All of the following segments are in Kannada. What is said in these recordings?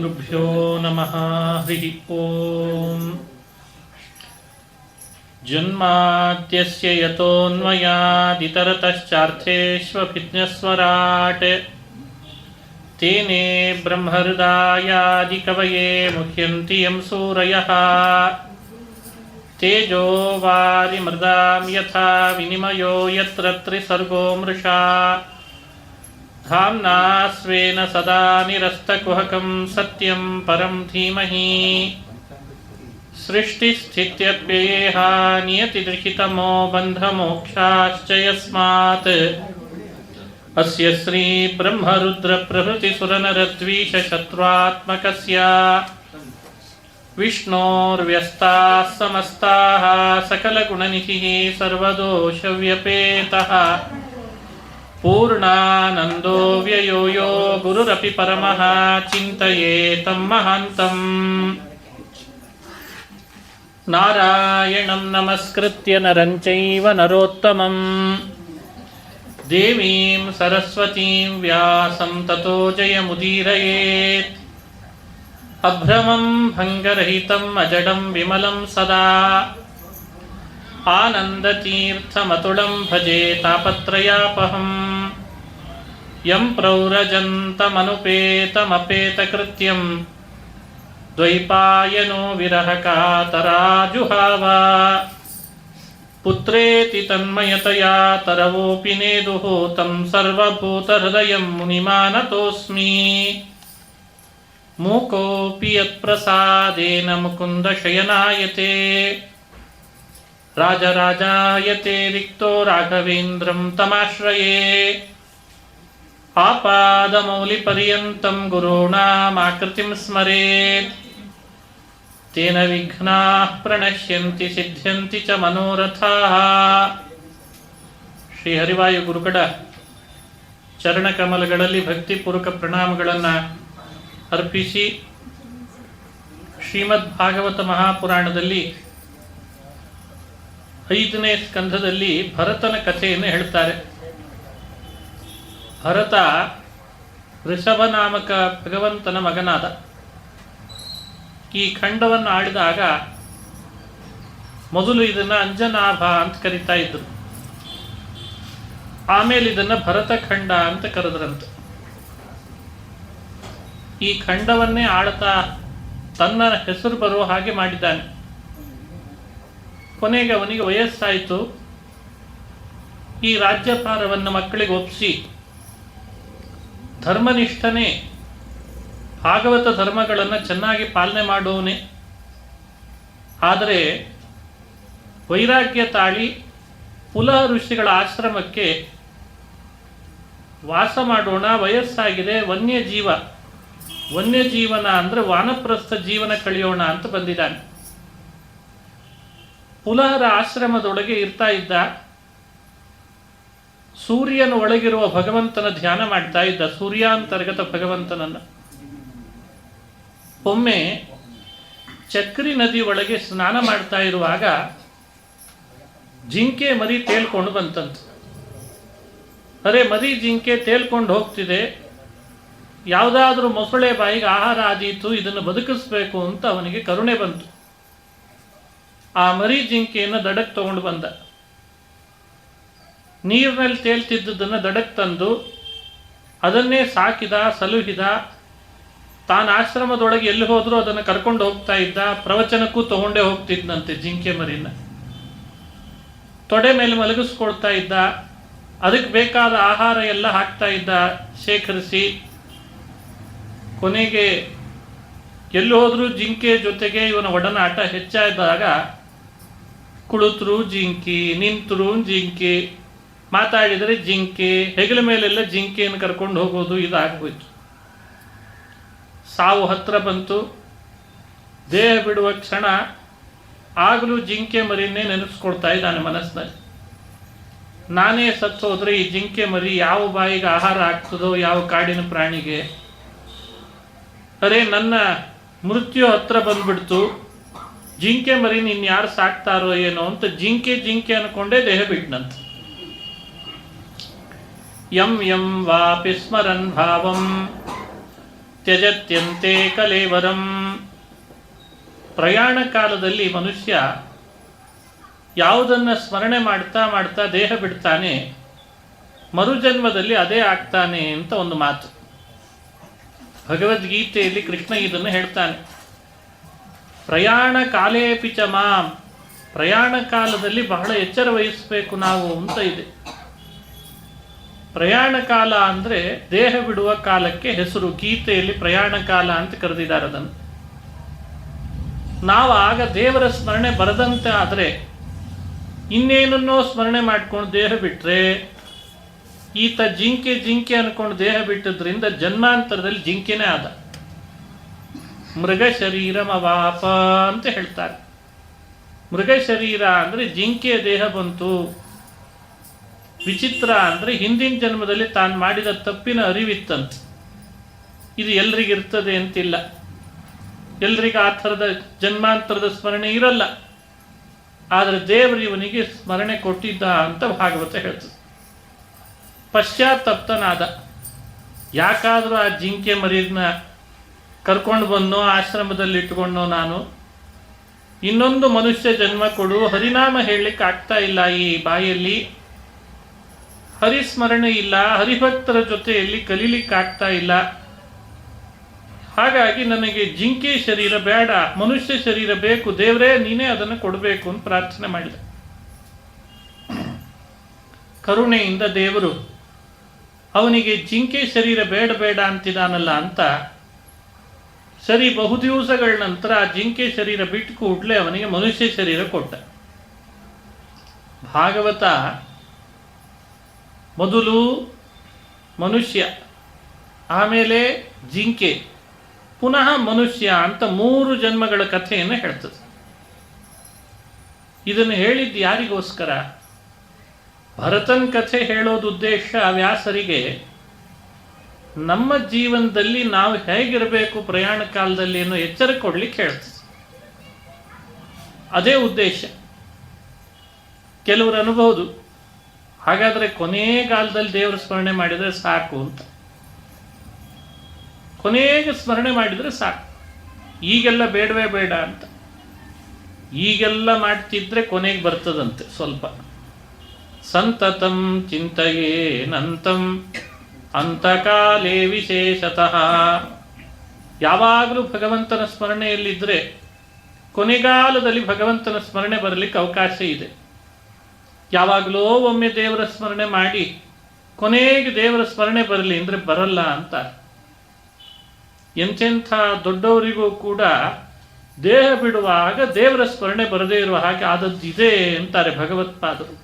ಶ್ರೀಗುರುಭ್ಯೋ ನಮಃ. ಹರಿ ಓಂ. ಜನ್ಮಾದ್ಯಸ್ಯ ಯತೋನ್ಮಯಾದಿತರತಶ್ಚಾರ್ಥೇಷ್ವಭಿಜ್ಞಸ್ವರಾಟ್ ತೇನೇ ಬ್ರಹ್ಮಹೃದಾಯಾದಿಕವಯೇ ಮುಹ್ಯಂತಿ ಯಂ ಸೂರಯಃ. ತೇಜೋ ವಾರಿಮೃದಾಂ ಯಥಾ ವಿನಿಮಯೋ ಯತ್ರ ತ್ರಿಸರ್ಗೋ ಮೃಷಾ ಧಾಮ್ನಾ ಸ್ವೇನ ಸದಾ ನಿರಸ್ತಕುಹಕಂ ಸತ್ಯಂ ಪರಂ ಧೀಮಹಿ. ಸೃಷ್ಟಿಸ್ಥಿತ್ಯಪ್ಯಯೇಹ ನಿಯತಿರ್ಹಿತಮೋ ಬಂಧಮೋಕ್ಷಾಶ್ಚ ಯಸ್ಮಾತ್ ಅಸ್ಯ ಶ್ರೀ ಬ್ರಹ್ಮರುದ್ರ ಪ್ರಭೃತಿ ಸುರನರದ್ವೀಷ ಶತ್ರುತ್ಮಕಸ್ಯ ವಿಷ್ಣೋರ್ವ್ಯಸ್ತಾಃ ಸಮಸ್ತಾಃ ಸಕಲಗುಣನಿಧಿಃ ಸರ್ವದೋಷವ್ಯಪೇತಃ ಪೂರ್ಣಾನಂದೋ ವ್ಯಯೋ ಯೋ ಗುರುರಪಿ ಪರಮಃ ಚಿಂತಯೇತಂ ಮಹಾಂತಂ. ನಾರಾಯಣಂ ನಮಸ್ಕೃತ್ಯ ನರಂ ಚೈವ ನರೋತ್ತಮಂ ದೇವೀಂ ಸರಸ್ವತೀಂ ವ್ಯಾಸಂ ತತೋ ಜಯಮುದೀರಯೇತ್. ಅಭ್ರಮಂ ಭಂಗರಹಿತಂ ಅಜಡಂ ವಿಮಲಂ ಸದಾ ಆನಂದತೀರ್ಥಮತುಳಂ ಭಜೆ ತಾಪತ್ರಯಾಪಹಂ. ಯಂ ಪ್ರೌರಜಂತಮನುಪೇತಮಪೇತಕೃತ್ಯಂ ದ್ವೈಪಾಯನೋ ವಿರಹಕಾತರಾಜುಹಾವ. ಪುತ್ರೇತಿ ತನ್ಮಯತಯಾ ತರವೋಪಿ ನೇದುಃ ತಂ ಸರ್ವಭೂತಹೃದಯಂ ಮುನಿಮಾನತೋಸ್ಮಿ. ಮೂಕೋಪಿ ಯತ್ಪ್ರಸಾದೇನ ಮುಕುಂದ ಶಯನಾಯತೆ ರಾಜರಾಜಾಯತೆ ರಿಕ್ತೋ ರಾಘವೇಂದ್ರಂ ತಮಾಶ್ರಯೇ. ಆಪಾದಮೌಲಿಪರ್ಯಂತಂ ಗುರುಣಾಮಾಕೃತಿಂ ಸ್ಮರೇತ್ ತೇನ ವಿಘ್ನಾಃ ಪ್ರಣಶ್ಯಂತಿ ಸಿದ್ಧ್ಯಂತಿ ಚ ಮನೋರಥಾಃ. ಶ್ರೀ ಹರಿವಾಯು ಗುರುಗಳ ಚರಣಕಮಲಗಳಲ್ಲಿ ಭಕ್ತಿಪೂರ್ವಕ ಪ್ರಣಾಮಗಳನ್ನು ಅರ್ಪಿಸಿ, ಶ್ರೀಮದ್ ಭಾಗವತ ಮಹಾಪುರಾಣದಲ್ಲಿ 5ನೇ ಸ್ಕಂಧದಲ್ಲಿ ಭರತನ ಕಥೆಯನ್ನು ಹೇಳ್ತಾರೆ. ಭರತ ಋಷಭ ನಾಮಕ ಭಗವಂತನ ಮಗನಾದ. ಈ ಖಂಡವನ್ನು ಆಡಿದಾಗ ಮೊದಲು ಇದನ್ನು ಅಂಜನಾಭ ಅಂತ ಕರೀತಾ ಇದ್ರು. ಆಮೇಲೆ ಇದನ್ನು ಭರತ ಖಂಡ ಅಂತ ಕರೆದ್ರಂತೆ. ಈ ಖಂಡವನ್ನೇ ಆಳ್ತಾ ತನ್ನ ಹೆಸರು ಬರುವ ಹಾಗೆ ಮಾಡಿದ್ದಾನೆ. ಕೊನೆಗೆ ಅವನಿಗೆ ವಯಸ್ಸಾಯಿತು. ಈ ರಾಜ್ಯಭಾರವನ್ನು ಮಕ್ಕಳಿಗೆ ಒಪ್ಪಿಸಿ ಧರ್ಮನಿಷ್ಠನೇ, ಭಾಗವತ ಧರ್ಮಗಳನ್ನು ಚೆನ್ನಾಗಿ ಪಾಲನೆ ಮಾಡುವನೇ. ಆದರೆ ವೈರಾಗ್ಯ ತಾಳಿ ಪುಲಹ ಋಷಿಗಳ ಆಶ್ರಮಕ್ಕೆ ವಾಸ ಮಾಡೋಣ, ವಯಸ್ಸಾಗಿದೆ, ವನ್ಯಜೀವನ ಅಂದರೆ ವಾನಪ್ರಸ್ಥ ಜೀವನ ಕಳೆಯೋಣ ಅಂತ ಬಂದಿದ್ದಾನೆ. ಪುಲಹರ ಆಶ್ರಮದೊಳಗೆ ಇರ್ತಾ ಇದ್ದ. ಸೂರ್ಯನ ಒಳಗಿರುವ ಭಗವಂತನ ಧ್ಯಾನ ಮಾಡ್ತಾ ಇದ್ದ, ಸೂರ್ಯಾಂತರ್ಗತ ಭಗವಂತನನ್ನು. ಒಮ್ಮೆ ಚಕ್ರಿ ನದಿ ಒಳಗೆ ಸ್ನಾನ ಮಾಡ್ತಾ ಇರುವಾಗ ಜಿಂಕೆ ಮರಿ ತೇಲ್ಕೊಂಡು ಬಂತಂತೆ. ಅರೆ, ಮರಿ ಜಿಂಕೆ ತೇಲ್ಕೊಂಡು ಹೋಗ್ತಿದೆ, ಯಾವುದಾದ್ರೂ ಮೊಸಳೆ ಬಾಯಿಗೆ ಆಹಾರ ಆದೀತು, ಇದನ್ನು ಬದುಕಿಸ್ಬೇಕು ಅಂತ ಅವನಿಗೆ ಕರುಣೆ ಬಂತು. ಆ ಮರಿ ಜಿಂಕೆಯನ್ನು ದಡಕ್ಕೆ ತಗೊಂಡು ಬಂದ. ನೀರಿನಲ್ಲಿ ತೇಲ್ತಿದ್ದದನ್ನು ದಡಕ್ಕೆ ತಂದು ಅದನ್ನೇ ಸಾಕಿದ, ಸಲುಹಿದ. ತಾನು ಆಶ್ರಮದೊಳಗೆ ಎಲ್ಲಿ ಹೋದರೂ ಅದನ್ನು ಕರ್ಕೊಂಡು ಹೋಗ್ತಾ ಇದ್ದ. ಪ್ರವಚನಕ್ಕೂ ತಗೊಂಡೇ ಹೋಗ್ತಿದ್ದಂತೆ ಜಿಂಕೆ ಮರಿನ. ತೊಡೆ ಮೇಲೆ ಮಲಗಿಸ್ಕೊಳ್ತಾ ಇದ್ದ. ಅದಕ್ಕೆ ಬೇಕಾದ ಆಹಾರ ಎಲ್ಲ ಹಾಕ್ತಾ ಇದ್ದ ಶೇಖರಿಸಿ. ಕೊನೆಗೆ ಎಲ್ಲಿ ಹೋದ್ರೂ ಜಿಂಕೆ ಜೊತೆಗೆ ಇವನ ಒಡನಾಟ ಹೆಚ್ಚಾದಾಗ ಕುಳಿತರು ಜಿಂಕಿ, ನಿಂತರು ಜಿಂಕಿ, ಮಾತಾಡಿದರೆ ಜಿಂಕೆ, ಹೆಗಲ ಮೇಲೆಲ್ಲ ಜಿಂಕೆಯನ್ನು ಕರ್ಕೊಂಡು ಹೋಗೋದು ಇದಾಗೋಯ್ತು. ಸಾವು ಹತ್ರ ಬಂತು. ದೇಹ ಬಿಡುವ ಕ್ಷಣ ಆಗಲೂ ಜಿಂಕೆ ಮರಿನೇ ನೆನೆಸ್ಕೊಳ್ತಾ ಇದ್ದಾನೆ ಮನಸ್ಸಿನಲ್ಲಿ. ನಾನೇ ಸತ್ತು ಹೋದರೆ ಈ ಜಿಂಕೆ ಮರಿ ಯಾವ ಬಾಯಿಗೆ ಆಹಾರ ಆಗ್ತದೋ, ಯಾವ ಕಾಡಿನ ಪ್ರಾಣಿಗೆ. ಅರೆ, ನನ್ನ ಮೃತ್ಯು ಹತ್ರ ಬಂದ್ಬಿಡ್ತು, ಜಿಂಕೆ ಮರಿ ಇನ್ಯಾರು ಸಾಕ್ತಾರೋ ಏನೋ ಅಂತ ಜಿಂಕೆ ಅನ್ಕೊಂಡೇ ದೇಹ ಬಿಟ್ನಂತ. ಯಂ ಯಂ ವಾಪಿ ಸ್ಮರನ್ ಭಾವಂ ತ್ಯಜತ್ಯಂತೆ ಕಲೇವರಂ. ಪ್ರಯಾಣ ಕಾಲದಲ್ಲಿ ಮನುಷ್ಯ ಯಾವುದನ್ನು ಸ್ಮರಣೆ ಮಾಡ್ತಾ ಮಾಡ್ತಾ ದೇಹ ಬಿಡ್ತಾನೆ, ಮರುಜನ್ಮದಲ್ಲಿ ಅದೇ ಆಗ್ತಾನೆ ಅಂತ ಒಂದು ಮಾತು. ಭಗವದ್ಗೀತೆಯಲ್ಲಿ ಕೃಷ್ಣ ಇದನ್ನು ಹೇಳ್ತಾನೆ. ಪ್ರಯಾಣ ಕಾಲೇಪಿ ಚ ಮಾಂ, ಪ್ರಯಾಣ ಕಾಲದಲ್ಲಿ ಬಹಳ ಎಚ್ಚರ ವಹಿಸಬೇಕು ನಾವು ಅಂತ ಇದೆ. ಪ್ರಯಾಣ ಕಾಲ ಅಂದರೆ ದೇಹ ಬಿಡುವ ಕಾಲಕ್ಕೆ ಹೆಸರು. ಗೀತೆಯಲ್ಲಿ ಪ್ರಯಾಣ ಕಾಲ ಅಂತ ಕರೆದಿದ್ದಾರೆ ಅದನ್ನು. ನಾವು ಆಗ ದೇವರ ಸ್ಮರಣೆ ಬರದಂತೆ ಆದರೆ ಇನ್ನೇನನ್ನೋ ಸ್ಮರಣೆ ಮಾಡ್ಕೊಂಡು ದೇಹ ಬಿಟ್ಟರೆ, ಈತ ಜಿಂಕೆ ಜಿಂಕೆ ಅನ್ಕೊಂಡು ದೇಹ ಬಿಟ್ಟದ್ರಿಂದ ಜನ್ಮಾಂತರದಲ್ಲಿ ಜಿಂಕೆನೇ ಆದ. ಮೃಗ ಶರೀರಮವಾಪ ಅಂತ ಹೇಳ್ತಾರೆ. ಮೃಗ ಶರೀರ ಅಂದರೆ ಜಿಂಕೆಯ ದೇಹ ಬಂತು. ವಿಚಿತ್ರ ಅಂದರೆ ಹಿಂದಿನ ಜನ್ಮದಲ್ಲಿ ತಾನು ಮಾಡಿದ ತಪ್ಪಿನ ಅರಿವಿತ್ತಂತೆ. ಇದು ಎಲ್ರಿಗಿರ್ತದೆ ಅಂತಿಲ್ಲ. ಎಲ್ರಿಗೂ ಆ ಥರದ ಜನ್ಮಾಂತರದ ಸ್ಮರಣೆ ಇರಲ್ಲ. ಆದರೆ ದೇವರು ಇವನಿಗೆ ಸ್ಮರಣೆ ಕೊಟ್ಟಿದ್ದ ಅಂತ ಭಾಗವತ ಹೇಳ್ತದೆ. ಪಶ್ಚಾತ್ತಪ್ತನಾದ. ಯಾಕಾದರೂ ಆ ಜಿಂಕೆ ಮರಿನ ಕರ್ಕೊಂಡು ಬಂದೋ, ಆಶ್ರಮದಲ್ಲಿ ಇಟ್ಕೊಂಡೋ, ನಾನು ಇನ್ನೊಂದು ಮನುಷ್ಯ ಜನ್ಮ ಕೊಡು, ಹರಿನಾಮ ಹೇಳಲಿಕ್ಕೆ ಆಗ್ತಾ ಇಲ್ಲ, ಈ ಬಾಯಲ್ಲಿ ಹರಿಸ್ಮರಣೆ ಇಲ್ಲ, ಹರಿಭಕ್ತರ ಜೊತೆಯಲ್ಲಿ ಕಲೀಲಿಕ್ಕಾಗ್ತಾ ಇಲ್ಲ, ಹಾಗಾಗಿ ನನಗೆ ಜಿಂಕೆ ಶರೀರ ಬೇಡ, ಮನುಷ್ಯ ಶರೀರ ಬೇಕು, ದೇವರೇ ನೀನೇ ಅದನ್ನು ಕೊಡಬೇಕು ಅಂತ ಪ್ರಾರ್ಥನೆ ಮಾಡಿದ. ಕರುಣೆಯಿಂದ ದೇವರು ಅವನಿಗೆ ಜಿಂಕೆ ಶರೀರ ಬೇಡ ಬೇಡ ಅಂತಿದಾನಲ್ಲ ಅಂತ ಸರಿ ಬಹುದಿವಸಗಳ ನಂತರ ಆ ಜಿಂಕೆ ಶರೀರ ಬಿಟ್ಟು ಕೂಡಲೇ ಅವನಿಗೆ ಮನುಷ್ಯ ಶರೀರ ಕೊಟ್ಟ. ಭಾಗವತ ಮೊದಲು ಮನುಷ್ಯ, ಆಮೇಲೆ ಜಿಂಕೆ, ಪುನಃ ಮನುಷ್ಯ ಅಂತ 3 ಜನ್ಮಗಳ ಕಥೆಯನ್ನು ಹೇಳ್ತದೆ. ಇದನ್ನು ಹೇಳಿದ್ದು ಯಾರಿಗೋಸ್ಕರ? ಭರತನ್ ಕಥೆ ಹೇಳೋದು ಉದ್ದೇಶ ವ್ಯಾಸರಿಗೆ ನಮ್ಮ ಜೀವನದಲ್ಲಿ ನಾವು ಹೇಗಿರಬೇಕು ಪ್ರಯಾಣ ಕಾಲದಲ್ಲಿ ಅನ್ನೋ ಎಚ್ಚರ ಕೊಡ್ಲಿಕ್ಕೆ ಹೇಳ್ತದೆ. ಅದೇ ಉದ್ದೇಶ. ಕೆಲವರು ಅನ್ಬಹುದು, ಹಾಗಾದರೆ ಕೊನೆ ಕಾಲದಲ್ಲಿ ದೇವರ ಸ್ಮರಣೆ ಮಾಡಿದರೆ ಸಾಕು ಅಂತ. ಕೊನೆಗೆ ಸ್ಮರಣೆ ಮಾಡಿದರೆ ಸಾಕು, ಈಗೆಲ್ಲ ಬೇಡವೇ ಬೇಡ ಅಂತ. ಈಗೆಲ್ಲ ಮಾಡ್ತಿದ್ರೆ ಕೊನೆಗೆ ಬರ್ತದಂತೆ ಸ್ವಲ್ಪ. ಸಂತತಂ ಚಿಂತೆಯೇನಂತಂ ಅಂತಕಾಲೇ ವಿಶೇಷತಃ. ಯಾವಾಗಲೂ ಭಗವಂತನ ಸ್ಮರಣೆಯಲ್ಲಿದ್ದರೆ ಕೊನೆಗಾಲದಲ್ಲಿ ಭಗವಂತನ ಸ್ಮರಣೆ ಬರಲಿಕ್ಕೆ ಅವಕಾಶ ಇದೆ. ಯಾವಾಗಲೂ ಒಮ್ಮೆ ದೇವರ ಸ್ಮರಣೆ ಮಾಡಿ ಕೊನೆಗೆ ದೇವರ ಸ್ಮರಣೆ ಬರಲಿ ಅಂದರೆ ಬರಲ್ಲ ಅಂತ. ಎಂತೆಂಥ ದೊಡ್ಡವರಿಗೂ ಕೂಡ ದೇಹ ಬಿಡುವಾಗ ದೇವರ ಸ್ಮರಣೆ ಬರದೇ ಇರುವ ಹಾಗೆ ಆದದ್ದಿದೆ ಅಂತಾರೆ ಭಗವತ್ಪಾದರು.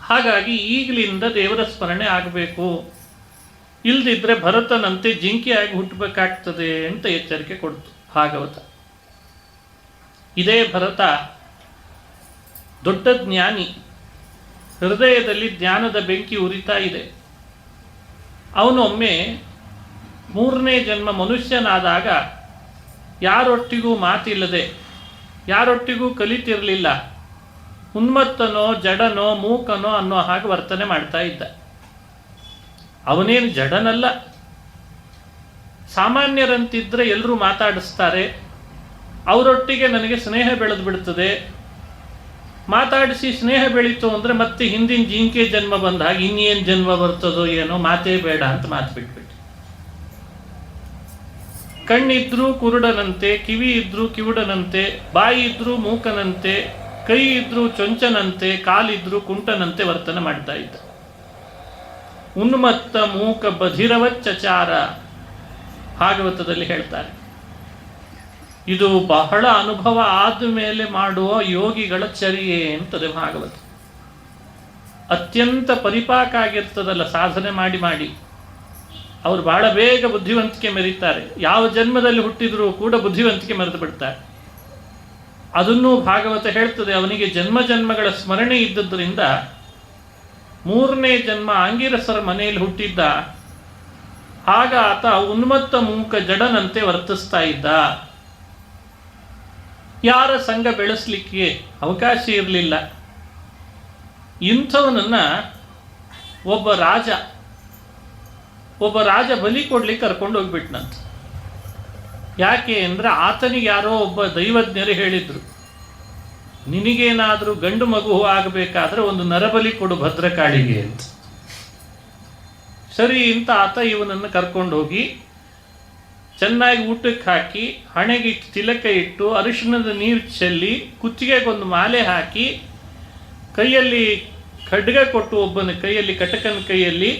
ಹಾಗಾಗಿ ಈಗಲಿಂದ ದೇವರ ಸ್ಮರಣೆ ಆಗಬೇಕು, ಇಲ್ದಿದ್ರೆ ಭರತನಂತೆ ಜಿಂಕೆಯಾಗಿ ಹುಟ್ಟಬೇಕಾಗ್ತದೆ ಅಂತ ಎಚ್ಚರಿಕೆ ಕೊಡ್ತು ಭಾಗವತ. ಇದೇ ಭರತ ದೊಡ್ಡ ಜ್ಞಾನಿ, ಹೃದಯದಲ್ಲಿ ಜ್ಞಾನದ ಬೆಂಕಿ ಉರಿತಾ ಇದೆ. ಅವನೊಮ್ಮೆ 3ನೇ ಜನ್ಮ ಮನುಷ್ಯನಾದಾಗ ಯಾರೊಟ್ಟಿಗೂ ಮಾತಿಲ್ಲದೆ, ಯಾರೊಟ್ಟಿಗೂ ಕಲಿತಿರಲಿಲ್ಲ, ಉನ್ಮತ್ತನೋ ಜಡನೋ ಮೂಕನೋ ಅನ್ನೋ ಹಾಗೆ ವರ್ತನೆ ಮಾಡ್ತಾ ಇದ್ದ. ಅವನೇನು ಜಡನಲ್ಲ, ಸಾಮಾನ್ಯರಂತಿದ್ರೆ ಎಲ್ಲರೂ ಮಾತಾಡಿಸ್ತಾರೆ, ಅವರೊಟ್ಟಿಗೆ ನನಗೆ ಸ್ನೇಹ ಬೆಳೆದು ಬಿಡ್ತದೆ. ಮಾತಾಡಿಸಿ ಸ್ನೇಹ ಬೆಳೀತು ಅಂದರೆ ಮತ್ತೆ ಹಿಂದಿನ ಜಿಂಕೆ ಜನ್ಮ ಬಂದ ಹಾಗೆ ಇನ್ನೇನು ಜನ್ಮ ಬರ್ತದೋ ಏನೋ, ಮಾತೇ ಬೇಡ ಅಂತ ಮಾತು ಬಿಟ್ಬಿಟ್ಟು. ಕಣ್ಣಿದ್ರೂ ಕುರುಡನಂತೆ, ಕಿವಿ ಇದ್ರೂ ಕಿವುಡನಂತೆ, ಬಾಯಿ ಇದ್ರೂ ಮೂಕನಂತೆ, ಕೈ ಇದ್ರೂ ಚೊಂಚನಂತೆ, ಕಾಲಿದ್ರೂ ಕುಂಟನಂತೆ ವರ್ತನೆ ಮಾಡ್ತಾ ಇದ್ದ. ಉನ್ಮತ್ತ ಮೂಕ ಬಧಿರವಚ್ಚಚಾರ ಭಾಗವತದಲ್ಲಿ ಹೇಳ್ತಾರೆ. ಇದು ಬಹಳ ಅನುಭವ ಆದ ಮೇಲೆ ಮಾಡುವ ಯೋಗಿಗಳ ಚರ್ಯೆ ಅಂತದೆ ಭಾಗವತ. ಅತ್ಯಂತ ಪರಿಪಾಕ ಆಗಿರ್ತದಲ್ಲ ಸಾಧನೆ ಮಾಡಿ ಮಾಡಿ, ಅವರು ಬಹಳ ಬೇಗ ಬುದ್ಧಿವಂತಿಕೆ ಮೆರೀತಾರೆ. ಯಾವ ಜನ್ಮದಲ್ಲಿ ಹುಟ್ಟಿದ್ರೂ ಕೂಡ ಬುದ್ಧಿವಂತಿಕೆ ಮೆರೆದು ಬಿಡ್ತಾರೆ. ಅದನ್ನೂ ಭಾಗವತ ಹೇಳ್ತದೆ. ಅವನಿಗೆ ಜನ್ಮ ಜನ್ಮಗಳ ಸ್ಮರಣೆ ಇದ್ದದ್ರಿಂದ 3ನೇ ಜನ್ಮ ಆಂಗಿರಸರ ಮನೆಯಲ್ಲಿ ಹುಟ್ಟಿದ್ದ. ಆಗ ಆತ ಉನ್ಮತ್ತ ಮೂಕ ಜಡನಂತೆ ವರ್ತಿಸ್ತಾ ಇದ್ದ. ಯಾರ ಸಂಘ ಬೆಳೆಸಲಿಕ್ಕೆ ಅವಕಾಶ ಇರಲಿಲ್ಲ. ಇಂಥವನನ್ನು ಒಬ್ಬ ರಾಜ ಒಬ್ಬ ರಾಜ ಬಲಿ ಕೊಡ್ಲಿಕ್ಕೆ ಕರ್ಕೊಂಡು ಹೋಗ್ಬಿಟ್ನಂತ. ಯಾಕೆ ಅಂದರೆ ಆತನಿಗೆ ಯಾರೋ ಒಬ್ಬ ದೈವಜ್ಞರು ಹೇಳಿದ್ರು, ನಿನಗೇನಾದರೂ ಗಂಡು ಮಗು ಆಗಬೇಕಾದ್ರೆ ಒಂದು ನರಬಲಿ ಕೊಡು ಭದ್ರಕಾಳಿಗೆ ಅಂತ. ಸರಿ ಅಂತ ಆತ ಇವನನ್ನು ಕರ್ಕೊಂಡು ಹೋಗಿ ಚೆನ್ನಾಗಿ ಊಟಕ್ಕೆ ಹಾಕಿ, ಹಣೆಗೆ ತಿಲಕ ಇಟ್ಟು, ಅರಿಶಿಣದ ನೀರು ಚೆಲ್ಲಿ, ಕುತ್ತಿಗೆಗೊಂದು ಮಾಲೆ ಹಾಕಿ, ಕೈಯಲ್ಲಿ ಖಡ್ಗ ಕೊಟ್ಟು ಒಬ್ಬನ ಕೈಯಲ್ಲಿ, ಕಟಕನ ಕೈಯಲ್ಲಿ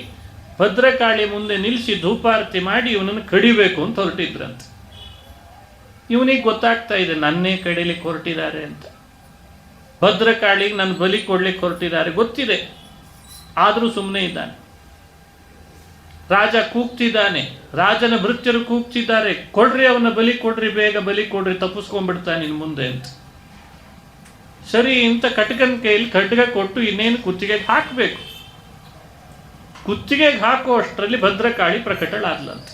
ಭದ್ರಕಾಳಿ ಮುಂದೆ ನಿಲ್ಲಿಸಿ ಧೂಪಾರತಿ ಮಾಡಿ ಇವನನ್ನು ಕಡಿಬೇಕು ಅಂತ ಹೊರಟಿದ್ರಂತೆ. ಇವನಿಗೆ ಗೊತ್ತಾಗ್ತಾ ಇದೆ ನನ್ನೇ ಕಡಿಲಿಕ್ಕೆ ಹೊರಟಿದ್ದಾರೆ ಅಂತ, ಭದ್ರಕಾಳಿಗೆ ನನ್ನ ಬಲಿ ಕೊಡ್ಲಿಕ್ಕೆ ಹೊರಟಿದ್ದಾರೆ ಗೊತ್ತಿದೆ, ಆದರೂ ಸುಮ್ಮನೆ ಇದ್ದಾನೆ. ರಾಜ ಕೂಗ್ತಿದ್ದಾನೆ, ರಾಜನ ಭೃತ್ಯರು ಕೂಗ್ತಿದ್ದಾರೆ, ಕೊಡ್ರಿ ಅವನ ಬಲಿ ಕೊಡ್ರಿ, ಬೇಗ ಬಲಿ ಕೊಡ್ರಿ, ತಪ್ಪಿಸ್ಕೊಂಡ್ಬಿಡ್ತಾನೆ ಇನ್ನು ಮುಂದೆ ಅಂತ. ಸರಿ ಇಂಥ ಕಟಕನ ಕೈಯಲ್ಲಿ ಖಡ್ಗ ಕೊಟ್ಟು ಇನ್ನೇನು ಕುತ್ತಿಗೆಗೆ ಹಾಕಬೇಕು. ಕುತ್ತಿಗೆಗೆ ಹಾಕೋ ಅಷ್ಟರಲ್ಲಿ ಭದ್ರಕಾಳಿ ಪ್ರಕಟಳಾದ್ಲಂತ.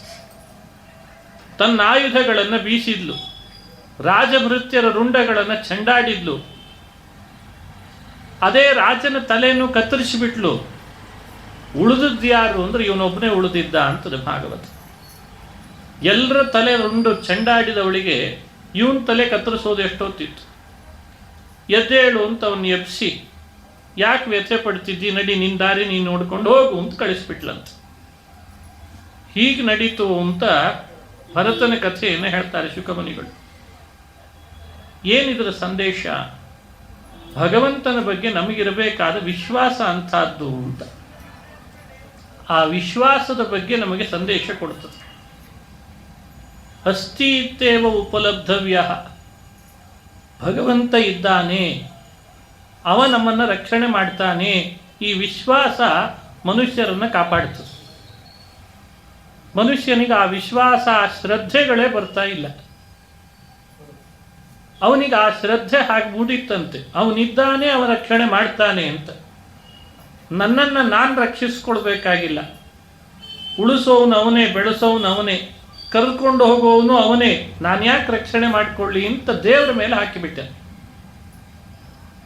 ತನ್ನ ಆಯುಧಗಳನ್ನು ಬೀಸಿದ್ಲು, ರಾಜಭೃತ್ಯರ ರುಂಡಗಳನ್ನು ಚೆಂಡಾಡಿದ್ಲು, ಅದೇ ರಾಜನ ತಲೆಯನ್ನು ಕತ್ತರಿಸಿಬಿಟ್ಲು. ಉಳಿದದ್ದು ಯಾರು ಅಂದ್ರೆ ಇವನೊಬ್ಬನೇ ಉಳಿದಿದ್ದ ಅಂತದೆ ಭಾಗವತ. ಎಲ್ಲರ ತಲೆ ರುಂಡು ಚೆಂಡಾಡಿದವಳಿಗೆ ಇವನ್ ತಲೆ ಕತ್ತರಿಸೋದು ಎಷ್ಟೊತ್ತಿತ್ತು. ಎದ್ದೇಳು ಅಂತ ಅವನ್ನ ಎಬ್ಸಿ, ಯಾಕೆ ವ್ಯಥೆ ಪಡ್ತಿದ್ದಿ, ನಡಿ ನಿನ್ನ ದಾರಿ ನೀನು ನೋಡ್ಕೊಂಡು ಹೋಗು ಅಂತ ಕಳಿಸ್ಬಿಟ್ಲಂತ. ಹೀಗೆ ನಡೀತು ಅಂತ ಭರತನ ಕಥೆಯನ್ನು ಹೇಳ್ತಾರೆ ಶುಕಮುನಿಗಳು. ಏನಿದರ ಸಂದೇಶ? ಭಗವಂತನ ಬಗ್ಗೆ ನಮಗಿರಬೇಕಾದ ವಿಶ್ವಾಸ ಅಂಥದ್ದು ಅಂತ. ಆ ವಿಶ್ವಾಸದ ಬಗ್ಗೆ ನಮಗೆ ಸಂದೇಶ ಕೊಡ್ತದೆ. ಅಸ್ತಿ ಇತ್ತೇವ ಉಪಲಬ್ಧವ್ಯ, ಭಗವಂತ ಇದ್ದಾನೆ, ಅವ ನಮ್ಮನ್ನು ರಕ್ಷಣೆ ಮಾಡ್ತಾನೆ. ಈ ವಿಶ್ವಾಸ ಮನುಷ್ಯರನ್ನು ಕಾಪಾಡ್ತದೆ. ಮನುಷ್ಯನಿಗೆ ಆ ವಿಶ್ವಾಸ, ಆ ಶ್ರದ್ಧೆಗಳೇ ಬರ್ತಾ ಇಲ್ಲ. ಅವನಿಗೆ ಆ ಶ್ರದ್ಧೆ ಹಾಗೆ ಮೂಡಿತ್ತಂತೆ, ಅವನಿದ್ದಾನೆ, ಅವನ ರಕ್ಷಣೆ ಮಾಡ್ತಾನೆ ಅಂತ. ನನ್ನನ್ನು ನಾನು ರಕ್ಷಿಸ್ಕೊಳ್ಬೇಕಾಗಿಲ್ಲ, ಉಳಿಸೋನು ಅವನೇ, ಬೆಳೆಸೋನು ಅವನೇ, ಕರೆದುಕೊಂಡು ಹೋಗೋವನು ಅವನೇ, ನಾನು ಯಾಕೆ ರಕ್ಷಣೆ ಮಾಡಿಕೊಳ್ಳಿ ಅಂತ ದೇವರ ಮೇಲೆ ಹಾಕಿಬಿಟ್ಟೆ.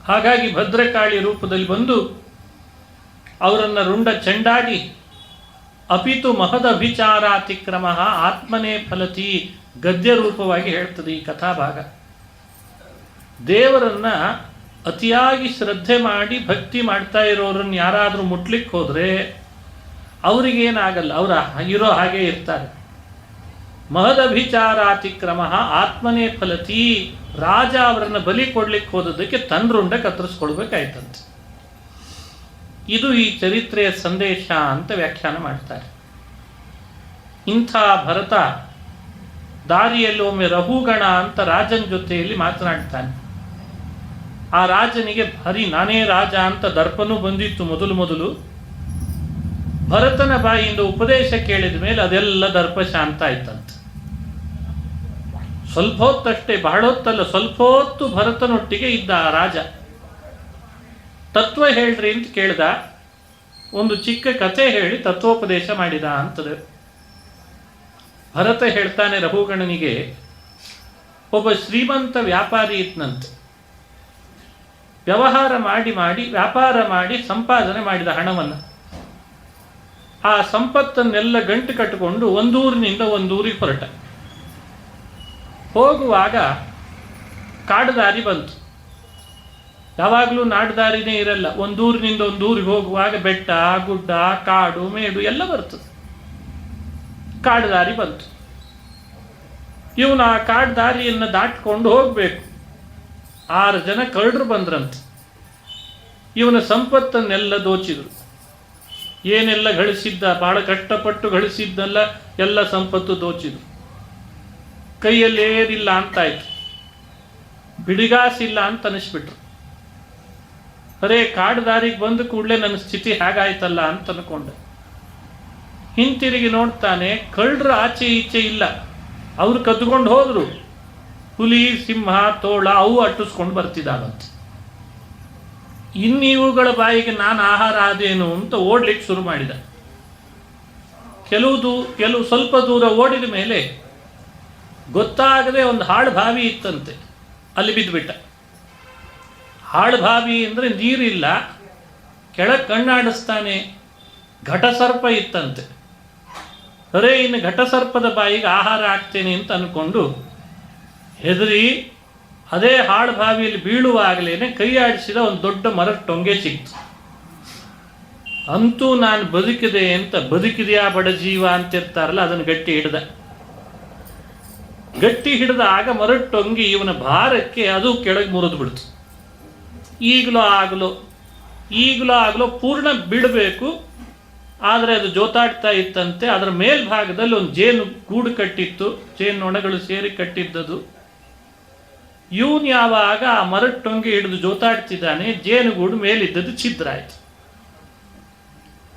ಹಾಗಾಗಿ ಭದ್ರಕಾಳಿ ರೂಪದಲ್ಲಿ ಬಂದು ಅವರನ್ನು ರುಂಡ ಚೆಂಡಾಡಿ, ಅಪಿತು ಮಹದಭಿಚಾರಾತಿಕ್ರಮ ಆತ್ಮನೇ ಫಲತಿ, ಗದ್ಯ ರೂಪವಾಗಿ ಹೇಳ್ತದೆ ಈ ಕಥಾಭಾಗ. ದೇವರನ್ನ ಅತಿಯಾಗಿ ಶ್ರದ್ಧೆ ಮಾಡಿ ಭಕ್ತಿ ಮಾಡ್ತಾ ಇರೋರನ್ನು ಯಾರಾದರೂ ಮುಟ್ಲಿಕ್ಕೆ ಹೋದರೆ ಅವರಿಗೇನಾಗಲ್ಲ, ಅವರ ಇರೋ ಹಾಗೆ ಇರ್ತಾರೆ. ಮಹದಭಿಚಾರಾತಿಕ್ರಮ ಆತ್ಮನೇ ಫಲತಿ, ರಾಜ ಅವರನ್ನು ಬಲಿ ಕೊಡ್ಲಿಕ್ಕೆ ಹೋದದಕ್ಕೆ ತನ್ನ ರುಂಡ ಕತ್ತರಿಸ್ಕೊಳ್ಬೇಕಾಯ್ತಂತೆ. ಇದು ಈ ಚರಿತ್ರೆಯ ಸಂದೇಶ ಅಂತ ವ್ಯಾಖ್ಯಾನ ಮಾಡ್ತಾರೆ. ಇಂಥ ಭರತ ದಾರಿಯಲ್ಲಿ ಒಮ್ಮೆ ರಹುಗಣ ಅಂತ ರಾಜನ ಜೊತೆಯಲ್ಲಿ ಮಾತನಾಡ್ತಾನೆ. ಆ ರಾಜನಿಗೆ ಭಾರಿ ನಾನೇ ರಾಜ ಅಂತ ದರ್ಪನೂ ಬಂದಿತ್ತು ಮೊದಲು. ಭರತನ ಬಾಯಿಯಿಂದ ಉಪದೇಶ ಕೇಳಿದ ಮೇಲೆ ಅದೆಲ್ಲ ದರ್ಪ ಶಾಂತ ಆಯ್ತಂತೆ. ಸ್ವಲ್ಪ ಹೊತ್ತಷ್ಟೇ, ಬಹಳ ಹೊತ್ತಲ್ಲ, ಸ್ವಲ್ಪ ಹೊತ್ತು ಭರತನೊಟ್ಟಿಗೆ ಇದ್ದ ಆ ರಾಜ. ತತ್ವ ಹೇಳ್ರಿ ಅಂತ ಕೇಳ್ದ, ಒಂದು ಚಿಕ್ಕ ಕಥೆ ಹೇಳಿ ತತ್ವೋಪದೇಶ ಮಾಡಿದ ಅಂತದೆ. ಭರತ ಹೇಳ್ತಾನೆ ರಹುಗಣನಿಗೆ, ಒಬ್ಬ ಶ್ರೀಮಂತ ವ್ಯಾಪಾರಿ ಇದ್ನಂತೆ. ವ್ಯವಹಾರ ಮಾಡಿ ವ್ಯಾಪಾರ ಮಾಡಿ ಸಂಪಾದನೆ ಮಾಡಿದ ಹಣವನ್ನು, ಆ ಸಂಪತ್ತನ್ನೆಲ್ಲ ಗಂಟು ಕಟ್ಟಿಕೊಂಡು ಒಂದೂರಿನಿಂದ ಒಂದೂರಿಗೆ ಹೊರಟ. ಹೋಗುವಾಗ ಕಾಡುದಾರಿ ಬಂತು. ಯಾವಾಗಲೂ ನಾಡುದಾರಿನೇ ಇರಲ್ಲ, ಒಂದೂರಿನಿಂದ ಒಂದೂರಿಗೆ ಹೋಗುವಾಗ ಬೆಟ್ಟ, ಗುಡ್ಡ, ಕಾಡು, ಮೇಡು ಎಲ್ಲ ಬರ್ತದೆ. ಕಾಡುದಾರಿ ಬಂತು. ಇವನು ಆ ಕಾಡುದಾರಿಯನ್ನು ದಾಟಿಕೊಂಡು ಹೋಗಬೇಕು. 6 ಜನ ಕಳ್ಳರು ಬಂದ್ರಂತೆ. ಇವನ ಸಂಪತ್ತನ್ನೆಲ್ಲ ದೋಚಿದ್ರು. ಏನೆಲ್ಲ ಗಳಿಸಿದ್ದ, ಬಹಳ ಕಷ್ಟಪಟ್ಟು ಗಳಿಸಿದ್ದೆಲ್ಲ ಎಲ್ಲ ಸಂಪತ್ತು ದೋಚಿದ್ರು. ಕೈಯಲ್ಲಿ ಏರಿಲ್ಲ ಅಂತಾಯ್ತು, ಬಿಡಿಗಾಸಿಲ್ಲ ಅಂತ ಅನಿಸ್ಬಿಟ್ರು. ಅರೇ, ಕಾಡುದಾರಿಗೆ ಬಂದ ಕೂಡಲೇ ನನ್ನ ಸ್ಥಿತಿ ಹೇಗಾಯ್ತಲ್ಲ ಅಂತ ಅನ್ಕೊಂಡೆ. ಹಿಂತಿರುಗಿ ನೋಡ್ತಾನೆ, ಕಳ್ಳರು ಆಚೆ ಈಚೆ ಇಲ್ಲ, ಅವರು ಕದ್ಕೊಂಡು ಹೋದ್ರು. ಹುಲಿ, ಸಿಂಹ, ತೋಳ ಅವು ಅಟ್ಟಿಸ್ಕೊಂಡು ಬರ್ತಿದ್ದಾವಂತೆ. ಇನ್ನಿವುಗಳ ಬಾಯಿಗೆ ನಾನು ಆಹಾರ ಆದೇನು ಅಂತ ಓಡ್ಲಿಕ್ಕೆ ಶುರು ಮಾಡಿದ. ಕೆಲವು ಸ್ವಲ್ಪ ದೂರ ಓಡಿದ ಮೇಲೆ ಗೊತ್ತಾಗದೆ ಒಂದು ಹಾಳು ಬಾವಿ ಇತ್ತಂತೆ, ಅಲ್ಲಿ ಬಿದ್ದುಬಿಟ್ಟ. ಹಾಳು ಬಾವಿ ಅಂದರೆ ನೀರಿಲ್ಲ, ಕೆಳಗೆ ಕಣ್ಣಾಡಿಸ್ತಾನೆ. ಘಟಸರ್ಪ ಇತ್ತಂತೆ. ಅರೇ ಇನ್ನು ಘಟಸರ್ಪದ ಬಾಯಿಗೆ ಆಹಾರ ಹಾಕ್ತೇನೆ ಅಂತ ಅಂದ್ಕೊಂಡು ಹೆದರಿ ಅದೇ ಹಾಳು ಬಾವಿಯಲ್ಲಿ ಬೀಳುವಾಗಲೇ ಕೈ ಆಡಿಸಿದ ಒಂದು ದೊಡ್ಡ ಮರದ ಟೊಂಗೆ ಸಿಕ್ತು. ಅಂತೂ ನಾನು ಬದುಕಿದೆ ಅಂತ, ಬದುಕಿದೆಯಾ ಬಡ ಜೀವ ಅಂತಿರ್ತಾರಲ್ಲ, ಅದನ್ನು ಗಟ್ಟಿ ಹಿಡಿದ ಆಗ ಮರದ ಟೊಂಗಿ ಇವನ ಭಾರಕ್ಕೆ ಅದು ಕೆಳಗೆ ಮುರಿದು ಬಿಡ್ತು. ಈಗಲೋ ಆಗಲೋ ಪೂರ್ಣ ಬಿಡಬೇಕು, ಆದರೆ ಅದು ಜೋತಾಡ್ತಾ ಇತ್ತಂತೆ. ಅದರ ಮೇಲ್ಭಾಗದಲ್ಲಿ ಒಂದು ಜೇನು ಗೂಡು ಕಟ್ಟಿತ್ತು, ಜೇನು ನೊಣಗಳು ಸೇರಿ ಕಟ್ಟಿದ್ದದು. ಇವನು ಯಾವಾಗ ಆ ಮರದ ಟೊಂಗಿ ಹಿಡಿದು ಜೋತಾಡ್ತಿದ್ದಾನೆ, ಜೇನುಗೂಡು ಮೇಲಿದ್ದದ್ದು ಛಿದ್ರ ಆಯ್ತು.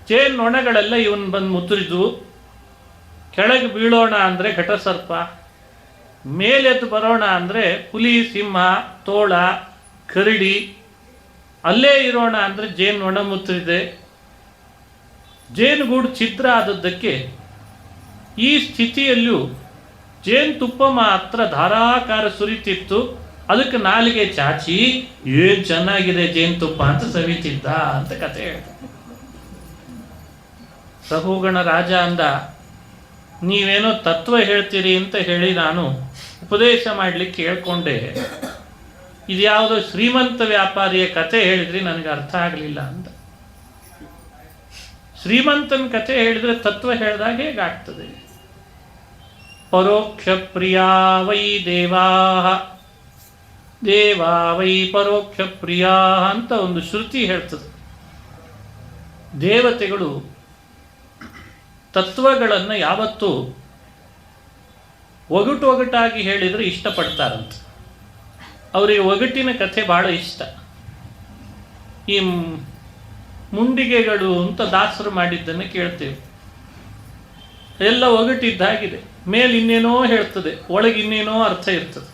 ಜೇನು ನೊಣಗಳೆಲ್ಲ ಇವನ್ ಬಂದು ಮುತ್ತರಿದು, ಕೆಳಗೆ ಬೀಳೋಣ ಅಂದರೆ ಘಟಸರ್ಪ, ಮೇಲೆದ್ದು ಬರೋಣ ಅಂದರೆ ಹುಲಿ, ಸಿಂಹ, ತೋಳ, ಕರಡಿ, ಅಲ್ಲೇ ಇರೋಣ ಅಂದರೆ ಜೇನು ನೊಣ ಮುತ್ತರಿದೆ. ಜೇನುಗೂಡು ಛಿದ್ರ ಆದದ್ದಕ್ಕೆ ಈ ಸ್ಥಿತಿಯಲ್ಲೂ ಜೇನುತುಪ್ಪ ಮಾತ್ರ ಧಾರಾಕಾರ ಸುರಿತಿತ್ತು. ಅದಕ್ಕೆ ನಾಲಿಗೆ ಚಾಚಿ ಏನ್ ಚೆನ್ನಾಗಿದೆ ಜೇನುತುಪ್ಪ ಅಂತ ಸವಿತಿದ್ದ ಅಂತ ಕತೆ ಹೇಳ್ತಾರೆ. ಸಹುಗಣ ರಾಜ ಅಂದ, ನೀವೇನೋ ತತ್ವ ಹೇಳ್ತೀರಿ ಅಂತ ಹೇಳಿ ನಾನು ಉಪದೇಶ ಮಾಡಲಿಕ್ಕೆ ಹೇಳ್ಕೊಂಡೆ, ಇದ್ಯಾವುದೋ ಶ್ರೀಮಂತ ವ್ಯಾಪಾರಿಯ ಕತೆ ಹೇಳಿದ್ರಿ, ನನಗೆ ಅರ್ಥ ಆಗಲಿಲ್ಲ ಅಂತ. ಶ್ರೀಮಂತನ ಕತೆ ಹೇಳಿದ್ರೆ ತತ್ವ ಹೇಳಿದಾಗ ಹೇಗಾಗ್ತದೆ? ಪರೋಕ್ಷ ಪ್ರಿಯಾ ವೈ ದೇವಾ ವೈ ಪರೋಕ್ಷ ಪ್ರಿಯಾ ಅಂತ ಒಂದು ಶ್ರುತಿ ಹೇಳ್ತದೆ. ದೇವತೆಗಳು ತತ್ವಗಳನ್ನು ಯಾವತ್ತೂ ಒಗಟಾಗಿ ಹೇಳಿದರೆ ಇಷ್ಟಪಡ್ತಾರಂತೆ. ಅವರಿಗೆ ಒಗಟಿನ ಕಥೆ ಬಹಳ ಇಷ್ಟ. ಈ ಮುಂಡಿಗೆಗಳು ಅಂತ ದಾಸರು ಮಾಡಿದ್ದನ್ನು ಕೇಳ್ತೇವೆ. ಎಲ್ಲ ಒಗಟಿದ್ದಾಗಿದೆ, ಮೇಲೆ ಇನ್ನೇನೋ ಹೇಳ್ತದೆ, ಒಳಗೆ ಇನ್ನೇನೋ ಅರ್ಥ ಇರ್ತದೆ.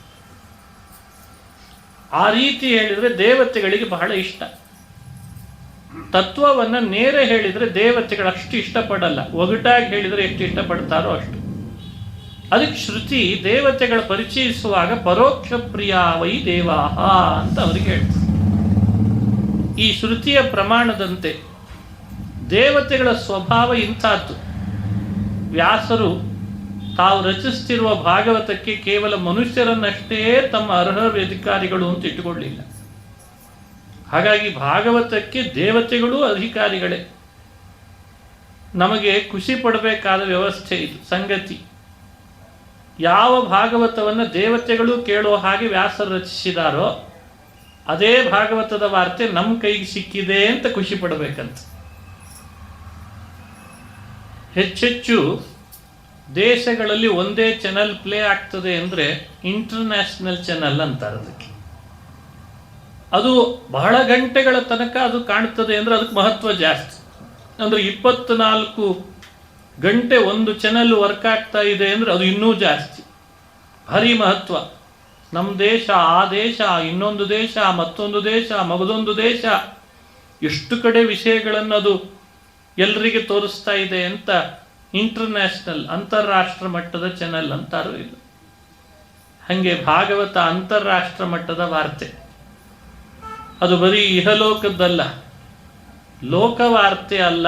ಆ ರೀತಿ ಹೇಳಿದರೆ ದೇವತೆಗಳಿಗೆ ಬಹಳ ಇಷ್ಟ. ತತ್ವವನ್ನು ನೇರ ಹೇಳಿದರೆ ದೇವತೆಗಳು ಅಷ್ಟು ಇಷ್ಟಪಡಲ್ಲ, ಒಗಟಾಗಿ ಹೇಳಿದರೆ ಎಷ್ಟು ಇಷ್ಟಪಡ್ತಾರೋ ಅಷ್ಟು. ಅದಕ್ಕೆ ಶ್ರುತಿ ದೇವತೆಗಳ ಪರಿಚಯಿಸುವಾಗ ಪರೋಕ್ಷ ಪ್ರಿಯಾ ವೈ ದೇವಾಹ ಅಂತ ಅವರಿಗೆ ಹೇಳ್ತಾರೆ. ಈ ಶ್ರುತಿಯ ಪ್ರಮಾಣದಂತೆ ದೇವತೆಗಳ ಸ್ವಭಾವ ಇಂಥದ್ದು. ವ್ಯಾಸರು ತಾವು ರಚಿಸ್ತಿರುವ ಭಾಗವತಕ್ಕೆ ಕೇವಲ ಮನುಷ್ಯರನ್ನಷ್ಟೇ ತಮ್ಮ ಅರ್ಹ ಅಧಿಕಾರಿಗಳು ಅಂತ ಇಟ್ಟುಕೊಳ್ಳಿಲ್ಲ. ಹಾಗಾಗಿ ಭಾಗವತಕ್ಕೆ ದೇವತೆಗಳೂ ಅಧಿಕಾರಿಗಳೇ. ನಮಗೆ ಖುಷಿ ಪಡಬೇಕಾದ ವ್ಯವಸ್ಥೆ ಇದು, ಸಂಗತಿ. ಯಾವ ಭಾಗವತವನ್ನು ದೇವತೆಗಳು ಕೇಳೋ ಹಾಗೆ ವ್ಯಾಸರು ರಚಿಸಿದಾರೋ ಅದೇ ಭಾಗವತದ ವಾರ್ತೆ ನಮ್ಮ ಕೈಗೆ ಸಿಕ್ಕಿದೆ ಅಂತ ಖುಷಿ ಪಡಬೇಕಂತ. ಹೆಚ್ಚೆಚ್ಚು ದೇಶಗಳಲ್ಲಿ ಒಂದೇ ಚಾನೆಲ್ ಪ್ಲೇ ಆಗ್ತದೆ ಅಂದರೆ ಇಂಟರ್ನ್ಯಾಷನಲ್ ಚಾನೆಲ್ ಅಂತಾರೆ ಅದಕ್ಕೆ. ಅದು ಬಹಳ ಗಂಟೆಗಳ ತನಕ ಅದು ಕಾಣ್ತದೆ ಅಂದರೆ ಅದಕ್ಕೆ ಮಹತ್ವ ಜಾಸ್ತಿ. ಅಂದರೆ 24 ಗಂಟೆ ಒಂದು ಚಾನೆಲ್ ವರ್ಕ್ ಆಗ್ತಾ ಇದೆ ಅಂದರೆ ಅದು ಇನ್ನೂ ಜಾಸ್ತಿ, ಭಾರಿ ಮಹತ್ವ. ನಮ್ಮ ದೇಶ, ಆ ದೇಶ, ಇನ್ನೊಂದು ದೇಶ, ಮತ್ತೊಂದು ದೇಶ, ಮಗದೊಂದು ದೇಶ, ಎಷ್ಟು ಕಡೆ ವಿಷಯಗಳನ್ನು ಅದು ಎಲ್ಲರಿಗೆ ತೋರಿಸ್ತಾ ಇದೆ ಅಂತ ಇಂಟರ್ನ್ಯಾಷನಲ್, ಅಂತಾರಾಷ್ಟ್ರ ಮಟ್ಟದ ಚಾನೆಲ್ ಅಂತಾರೂ ಇಲ್ಲ. ಹಾಗೆ ಭಾಗವತ ಅಂತಾರಾಷ್ಟ್ರ ಮಟ್ಟದ ವಾರ್ತೆ. ಅದು ಬರೀ ಇಹಲೋಕದ್ದಲ್ಲ, ಲೋಕವಾರ್ತೆ ಅಲ್ಲ,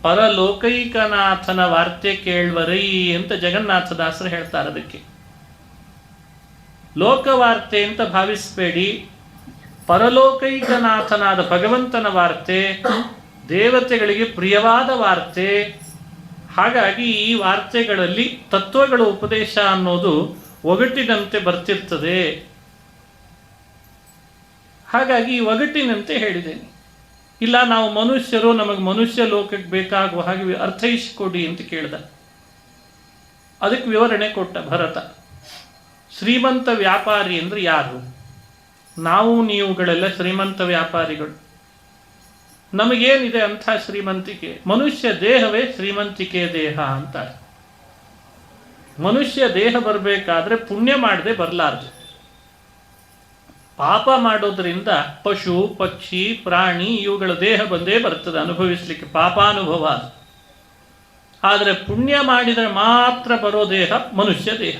ಪರಲೋಕೈಕನಾಥನ ವಾರ್ತೆ ಕೇಳ್ವರೈ ಅಂತ ಜಗನ್ನಾಥದಾಸರು ಹೇಳ್ತಾರೆ. ಅದಕ್ಕೆ ಲೋಕವಾರ್ತೆ ಅಂತ ಭಾವಿಸಬೇಡಿ, ಪರಲೋಕೈಕನಾಥನಾದ ಭಗವಂತನ ವಾರ್ತೆ, ದೇವತೆಗಳಿಗೆ ಪ್ರಿಯವಾದ ವಾರ್ತೆ. ಹಾಗಾಗಿ ಈ ವಾರ್ತೆಗಳಲ್ಲಿ ತತ್ವಗಳ ಉಪದೇಶ ಅನ್ನೋದು ಒಗಟಿನಂತೆ ಬರ್ತಿರ್ತದೆ. ಹಾಗಾಗಿ ಒಗಟಿನಂತೆ ಹೇಳಿದ್ದೇನೆ. ಇಲ್ಲ ನಾವು ಮನುಷ್ಯರು, ನಮಗೆ ಮನುಷ್ಯ ಲೋಕಕ್ಕೆ ಬೇಕಾಗುವ ಹಾಗೆ ಅರ್ಥೈಸಿಕೊಡಿ ಅಂತ ಕೇಳ್ದ. ಅದಕ್ಕೆ ವಿವರಣೆ ಕೊಟ್ಟ ಭರತ. ಶ್ರೀಮಂತ ವ್ಯಾಪಾರಿ ಅಂದರೆ ಯಾರು? ನಾವು ನೀವುಗಳೆಲ್ಲ ಶ್ರೀಮಂತ ವ್ಯಾಪಾರಿಗಳು. ನಮಗೇನಿದೆ ಅಂಥ ಶ್ರೀಮಂತಿಕೆ? ಮನುಷ್ಯ ದೇಹವೇ ಶ್ರೀಮಂತಿಕೆ ದೇಹ ಅಂತಾರೆ. ಮನುಷ್ಯ ದೇಹ ಬರಬೇಕಾದ್ರೆ ಪುಣ್ಯ ಮಾಡದೆ ಬರಲಾರ್ದು. ಪಾಪ ಮಾಡೋದ್ರಿಂದ ಪಶು, ಪಕ್ಷಿ, ಪ್ರಾಣಿ ಇವುಗಳ ದೇಹ ಬಂದೇ ಬರ್ತದೆ ಅನುಭವಿಸಲಿಕ್ಕೆ, ಪಾಪಾನುಭವ. ಆದರೆ ಪುಣ್ಯ ಮಾಡಿದರೆ ಮಾತ್ರ ಬರೋ ದೇಹ ಮನುಷ್ಯ ದೇಹ.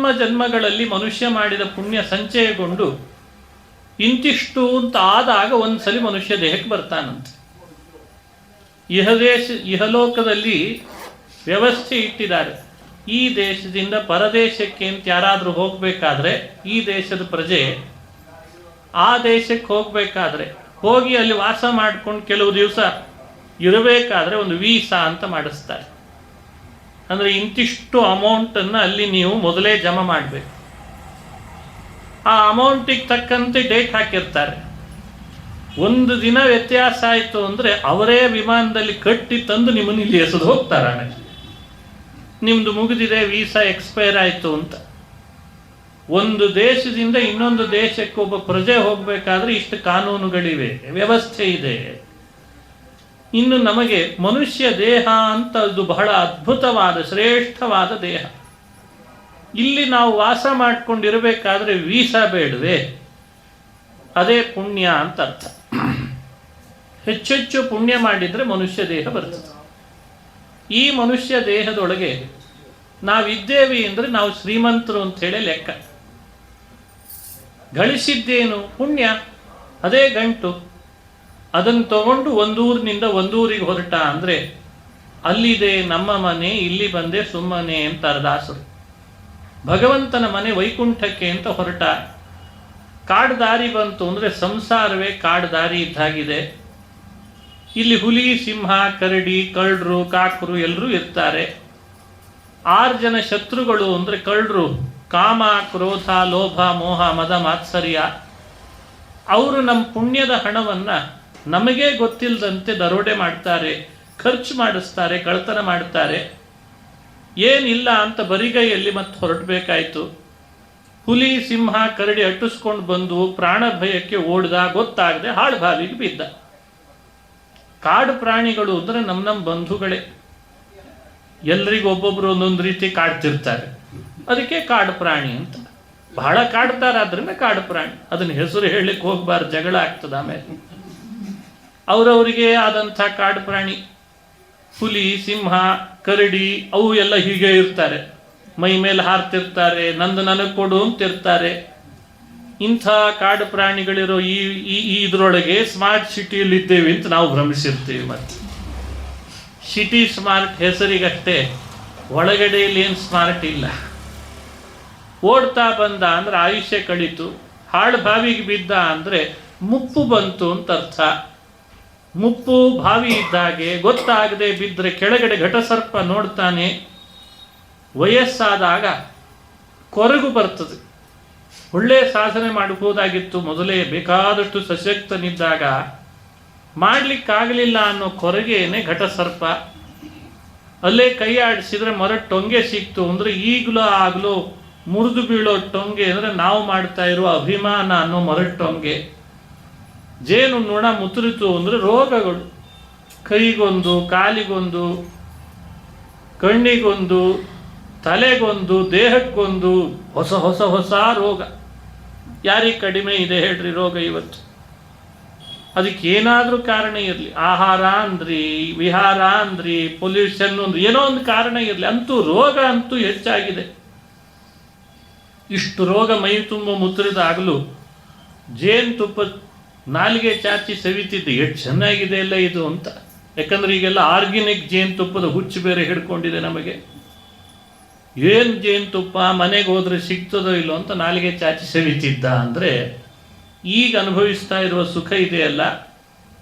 ಜನ್ಮಗಳಲ್ಲಿ ಮನುಷ್ಯ ಮಾಡಿದ ಪುಣ್ಯ ಸಂಚಯಗೊಂಡು ಇಂತಿಷ್ಟು ಅಂತ ಆದಾಗ ಒಂದ್ಸಲಿ ಮನುಷ್ಯ ದೇಹಕ್ಕೆ ಬರ್ತಾನಂತೆ. ಇಹಲೋಕದಲ್ಲಿ ವ್ಯವಸ್ಥೆ ಇಟ್ಟಿದ್ದಾರೆ. ಈ ದೇಶದಿಂದ ಪರದೇಶಕ್ಕೆ ಅಂತ ಯಾರಾದರೂ ಹೋಗಬೇಕಾದ್ರೆ, ಈ ದೇಶದ ಪ್ರಜೆ ಆ ದೇಶಕ್ಕೆ ಹೋಗಬೇಕಾದ್ರೆ, ಹೋಗಿ ಅಲ್ಲಿ ವಾಸ ಮಾಡ್ಕೊಂಡು ಕೆಲವು ದಿವಸ ಇರಬೇಕಾದ್ರೆ ಒಂದು ವೀಸಾ ಅಂತ ಮಾಡಿಸ್ತಾರೆ. ಅಂದರೆ ಇಂತಿಷ್ಟು ಅಮೌಂಟನ್ನು ಅಲ್ಲಿ ನೀವು ಮೊದಲೇ ಜಮಾ ಮಾಡಬೇಕು. ಆ ಅಮೌಂಟಿಗೆ ತಕ್ಕಂತೆ ಡೇಟ್ ಹಾಕಿರ್ತಾರೆ. ಒಂದು ದಿನ ವ್ಯತ್ಯಾಸ ಆಯಿತು ಅಂದರೆ ಅವರೇ ವಿಮಾನದಲ್ಲಿ ಕಟ್ಟಿ ತಂದು ನಿಮ್ಮನ್ನು ಇಲ್ಲಿ ಎಸೆದು ಹೋಗ್ತಾರೆ. ಆಮೇಲೆ ನಿಮ್ಮದು ಮುಗಿದಿದೆ, ವೀಸಾ ಎಕ್ಸ್ಪೈರ್ ಆಯಿತು ಅಂತ. ಒಂದು ದೇಶದಿಂದ ಇನ್ನೊಂದು ದೇಶಕ್ಕೆ ಒಬ್ಬ ಪ್ರಜೆ ಹೋಗಬೇಕಾದ್ರೆ ಇಷ್ಟು ಕಾನೂನುಗಳಿವೆ, ವ್ಯವಸ್ಥೆ ಇದೆ. ಇನ್ನು ನಮಗೆ ಮನುಷ್ಯ ದೇಹ ಅಂತ ಅದು ಬಹಳ ಅದ್ಭುತವಾದ ಶ್ರೇಷ್ಠವಾದ ದೇಹ. ಇಲ್ಲಿ ನಾವು ವಾಸ ಮಾಡಿಕೊಂಡಿರಬೇಕಾದ್ರೆ ವೀಸಾ ಬೇಡವೆ? ಅದೇ ಪುಣ್ಯ ಅಂತ ಅರ್ಥ. ಹೆಚ್ಚೆಚ್ಚು ಪುಣ್ಯ ಮಾಡಿದರೆ ಮನುಷ್ಯ ದೇಹ ಬರ್ತದೆ. ಈ ಮನುಷ್ಯ ದೇಹದೊಳಗೆ ನಾವಿದ್ದೇವೆ ಅಂದರೆ ನಾವು ಶ್ರೀಮಂತರು ಅಂಥೇಳಿ ಲೆಕ್ಕ. ಗಳಿಸಿದ್ದೇನು? ಪುಣ್ಯ. ಅದೇ ಗಂಟು. ಅದನ್ನು ತಗೊಂಡು ಒಂದೂರಿನಿಂದ ಒಂದೂರಿಗೆ ಹೊರಟ ಅಂದರೆ ಅಲ್ಲಿದೆ ನಮ್ಮ ಮನೆ, ಇಲ್ಲಿ ಬಂದೆ ಸುಮ್ಮನೆ ಅಂತಾರೆ ದಾಸರು. ಭಗವಂತನ ಮನೆ ವೈಕುಂಠಕ್ಕೆ ಅಂತ ಹೊರಟ. ಕಾಡು ದಾರಿ ಬಂತು ಅಂದರೆ ಸಂಸಾರವೇ ಕಾಡು ದಾರಿ ಇದ್ದಾಗಿದೆ. ಇಲ್ಲಿ ಹುಲಿ, ಸಿಂಹ, ಕರಡಿ, ಕಳ್ಳರು, ಕಾಕರು ಎಲ್ಲರೂ ಇರ್ತಾರೆ. 6 ಜನ ಶತ್ರುಗಳು ಅಂದರೆ ಕಳ್ಳರು, ಕಾಮ, ಕ್ರೋಧ, ಲೋಭ, ಮೋಹ, ಮದ, ಮಾತ್ಸರ್ಯ. ಅವರು ನಮ್ಮ ಪುಣ್ಯದ ಹಣವನ್ನು ನಮಗೇ ಗೊತ್ತಿಲ್ಲದಂತೆ ದರೋಡೆ ಮಾಡ್ತಾರೆ, ಖರ್ಚು ಮಾಡಿಸ್ತಾರೆ, ಕಳ್ತನ ಮಾಡ್ತಾರೆ. ಏನಿಲ್ಲ ಅಂತ ಬರಿಗೈಯಲ್ಲಿ ಮತ್ತೆ ಹೊರಟಬೇಕಾಯಿತು. ಹುಲಿ, ಸಿಂಹ, ಕರಡಿ ಅಟ್ಟಿಸ್ಕೊಂಡು ಬಂದು ಪ್ರಾಣ ಭಯಕ್ಕೆ ಓಡ್ದ, ಗೊತ್ತಾಗದೆ ಹಾಳು ಬಾವಿಗೆ ಬಿದ್ದ. ಕಾಡು ಪ್ರಾಣಿಗಳು ಅಂದರೆ ನಮ್ಮ ಬಂಧುಗಳೇ. ಎಲ್ರಿಗೂ ಒಬ್ಬೊಬ್ರು ಒಂದೊಂದು ರೀತಿ ಕಾಡ್ತಿರ್ತಾರೆ, ಅದಕ್ಕೆ ಕಾಡು ಪ್ರಾಣಿ ಅಂತ. ಬಹಳ ಕಾಡ್ತಾರೆ, ಆದ್ರಿಂದ ಕಾಡು ಪ್ರಾಣಿ. ಅದನ್ನ ಹೆಸರು ಹೇಳಲಿಕ್ಕೆ ಹೋಗ್ಬಾರ್ದು, ಜಗಳ ಆಗ್ತದೆ ಆಮೇಲೆ. ಅವರವರಿಗೆ ಆದಂಥ ಕಾಡು ಪ್ರಾಣಿ ಹುಲಿ, ಸಿಂಹ, ಕರಡಿ ಅವು ಎಲ್ಲ ಹೀಗೆ ಇರ್ತಾರೆ. ಮೈ ಮೇಲೆ ಹಾರ್ತಿರ್ತಾರೆ, ನಂದು ನನಗೆ ಕೊಡು ಅಂತಿರ್ತಾರೆ. ಇಂಥ ಕಾಡು ಪ್ರಾಣಿಗಳಿರೋ ಇದರೊಳಗೆ ಸ್ಮಾರ್ಟ್ ಸಿಟಿಯಲ್ಲಿ ಇದ್ದೇವೆ ಅಂತ ನಾವು ಭ್ರಮಿಸಿರ್ತೀವಿ. ಮತ್ತು ಸಿಟಿ ಸ್ಮಾರ್ಟ್ ಹೆಸರಿಗಷ್ಟೇ, ಒಳಗಡೆಯಲ್ಲಿ ಏನು ಸ್ಮಾರ್ಟ್ ಇಲ್ಲ. ಓಡ್ತಾ ಬಂದ ಅಂದರೆ ಆಯುಷ್ಯ ಕಳೀತು, ಹಾಳು ಬಾವಿಗೆ ಬಿದ್ದ ಅಂದರೆ ಮುಪ್ಪು ಬಂತು ಅಂತ ಅರ್ಥ. ಮುಪ್ಪು ಬಾವಿ ಇದ್ದಾಗೆ ಗೊತ್ತಾಗದೆ ಬಿದ್ದರೆ ಕೆಳಗಡೆ ಘಟಸರ್ಪ ನೋಡ್ತಾನೆ. ವಯಸ್ಸಾದಾಗ ಕೊರಗು ಬರ್ತದೆ. ಒಳ್ಳೆಯ ಸಾಧನೆ ಮಾಡಬಹುದಾಗಿತ್ತು ಮೊದಲೇ, ಬೇಕಾದಷ್ಟು ಸಶಕ್ತನಿದ್ದಾಗ. ಮಾಡಲಿಕ್ಕಾಗಲಿಲ್ಲ ಅನ್ನೋ ಕೊರಗೇನೆ ಘಟಸರ್ಪ. ಅಲ್ಲೇ ಕೈ ಆಡಿಸಿದ್ರೆ ಮರದ ಟೊಂಗೆ ಸಿಕ್ತು ಅಂದರೆ ಈಗಲೂ ಆಗಲೂ ಮುರಿದು ಬೀಳೋ ಟೊಂಗೆ ಅಂದರೆ ನಾವು ಮಾಡ್ತಾ ಇರುವ ಅಭಿಮಾನ ಅನ್ನೋ ಮರದ ಟೊಂಗೆ. ಜೇನು ನೊಣ ಮುಸುರಿತು ಅಂದರೆ ರೋಗಗಳು, ಕೈಗೊಂದು, ಕಾಲಿಗೊಂದು, ಕಣ್ಣಿಗೊಂದು, ತಲೆಗೊಂದು, ದೇಹಕ್ಕೊಂದು, ಹೊಸ ಹೊಸ ಹೊಸ ರೋಗ. ಯಾರಿಗೆ ಕಡಿಮೆ ಇದೆ ಹೇಳ್ರಿ ರೋಗ ಇವತ್ತು? ಅದಕ್ಕೆ ಏನಾದರೂ ಕಾರಣ ಇರಲಿ. ಆಹಾರ ಅಂದ್ರಿ, ವಿಹಾರ ಅಂದ್ರಿ, ಪೊಲ್ಯೂಷನ್ ಅಂದ್ರಿ, ಏನೋ ಒಂದು ಕಾರಣ ಇರಲಿ, ಅಂತೂ ರೋಗ ಅಂತೂ ಹೆಚ್ಚಾಗಿದೆ. ಇಷ್ಟು ರೋಗ ಮೈ ತುಂಬ ಮುಸುರಿದಾಗಲೂ ಜೇನುತುಪ್ಪ ನಾಲಿಗೆ ಚಾಚಿ ಸವಿತಿದ್ದು ಎಷ್ಟು ಚೆನ್ನಾಗಿದೆ ಎಲ್ಲ ಇದು ಅಂತ. ಯಾಕಂದ್ರೆ ಈಗೆಲ್ಲ ಆರ್ಗ್ಯಾನಿಕ್ ಜೇನುತುಪ್ಪದ ಹುಚ್ಚು ಬೇರೆ ಹಿಡ್ಕೊಂಡಿದೆ ನಮಗೆ. ಏನು ಜೇನುತುಪ್ಪ ಮನೆಗೆ ಹೋದ್ರೆ ಸಿಗ್ತದೋ ಇಲ್ಲೋ ಅಂತ ನಾಲಿಗೆ ಚಾಚಿ ಸವಿತಿದ್ದ ಅಂದರೆ ಈಗ ಅನುಭವಿಸ್ತಾ ಇರುವ ಸುಖ ಇದೆಯಲ್ಲ,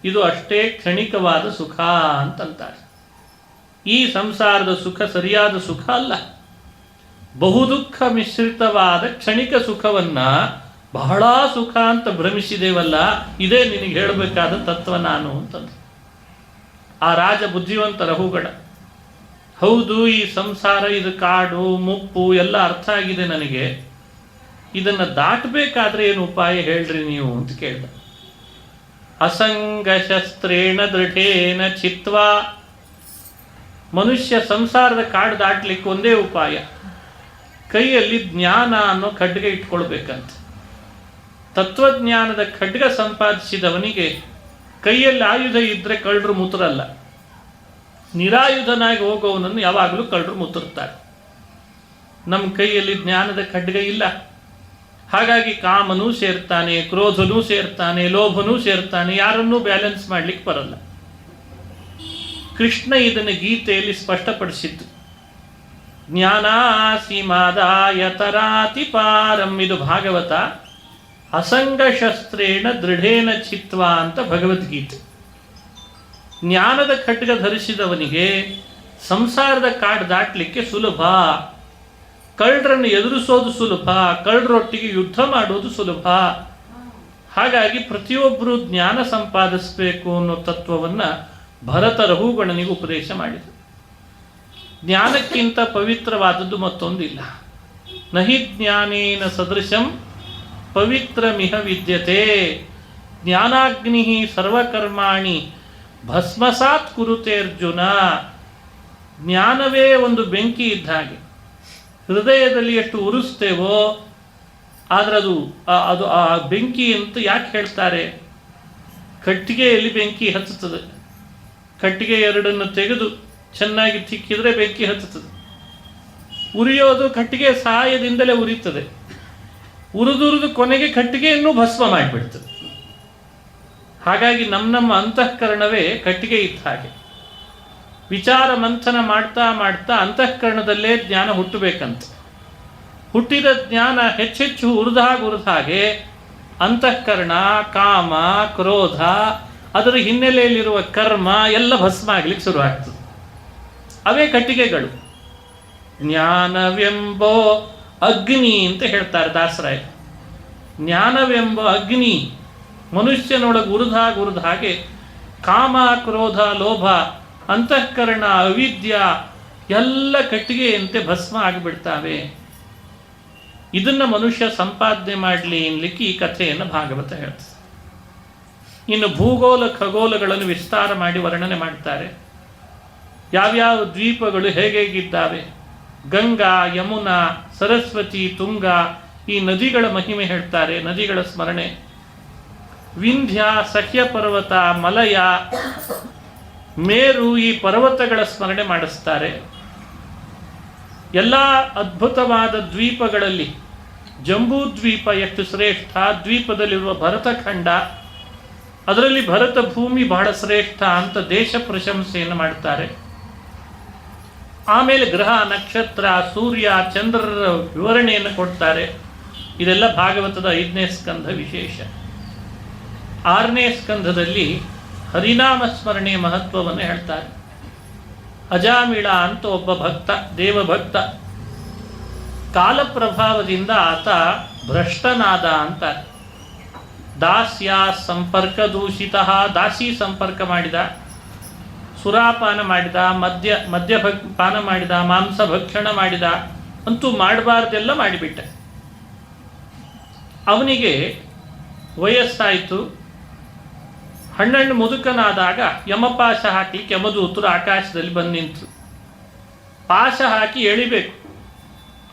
ಇದು ಅಷ್ಟೇ ಕ್ಷಣಿಕವಾದ ಸುಖ ಅಂತಂತಾರೆ. ಈ ಸಂಸಾರದ ಸುಖ ಸರಿಯಾದ ಸುಖ ಅಲ್ಲ. ಬಹುದುಃಖ ಮಿಶ್ರಿತವಾದ ಕ್ಷಣಿಕ ಸುಖವನ್ನ ಬಹಳ ಸುಖ ಅಂತ ಭ್ರಮಿಸಿದೇವಲ್ಲ, ಇದೇ ನಿನಗೆ ಹೇಳಬೇಕಾದ ತತ್ವ ನಾನು ಅಂತಂದು. ಆ ರಾಜ ಬುದ್ಧಿವಂತ ರಹುಗಡ. ಹೌದು, ಈ ಸಂಸಾರ, ಇದು ಕಾಡು, ಮುಪ್ಪು ಎಲ್ಲ ಅರ್ಥ ಆಗಿದೆ ನನಗೆ. ಇದನ್ನು ದಾಟಬೇಕಾದ್ರೆ ಏನು ಉಪಾಯ ಹೇಳ್ರಿ ನೀವು ಅಂತ ಕೇಳ್ದ. ಅಸಂಗ ಶಸ್ತ್ರೇಣ ದೃಢೇನ ಚಿತ್ವಾ. ಮನುಷ್ಯ ಸಂಸಾರದ ಕಾಡು ದಾಟ್ಲಿಕ್ಕೆ ಒಂದೇ ಉಪಾಯ, ಕೈಯಲ್ಲಿ ಜ್ಞಾನ ಅನ್ನೋ ಖಡ್ಗ ಇಟ್ಕೊಳ್ಬೇಕಂತ. ತತ್ವಜ್ಞಾನದ ಖಡ್ಗ ಸಂಪಾದಿಸಿದವನಿಗೆ ಕೈಯಲ್ಲಿ ಆಯುಧ ಇದ್ದರೆ ಕಳ್ಳರು ಮುತ್ತರಲ್ಲ. ನಿರಾಯುಧನಾಗಿ ಹೋಗೋವನನ್ನು ಯಾವಾಗಲೂ ಕಳ್ಳರು ಮುತ್ತುರ್ತಾರೆ. ನಮ್ಮ ಕೈಯಲ್ಲಿ ಜ್ಞಾನದ ಖಡ್ಗ ಇಲ್ಲ. ಹಾಗಾಗಿ ಕಾಮನೂ ಸೇರ್ತಾನೆ, ಕ್ರೋಧನೂ ಸೇರ್ತಾನೆ, ಲೋಭನೂ ಸೇರ್ತಾನೆ, ಯಾರನ್ನೂ ಬ್ಯಾಲೆನ್ಸ್ ಮಾಡ್ಲಿಕ್ಕೆ ಬರಲ್ಲ. ಕೃಷ್ಣ ಇದನ್ನು ಗೀತೆಯಲ್ಲಿ ಸ್ಪಷ್ಟಪಡಿಸಿದ್ದು. ಜ್ಞಾನಾಸಿ ಮಾದಾಯ ತರಾತಿ ಪಾರಂ, ಇದು ಭಾಗವತ. ಅಸಂಗಶಸ್ತ್ರೇಣ ದೃಢೇನ ಚಿತ್ವ ಅಂತ ಭಗವದ್ಗೀತೆ. ಜ್ಞಾನದ ಖಡ್ಗ ಧರಿಸಿದವನಿಗೆ ಸಂಸಾರದ ಕಾಡು ದಾಟಲಿಕ್ಕೆ ಸುಲಭ, ಕಳ್ಳರನ್ನು ಎದುರಿಸೋದು ಸುಲಭ, ಕಳ್ಳರೊಟ್ಟಿಗೆ ಯುದ್ಧ ಮಾಡೋದು ಸುಲಭ. ಹಾಗಾಗಿ ಪ್ರತಿಯೊಬ್ಬರೂ ಜ್ಞಾನ ಸಂಪಾದಿಸಬೇಕು ಅನ್ನೋ ತತ್ವವನ್ನು ಭರತ ರಘುಗಣನಿಗೆ ಉಪದೇಶ ಮಾಡಿದರು. ಜ್ಞಾನಕ್ಕಿಂತ ಪವಿತ್ರವಾದದ್ದು ಮತ್ತೊಂದಿಲ್ಲ. ನಹಿ ಜ್ಞಾನೇನ ಸದೃಶಂ ಪವಿತ್ರಮಿಹ ವಿದ್ಯತೆ, ಜ್ಞಾನಾಗ್ನಿ ಸರ್ವಕರ್ಮಾಣಿ ಭಸ್ಮಸಾತ್ ಕುರುತೆ ಅರ್ಜುನ. ಜ್ಞಾನವೇ ಒಂದು ಬೆಂಕಿ ಇದ್ದ ಹಾಗೆ. ಹೃದಯದಲ್ಲಿ ಎಷ್ಟು ಉರಿಸ್ತೇವೋ, ಆದರೆ ಅದು ಆ ಬೆಂಕಿ ಅಂತ ಯಾಕೆ ಹೇಳ್ತಾರೆ? ಕಟ್ಟಿಗೆಯಲ್ಲಿ ಬೆಂಕಿ ಹತ್ತುತ್ತದೆ. ಕಟ್ಟಿಗೆ ಎರಡನ್ನು ತೆಗೆದು ಚೆನ್ನಾಗಿ ತಿಕ್ಕಿದರೆ ಬೆಂಕಿ ಹತ್ತುತ್ತದೆ. ಉರಿಯೋದು ಕಟ್ಟಿಗೆ ಸಹಾಯದಿಂದಲೇ ಉರಿಯುತ್ತದೆ. ಉರಿದುರಿದು ಕೊನೆಗೆ ಕಟ್ಟಿಗೆಯನ್ನು ಭಸ್ಮ ಮಾಡಿಬಿಡ್ತದೆ. ಹಾಗಾಗಿ ನಮ್ಮ ಅಂತಃಕರಣವೇ ಕಟ್ಟಿಗೆ ಇದ್ದ ಹಾಗೆ. ವಿಚಾರ ಮಂಥನ ಮಾಡ್ತಾ ಮಾಡ್ತಾ ಅಂತಃಕರಣದಲ್ಲೇ ಜ್ಞಾನ ಹುಟ್ಟಬೇಕಂತ. ಹುಟ್ಟಿದ ಜ್ಞಾನ ಹೆಚ್ಚೆಚ್ಚು ಉರಿದ ಹಾಗೆ ಅಂತಃಕರಣ, ಕಾಮ, ಕ್ರೋಧ, ಅದರ ಹಿನ್ನೆಲೆಯಲ್ಲಿರುವ ಕರ್ಮ ಎಲ್ಲ ಭಸ್ಮ ಆಗ್ಲಿಕ್ಕೆ ಶುರುವಾಗ್ತದೆ. ಅವೇ ಕಟ್ಟಿಗೆಗಳು. ಜ್ಞಾನವೆಂಬೋ ಅಗ್ನಿ ಅಂತ ಹೇಳ್ತಾರೆ ದಾಸರಾಯ. ಜ್ಞಾನವೆಂಬ ಅಗ್ನಿ ಮನುಷ್ಯನೊಳಗೆ ಉರಿದ ಹಾಗೆ ಕಾಮ, ಕ್ರೋಧ, ಲೋಭ, ಅಂತಃಕರಣ, ಅವಿದ್ಯ ಎಲ್ಲ ಕಟ್ಟಿಗೆಯಂತೆ ಭಸ್ಮ ಆಗಿಬಿಡ್ತಾವೆ. ಇದನ್ನು ಮನುಷ್ಯ ಸಂಪಾದನೆ ಮಾಡಲಿ ಎನ್ಲಿಕ್ಕೆ ಈ ಕಥೆಯನ್ನು ಭಾಗವತ ಹೇಳ್ತದೆ. ಇನ್ನು ಭೂಗೋಳ ಖಗೋಲಗಳನ್ನು ವಿಸ್ತಾರ ಮಾಡಿ ವರ್ಣನೆ ಮಾಡ್ತಾರೆ. ಯಾವ್ಯಾವ ದ್ವೀಪಗಳು ಹೇಗಿದ್ದಾವೆ, ಗಂಗಾ, ಯಮುನಾ, ಸರಸ್ವತಿ, ತುಂಗ, ಈ ನದಿಗಳ ಮಹಿಮೆ ಹೇಳ್ತಾರೆ, ನದಿಗಳ ಸ್ಮರಣೆ. ವಿಂಧ್ಯ, ಸಖ್ಯ ಪರ್ವತ, ಮಲಯ, ಮೇರು, ಈ ಪರ್ವತಗಳ ಸ್ಮರಣೆ ಮಾಡಿಸ್ತಾರೆ. ಎಲ್ಲ ಅದ್ಭುತವಾದ ದ್ವೀಪಗಳಲ್ಲಿ ಜಂಬೂ ದ್ವೀಪ ಎಷ್ಟು ಶ್ರೇಷ್ಠ, ದ್ವೀಪದಲ್ಲಿರುವ ಭರತಖಂಡ, ಅದರಲ್ಲಿ ಭರತ ಭೂಮಿ ಬಹಳ ಶ್ರೇಷ್ಠ ಅಂತ ದೇಶ ಪ್ರಶಂಸೆಯನ್ನು ಮಾಡ್ತಾರೆ. ಆಮೇಲೆ ಗ್ರಹ, ನಕ್ಷತ್ರ, ಸೂರ್ಯ, ಚಂದ್ರರ ವಿವರಣೆಯನ್ನು ಕೊಡ್ತಾರೆ. ಇದೆಲ್ಲ ಭಾಗವತದ 5ನೇ ಸ್ಕಂಧ ವಿಶೇಷ. 6ನೇ ಸ್ಕಂಧದಲ್ಲಿ ಹರಿನಾಮ ಸ್ಮರಣೆಯ ಮಹತ್ವವನ್ನು ಹೇಳ್ತಾರೆ. ಅಜಾಮಿಳ ಅಂತ ಒಬ್ಬ ಭಕ್ತ, ದೇವಭಕ್ತ. ಕಾಲಪ್ರಭಾವದಿಂದ ಆತ ಭ್ರಷ್ಟನಾದ ಅಂತಾರೆ. ದಾಸ್ಯ ಸಂಪರ್ಕ ದೂಷಿತ, ದಾಸಿ ಸಂಪರ್ಕ ಮಾಡಿದ, ಸುರಾಪಾನ ಮಾಡಿದ, ಮದ್ಯ ಪಾನ ಮಾಡಿದ, ಮಾಂಸ ಭಕ್ಷಣ ಮಾಡಿದ, ಅಂತೂ ಮಾಡಬಾರ್ದೆಲ್ಲ ಮಾಡಿಬಿಟ್ಟ. ಅವನಿಗೆ ವಯಸ್ಸಾಯಿತು. ಹಣ್ಣು ಮುದುಕನಾದಾಗ ಯಮಪಾಶ ಹಾಕಲಿಕ್ಕೆ ಯಮದೂತರು ಆಕಾಶದಲ್ಲಿ ಬಂದು ನಿಂತರು. ಪಾಶ ಹಾಕಿ ಎಳಿಬೇಕು.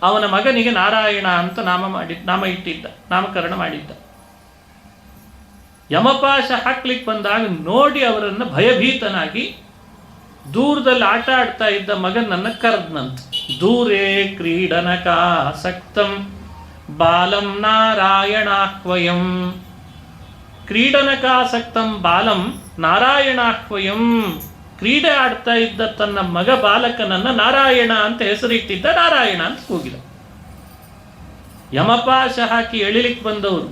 ಅವನ ಮಗನಿಗೆ ನಾರಾಯಣ ಅಂತ ನಾಮಕರಣ ಮಾಡಿದ್ದ. ಯಮಪಾಶ ಹಾಕ್ಲಿಕ್ಕೆ ಬಂದಾಗ ನೋಡಿ ಅವರನ್ನು ಭಯಭೀತನಾಗಿ ದೂರದಲ್ಲಿ ಆಟ ಆಡ್ತಾ ಇದ್ದ ಮಗನನ್ನು ಕರೆದ್ನಂತ. ದೂರೇ ಕ್ರೀಡನಕಾಸಕ್ತಂ ಬಾಲಂ ನಾರಾಯಣಾಹ್ವಯಂ. ಕ್ರೀಡನಕಾಸಕ್ತಂ ಬಾಲಂ ನಾರಾಯಣಾಹ್ವಯಂ. ಕ್ರೀಡೆ ಆಡ್ತಾ ಇದ್ದ ತನ್ನ ಮಗ ಬಾಲಕನನ್ನ ನಾರಾಯಣ ಅಂತ ಹೆಸರಿಟ್ಟಿದ್ದ, ನಾರಾಯಣ ಅಂತ ಕೂಗಿದ. ಯಮಪಾಶ ಹಾಕಿ ಎಳಿಲಿಕ್ಕೆ ಬಂದವರು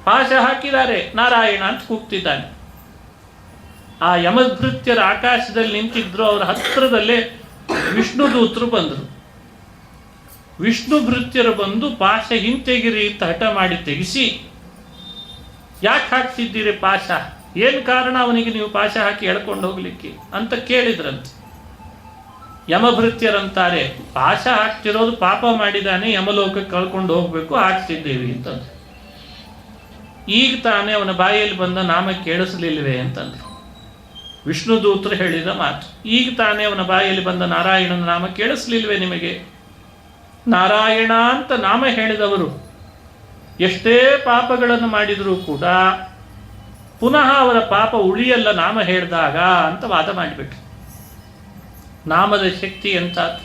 ಪಾಶ ಹಾಕಿದ್ದಾರೆ, ನಾರಾಯಣ ಅಂತ ಕೂಗ್ತಿದ್ದಾನೆ. ಆ ಯಮಭೃತ್ಯರ ಆಕಾಶದಲ್ಲಿ ನಿಂತಿದ್ರು. ಅವರ ಹತ್ತಿರದಲ್ಲೇ ವಿಷ್ಣು ದೂತರು ಬಂದರು. ವಿಷ್ಣು ಭೃತ್ಯರು ಬಂದು ಪಾಶ ಹಿಂತೆಗಿರಿ ಅಂತ ಹಠ ಮಾಡಿ ತೆಗಿಸಿ, ಯಾಕೆ ಹಾಕ್ತಿದ್ದೀರಿ ಪಾಶ, ಏನು ಕಾರಣ ಅವನಿಗೆ ನೀವು ಪಾಶ ಹಾಕಿ ಎಳ್ಕೊಂಡು ಹೋಗ್ಲಿಕ್ಕೆ ಅಂತ ಕೇಳಿದ್ರಂತೆ. ಯಮಭೃತ್ಯರಂತಾರೆ, ಪಾಶ ಹಾಕ್ತಿರೋದು ಪಾಪ ಮಾಡಿದಾನೆ, ಯಮಲೋಕಕ್ಕೆ ಕಳ್ಕೊಂಡು ಹೋಗ್ಬೇಕು, ಹಾಕ್ತಿದ್ದೇವೆ ಅಂತಂದ್ರೆ. ಈಗ ತಾನೇ ಅವನ ಬಾಯಲ್ಲಿ ಬಂದ ನಾಮ ಕೇಳಿಸಲಿಲ್ವೇ ಅಂತಂದ್ರು. ವಿಷ್ಣು ದೂತರು ಹೇಳಿದ ಮಾತು. ಈಗ ತಾನೇ ಅವನ ಬಾಯಲ್ಲಿ ಬಂದ ನಾರಾಯಣನ ನಾಮ ಕೇಳಿಸ್ಲಿಲ್ವೇ ನಿಮಗೆ? ನಾರಾಯಣ ಅಂತ ನಾಮ ಹೇಳಿದವರು ಎಷ್ಟೇ ಪಾಪಗಳನ್ನು ಮಾಡಿದರೂ ಕೂಡ ಪುನಃ ಅವರ ಪಾಪ ಉಳಿಯಲ್ಲ ನಾಮ ಹೇಳಿದಾಗ ಅಂತ ವಾದ ಮಾಡಿಬಿಟ್ರು. ನಾಮದ ಶಕ್ತಿ ಎಂತಾತು.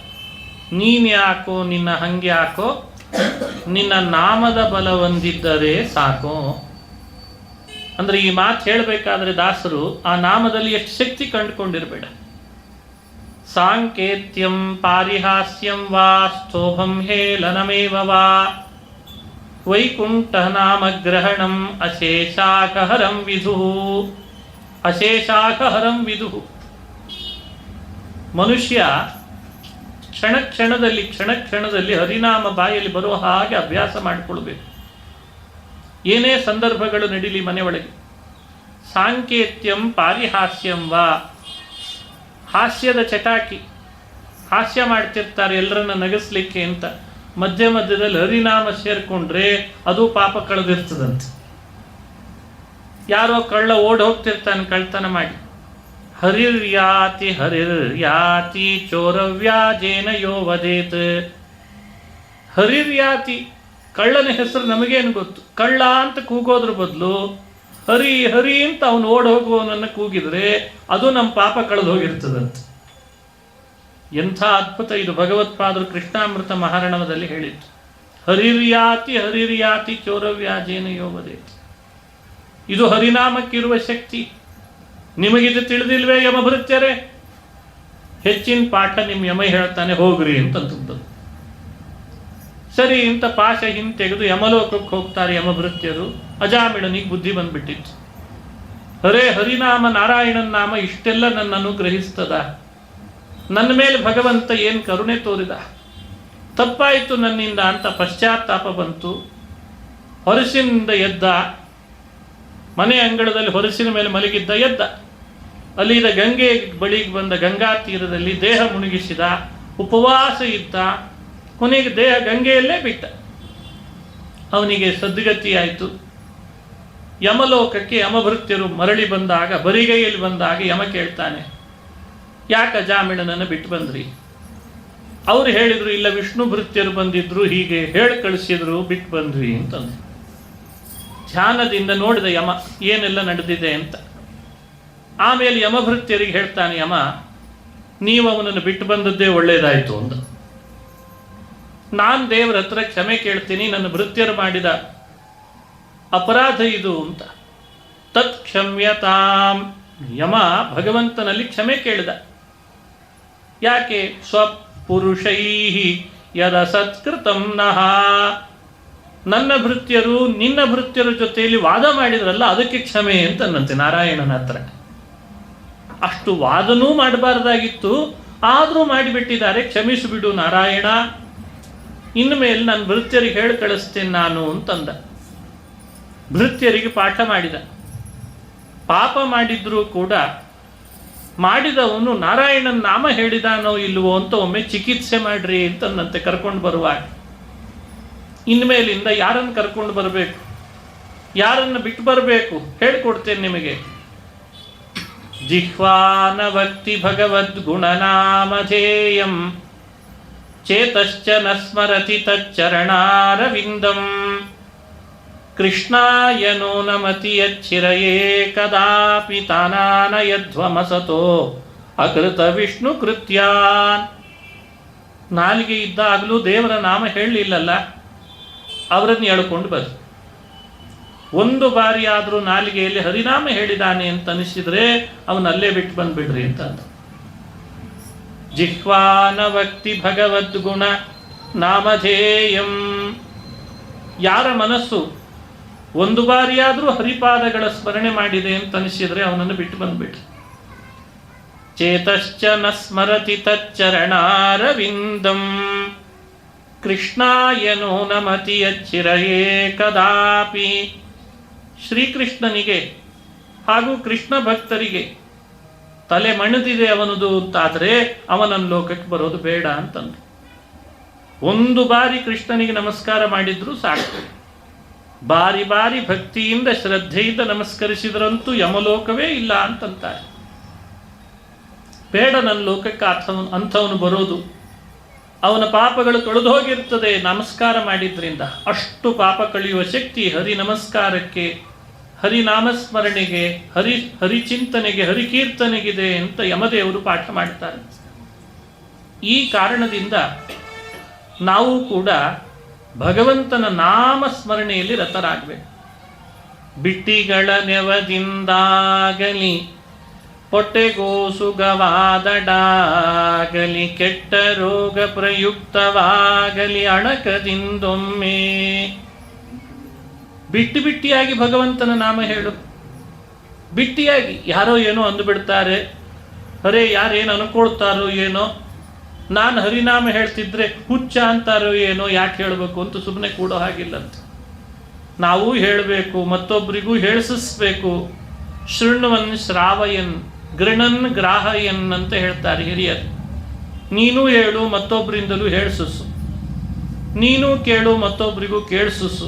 ನೀನು ಯಾಕೋ, ನಿನ್ನ ಹಂಗೆ ಯಾಕೋ, ನಿನ್ನ ನಾಮದ ಬಲ ಹೊಂದಿದ್ದರೆ ಸಾಕೋ. ಅಂದ್ರೆ ಈ ಮಾತು ಹೇಳಬೇಕಾದ್ರೆ ದಾಸರು ಆ ನಾಮದಲ್ಲಿ ಎಷ್ಟು ಶಕ್ತಿ ಕಂಡುಕೊಂಡಿರಬೇಡ. ಸಾಂಕೇತ್ಯಂ ಪಾರಿಹಾಸ್ಯಂ ವಾ ಸ್ತೋಭಂ ಹೇಳನಮೇವ ವಾ ವೈಕುಂಠ ನಾಮಗ್ರಹಣಂ ಅಶೇಷಾಕಹರಂ ವಿದುಃ. ಅಶೇಷಾಕಹರಂ ವಿದುಃ. ಮನುಷ್ಯ ಕ್ಷಣ ಕ್ಷಣದಲ್ಲಿ ಹರಿನಾಮ ಬಾಯಲ್ಲಿ ಬರುವ ಹಾಗೆ ಅಭ್ಯಾಸ ಮಾಡಿಕೊಳ್ಬೇಕು. ಏನೇ ಸಂದರ್ಭಗಳು ನಡೀಲಿ ಮನೆಯೊಳಗೆ. ಸಾಂಕೇತ್ಯಂ ಪಾರಿಹಾಸ್ಯಂ ವಾ, ಹಾಸ್ಯದ ಚಟಾಕಿ, ಹಾಸ್ಯ ಮಾಡ್ತಿರ್ತಾರೆ ಎಲ್ಲರನ್ನ ನಗಿಸ್ಲಿಕ್ಕೆ ಅಂತ. ಮಧ್ಯದಲ್ಲಿ ಹರಿನಾಮ ಸೇರ್ಕೊಂಡ್ರೆ ಅದು ಪಾಪ ಕಳೆದಿರ್ತದಂತೆ. ಯಾರೋ ಕಳ್ಳ ಓಡ್ ಹೋಗ್ತಿರ್ತಾನೆ ಕಳ್ತನ ಮಾಡಿ. ಹರಿರ್ಯಾತಿ ಚೋರವ್ಯಾಜೇನ ಯೋ ವದೇತ್. ಹರಿರ್ಯಾತಿ, ಕಳ್ಳನ ಹೆಸರು ನಮಗೇನು ಗೊತ್ತು. ಕಳ್ಳ ಅಂತ ಕೂಗೋದ್ರ ಬದಲು ಹರಿ ಹರಿ ಅಂತ ಅವನು ಓಡ್ ಹೋಗುವವನನ್ನು ಕೂಗಿದ್ರೆ ಅದು ನಮ್ಮ ಪಾಪ ಕಳೆದು ಹೋಗಿರ್ತದಂತೆ. ಎಂಥ ಅದ್ಭುತ ಇದು! ಭಗವತ್ಪಾದರು ಕೃಷ್ಣಾಮೃತ ಮಹಾರಣವದಲ್ಲಿ ಹೇಳಿತ್ತು. ಹರಿರ್ಯಾತಿ ಚೋರವ್ಯಾಜೇನ ಯೋ ವದೇತ್. ಇದು ಹರಿನಾಮಕ್ಕಿರುವ ಶಕ್ತಿ. ನಿಮಗಿದು ತಿಳಿದಿಲ್ವೇ ಯಮಭೃತ್ಯರೇ? ಹೆಚ್ಚಿನ ಪಾಠ ನಿಮ್ಮ ಯಮ ಹೇಳ್ತಾನೆ, ಹೋಗ್ರಿ ಅಂತಂತದ್ದು. ಸರಿ ಇಂಥ ಪಾಶ ಹಿಂತೆಗೆದು ಯಮಲೋಕಕ್ಕೆ ಹೋಗ್ತಾರೆ ಯಮಭೃತ್ಯರು. ಅಜಾಮಿಳನಿಗೆ ಬುದ್ಧಿ ಬಂದ್ಬಿಟ್ಟಿತ್ತು. ಹರಿನಾಮ ನಾರಾಯಣನ ನಾಮ ಇಷ್ಟೆಲ್ಲ ನನ್ನನ್ನು ಗ್ರಹಿಸ್ತದ? ನನ್ನ ಮೇಲೆ ಭಗವಂತ ಏನು ಕರುಣೆ ತೋರಿದ? ತಪ್ಪಾಯಿತು ನನ್ನಿಂದ ಅಂತ ಪಶ್ಚಾತ್ತಾಪ ಬಂತು. ಹೊರಸಿನಿಂದ ಎದ್ದ. ಮನೆ ಅಂಗಳದಲ್ಲಿ ಹೊರಸಿನ ಮೇಲೆ ಮಲಗಿದ್ದ. ಎದ್ದ. ಅಲ್ಲಿದ್ದ ಗಂಗೆ ಬಳಿಗೆ ಬಂದ. ಗಂಗಾ ತೀರದಲ್ಲಿ ದೇಹ ಮುಳುಗಿಸಿದ. ಉಪವಾಸ ಇದ್ದ. ಕೊನೆಗೆ ದೇಹ ಗಂಗೆಯಲ್ಲೇ ಬಿಟ್ಟ. ಅವನಿಗೆ ಸದ್ಗತಿಯಾಯಿತು. ಯಮಲೋಕಕ್ಕೆ ಯಮಭೃತ್ಯರು ಮರಳಿ ಬಂದಾಗ, ಬರಿಗೈಯಲ್ಲಿ ಬಂದಾಗ ಯಮ ಕೇಳ್ತಾನೆ, ಯಾಕೆ ಅಜಾಮಿಳನನ್ನು ಬಿಟ್ಟು ಬಂದ್ರಿ? ಅವ್ರು ಹೇಳಿದ್ರು, ಇಲ್ಲ ವಿಷ್ಣು ಭೃತ್ಯರು ಬಂದಿದ್ರು, ಹೀಗೆ ಹೇಳಿ ಕಳಿಸಿದ್ರು, ಬಿಟ್ಟು ಬಂದ್ವಿ ಅಂತಂದ್ರು. ಧ್ಯಾನದಿಂದ ನೋಡಿದ ಯಮ ಏನೆಲ್ಲ ನಡೆದಿದೆ ಅಂತ. ಆಮೇಲೆ ಯಮಭೃತ್ಯರಿಗೆ ಹೇಳ್ತಾನೆ ಯಮ, ನೀವು ಅವನನ್ನು ಬಿಟ್ಟು ಬಂದದ್ದೇ ಒಳ್ಳೇದಾಯಿತು ಅಂದ. ನಾನು ದೇವರ ಹತ್ರ ಕ್ಷಮೆ ಕೇಳ್ತೀನಿ, ನನ್ನ ಭೃತ್ಯರು ಮಾಡಿದ ಅಪರಾಧ ಇದು ಅಂತ. ತತ್ ಕ್ಷಮ್ಯತಾಂ. ಯಮ ಭಗವಂತನಲ್ಲಿ ಕ್ಷಮೆ ಕೇಳಿದ. ಯಾಕೆ? ಸ್ವಪುರುಷೈ ಯದ ಸತ್ಕೃತಂ ನಃ. ನನ್ನ ಭೃತ್ಯರು ನಿನ್ನ ಭೃತ್ಯರ ಜೊತೆಯಲ್ಲಿ ವಾದ ಮಾಡಿದ್ರಲ್ಲ, ಅದಕ್ಕೆ ಕ್ಷಮೆ ಅಂತನ್ನಂತೆ ನಾರಾಯಣನ ಹತ್ರ. ಅಷ್ಟು ವಾದನೂ ಮಾಡಬಾರ್ದಾಗಿತ್ತು, ಆದರೂ ಮಾಡಿಬಿಟ್ಟಿದ್ದಾರೆ, ಕ್ಷಮಿಸಿಬಿಡು ನಾರಾಯಣ, ಇನ್ಮೇಲೆ ನನ್ನ ಭೃತ್ಯರಿಗೆ ಹೇಳಿ ಕಳಿಸ್ತೇನೆ ನಾನು ಅಂತಂದ. ಭೃತ್ಯರಿಗೆ ಪಾಠ ಮಾಡಿದ. ಪಾಪ ಮಾಡಿದ್ರೂ ಕೂಡ ಮಾಡಿದವನು ನಾರಾಯಣನ ನಾಮ ಹೇಳಿದಾನೋ ಇಲ್ವೋ ಅಂತ ಒಮ್ಮೆ ಚಿಕಿತ್ಸೆ ಮಾಡ್ರಿ ಅಂತಂದಂತೆ ಕರ್ಕೊಂಡು ಬರುವಾಗ. ಇನ್ಮೇಲಿಂದ ಯಾರನ್ನು ಕರ್ಕೊಂಡು ಬರಬೇಕು, ಯಾರನ್ನು ಬಿಟ್ಟು ಬರಬೇಕು ಹೇಳ್ಕೊಡ್ತೇನೆ ನಿಮಗೆ. ಜಿಹ್ವಾನ ಭಕ್ತಿ ಭಗವದ್ ಗುಣನಾಮಧೇಯಂ ಚೇತಶ್ಚ ನ ಸ್ಮರತಿ ತಚ್ಚರಣಾರವಿಂದಂ ಕೃಷ್ಣಾಯ ನೋ ನಮತಿ ಯಚ್ಚಿರಯೇ ಕದಾಪಿ ತಾನಾನಯಧ್ವಮಸತೋ ಅಕೃತ ವಿಷ್ಣು ಕೃತ್ಯಾನ್. ನಾಲಿಗೆ ಇದ್ದಾಗಲೂ ದೇವರ ನಾಮ ಹೇಳಲಿಲ್ಲಲ್ಲ, ಅವರನ್ನು ಎಳ್ಕೊಂಡು ಬರ್ರಿ. ಒಂದು ಬಾರಿ ಆದರೂ ನಾಲಿಗೆಯಲ್ಲಿ ಹರಿನಾಮ ಹೇಳಿದಾನೆ ಅಂತ ಅನಿಸಿದ್ರೆ ಅವನಲ್ಲೇ ಬಿಟ್ಟು ಬಂದ್ಬಿಡ್ರಿ ಅಂತ ಅಂದ. ಜಿಹ್ವಾನ ಭಕ್ತಿ ಭಗವದ್ಗುಣ ನಾಮಧೇಯಂ. ಯಾರ ಮನಸ್ಸು ಒಂದು ಬಾರಿಯಾದರೂ ಹರಿಪಾದಗಳ ಸ್ಮರಣೆ ಮಾಡಿದೆ ಅಂತ ಅನಿಸಿದ್ರೆ ಅವನನ್ನು ಬಿಟ್ಟು ಬಂದ್ಬಿಟ್ರಿ. ಚೇತಶ್ಚ ನ ಸ್ಮರತಿ ತಚ್ಚರಣಾರವಿಂದಂ ಕೃಷ್ಣಾಯ ನೋ ನಮತಿ ಯಚ್ಚಿರಯೇ ಕದಾಪಿ. ಶ್ರೀಕೃಷ್ಣನಿಗೆ ಹಾಗೂ ಕೃಷ್ಣ ಭಕ್ತರಿಗೆ ತಲೆ ಮಣಿದಿದೆ ಅವನದು ಅಂತಾದರೆ ಅವನನ್ನು ಲೋಕಕ್ಕೆ ಬರೋದು ಬೇಡ ಅಂತಂದು. ಒಂದು ಬಾರಿ ಕೃಷ್ಣನಿಗೆ ನಮಸ್ಕಾರ ಮಾಡಿದ್ರು ಸಾಕು. ಬಾರಿ ಬಾರಿ ಭಕ್ತಿಯಿಂದ ಶ್ರದ್ಧೆಯಿಂದ ನಮಸ್ಕರಿಸಿದ್ರಂತೂ ಯಮಲೋಕವೇ ಇಲ್ಲ ಅಂತಂತಾರೆ. ಬೇಡ ನನ್ನ ಲೋಕಕ್ಕೆ ಅಂಥವನು ಬರೋದು. ಅವನ ಪಾಪಗಳು ಕಳೆದು ಹೋಗಿರ್ತದೆ ನಮಸ್ಕಾರ ಮಾಡಿದ್ರಿಂದ. ಅಷ್ಟು ಪಾಪ ಕಳೆಯುವ ಶಕ್ತಿ ಹರಿ ನಮಸ್ಕಾರಕ್ಕೆ, ಹರಿನಾಮಸ್ಮರಣೆಗೆ, ಹರಿಚಿಂತನೆಗೆ, ಹರಿಕೀರ್ತನೆಗಿದೆ ಅಂತ ಯಮದೇವರು ಪಾಠ ಮಾಡ್ತಾರೆ. ಈ ಕಾರಣದಿಂದ ನಾವು ಕೂಡ ಭಗವಂತನ ನಾಮಸ್ಮರಣೆಯಲ್ಲಿ ರತರಾಗಬೇಕು. ಬಿಟ್ಟಿಗಳ ನೆವದಿಂದಾಗಲಿ ಹೊಟ್ಟೆಗೋ ಸುಗವಾದಡಾಗಲಿ ಕೆಟ್ಟ ರೋಗ ಪ್ರಯುಕ್ತವಾಗಲಿ ಅಣಕದಿಂದೊಮ್ಮೆ. ಬಿಟ್ಟು ಬಿಟ್ಟಿಯಾಗಿ ಭಗವಂತನ ನಾಮ ಹೇಳು. ಬಿಟ್ಟಿಯಾಗಿ ಯಾರೋ ಏನೋ ಅಂದುಬಿಡ್ತಾರೆ, ಅರೇ ಯಾರೇನು ಅನ್ಕೊಳ್ತಾರೋ ಏನೋ, ನಾನು ಹರಿನಾಮ ಹೇಳ್ತಿದ್ರೆ ಹುಚ್ಚ ಅಂತಾರೋ ಏನೋ, ಯಾಕೆ ಹೇಳಬೇಕು ಅಂತ ಸುಮ್ಮನೆ ಕೂಡೋ ಹಾಗಿಲ್ಲಂತ. ನಾವು ಹೇಳಬೇಕು, ಮತ್ತೊಬ್ಬರಿಗೂ ಹೇಳಿಸಿಸ್ಬೇಕು. ಶೃಣ್ವನ್ ಶ್ರಾವಯನ್ ಗೃಣನ್ ಗ್ರಾಹಯನ್ ಅಂತ ಹೇಳ್ತಾರೆ ಹಿರಿಯರು. ನೀನು ಹೇಳು, ಮತ್ತೊಬ್ಬರಿಂದಲೂ ಹೇಳಿಸು. ನೀನು ಕೇಳು, ಮತ್ತೊಬ್ಬರಿಗೂ ಕೇಳಿಸು.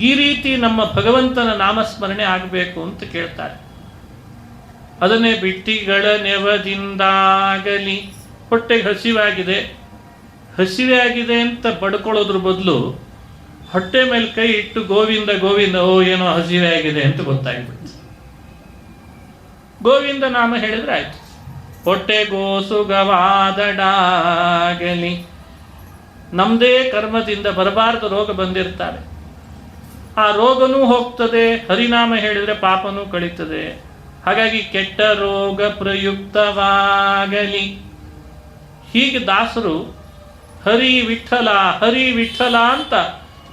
ಈ ರೀತಿ ನಮ್ಮ ಭಗವಂತನ ನಾಮಸ್ಮರಣೆ ಆಗಬೇಕು ಅಂತ ಕೇಳ್ತಾರೆ. ಅದನ್ನೇ ಬಿಟ್ಟಿಗಳ ನೆವದಿಂದಾಗಲಿ. ಹೊಟ್ಟೆಗೆ ಹಸಿವೆ ಆಗಿದೆ ಅಂತ ಬಡ್ಕೊಳ್ಳೋದ್ರ ಬದಲು ಹೊಟ್ಟೆ ಮೇಲೆ ಕೈ ಇಟ್ಟು ಗೋವಿಂದ ಗೋವಿಂದ, ಓ ಏನೋ ಹಸಿವೆ ಆಗಿದೆ ಅಂತ ಗೊತ್ತಾಗ್ಬಿಡ್ತು. ಗೋವಿಂದ ನಾಮ ಹೇಳಿದ್ರೆ ಆಯ್ತು. ಹೊಟ್ಟೆಗೋ ಸುಗವಾದಡಾಗಲಿ. ನಮ್ಮದೇ ಕರ್ಮದಿಂದ ಬರಬಾರದು ರೋಗ ಬಂದಿರ್ತಾರೆ, ಆ ರೋಗನೂ ಹೋಗ್ತದೆ. ಹರಿನಾಮ ಹೇಳಿದರೆ ಪಾಪನೂ ಕಳೀತದೆ. ಹಾಗಾಗಿ ಕೆಟ್ಟ ರೋಗ ಪ್ರಯುಕ್ತವಾಗಲಿ. ಹೀಗೆ ದಾಸರು ಹರಿ ವಿಠಲ ಹರಿ ವಿಠಲ ಅಂತ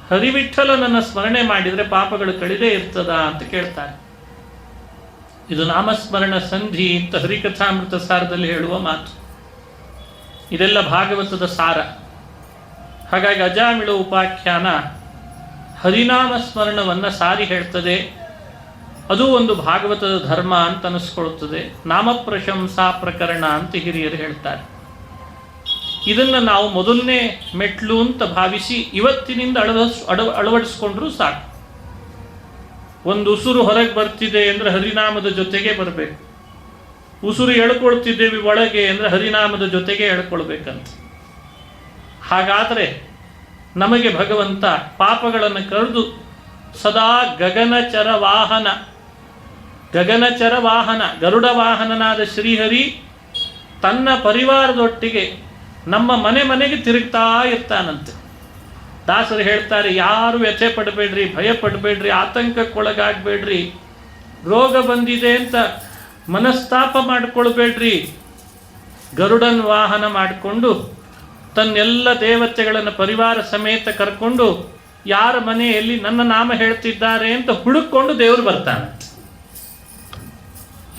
ಹರಿವಿಠಲನನ್ನು ಸ್ಮರಣೆ ಮಾಡಿದರೆ ಪಾಪಗಳು ಕಳಿದೇ ಇರ್ತದ ಅಂತ ಕೇಳ್ತಾರೆ. ಇದು ನಾಮಸ್ಮರಣ ಸಂಧಿ ಅಂತ ಹರಿಕಥಾಮೃತ ಸಾರದಲ್ಲಿ ಹೇಳುವ ಮಾತು. ಇದೆಲ್ಲ ಭಾಗವತದ ಸಾರ. ಹಾಗಾಗಿ ಅಜಾಮಿಳ ಉಪಾಖ್ಯಾನ ಹರಿನಾಮ ಸ್ಮರಣವನ್ನು ಸಾರಿ ಹೇಳ್ತದೆ. ಅದು ಒಂದು ಭಾಗವತದ ಧರ್ಮ ಅಂತ ಅನಿಸ್ಕೊಳ್ಳುತ್ತದೆ. ನಾಮ ಪ್ರಶಂಸಾ ಪ್ರಕರಣ ಅಂತ ಹಿರಿಯರು ಹೇಳ್ತಾರೆ. ಇದನ್ನು ನಾವು ಮೊದಲನೇ ಮೆಟ್ಲು ಅಂತ ಭಾವಿಸಿ ಇವತ್ತಿನಿಂದ ಅಳವಡಿಸ್ಕೊಂಡ್ರೂ ಸಾಕು. ಒಂದು ಉಸುರು ಹೊರಗೆ ಬರ್ತಿದೆ ಅಂದರೆ ಹರಿನಾಮದ ಜೊತೆಗೆ ಬರಬೇಕು. ಉಸುರು ಎಳ್ಕೊಳ್ತಿದ್ದೇವೆ ಒಳಗೆ ಅಂದರೆ ಹರಿನಾಮದ ಜೊತೆಗೆ ಎಳ್ಕೊಳ್ಬೇಕಂತ. ಹಾಗಾದರೆ ನಮಗೆ ಭಗವಂತ ಪಾಪಗಳನ್ನು ಕರೆದು ಸದಾ ಗಗನಚರ ವಾಹನ ಗರುಡ ವಾಹನನಾದ ಶ್ರೀಹರಿ ತನ್ನ ಪರಿವಾರದೊಟ್ಟಿಗೆ ನಮ್ಮ ಮನೆಗೆ ತಿರುಗ್ತಾ ಇರ್ತಾನಂತೆ. ದಾಸರು ಹೇಳ್ತಾರೆ, ಯಾರು ವ್ಯಥೆ ಪಡಬೇಡ್ರಿ, ಭಯ ಪಡಬೇಡ್ರಿ, ಆತಂಕಕ್ಕೊಳಗಾಗಬೇಡ್ರಿ, ರೋಗ ಬಂದಿದೆ ಅಂತ ಮನಸ್ತಾಪ ಮಾಡಿಕೊಳ್ಬೇಡ್ರಿ. ಗರುಡನ್ ವಾಹನ ಮಾಡಿಕೊಂಡು ತನ್ನೆಲ್ಲ ದೇವತೆಗಳನ್ನು ಪರಿವಾರ ಸಮೇತ ಕರ್ಕೊಂಡು ಯಾರ ಮನೆಯಲ್ಲಿ ನನ್ನ ನಾಮ ಹೇಳ್ತಿದ್ದಾರೆ ಅಂತ ಹುಡುಕೊಂಡು ದೇವರು ಬರ್ತಾನೆ.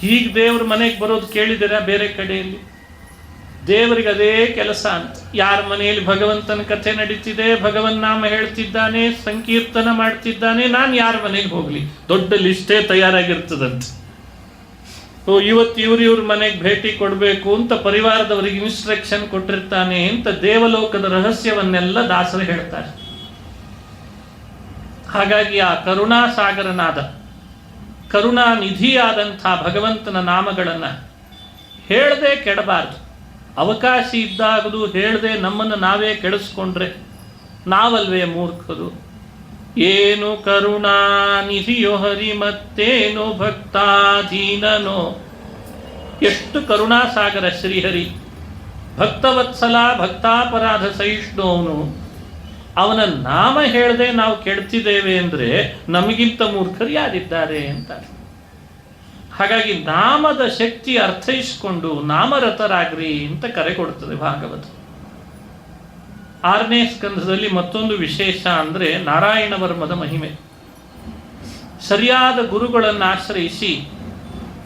ಹೀಗೆ ದೇವ್ರ ಮನೆಗೆ ಬರೋದು ಕೇಳಿದ್ದೀರಾ ಬೇರೆ ಕಡೆಯಲ್ಲಿ? ದೇವರಿಗೆ ಅದೇ ಕೆಲಸ ಅಂತ. ಯಾರ ಮನೆಯಲ್ಲಿ ಭಗವಂತನ ಕಥೆ ನಡೀತಿದೆ, ಭಗವನ್ ನಾಮ ಹೇಳ್ತಿದ್ದಾನೆ, ಸಂಕೀರ್ತನ ಮಾಡ್ತಿದ್ದಾನೆ, ನಾನು ಯಾರ ಮನೆಗೆ ಹೋಗ್ಲಿ? ದೊಡ್ಡ ಲಿಸ್ಟೇ ತಯಾರಾಗಿರ್ತದಂತೆ. ಇವತ್ತು ಇವ್ರ ಮನೆಗೆ ಭೇಟಿ ಕೊಡಬೇಕು ಅಂತ ಪರಿವಾರದವರಿಗೆ ಇನ್ಸ್ಟ್ರಕ್ಷನ್ ಕೊಟ್ಟಿರ್ತಾನೆ ಅಂತ ದೇವಲೋಕದ ರಹಸ್ಯವನ್ನೆಲ್ಲ ದಾಸರು ಹೇಳ್ತಾರೆ. ಹಾಗಾಗಿ ಆ ಕರುಣಾಸಾಗರನಾದ ಕರುಣಾನಿಧಿಯಾದಂಥ ಭಗವಂತನ ನಾಮಗಳನ್ನು ಹೇಳದೆ ಕೆಡಬಾರ್ದು. ಅವಕಾಶ ಇದ್ದಾಗಲೂ ಹೇಳದೆ ನಮ್ಮನ್ನು ನಾವೇ ಕೆಡಿಸ್ಕೊಂಡ್ರೆ ನಾವಲ್ವೇ ಮೂರ್ಖರು. ಏನು ಕರುಣಾನಿಧಿಯೋ ಹರಿ ಮತ್ತೇನು ಭಕ್ತಾಧೀನನೋ. ಎಷ್ಟು ಕರುಣಾಸಾಗರ ಶ್ರೀಹರಿ, ಭಕ್ತವತ್ಸಲ, ಭಕ್ತಾಪರಾಧ ಸಹಿಷ್ಣುವನು. ಅವನ ನಾಮ ಹೇಳದೆ ನಾವು ಕೆಡ್ತಿದ್ದೇವೆ ಅಂದರೆ ನಮಗಿಂತ ಮೂರ್ಖರು ಯಾರಿದ್ದಾರೆ ಅಂತ. ಹಾಗಾಗಿ ನಾಮದ ಶಕ್ತಿ ಅರ್ಥೈಸಿಕೊಂಡು ನಾಮರತರಾಗ್ರಿ ಅಂತ ಕರೆ ಕೊಡ್ತದೆ ಭಾಗವತ. 6ನೇ ಸ್ಕಂಧದಲ್ಲಿ ಮತ್ತೊಂದು ವಿಶೇಷ ಅಂದರೆ ನಾರಾಯಣ ವರ್ಮದ ಮಹಿಮೆ. ಸರಿಯಾದ ಗುರುಗಳನ್ನು ಆಶ್ರಯಿಸಿ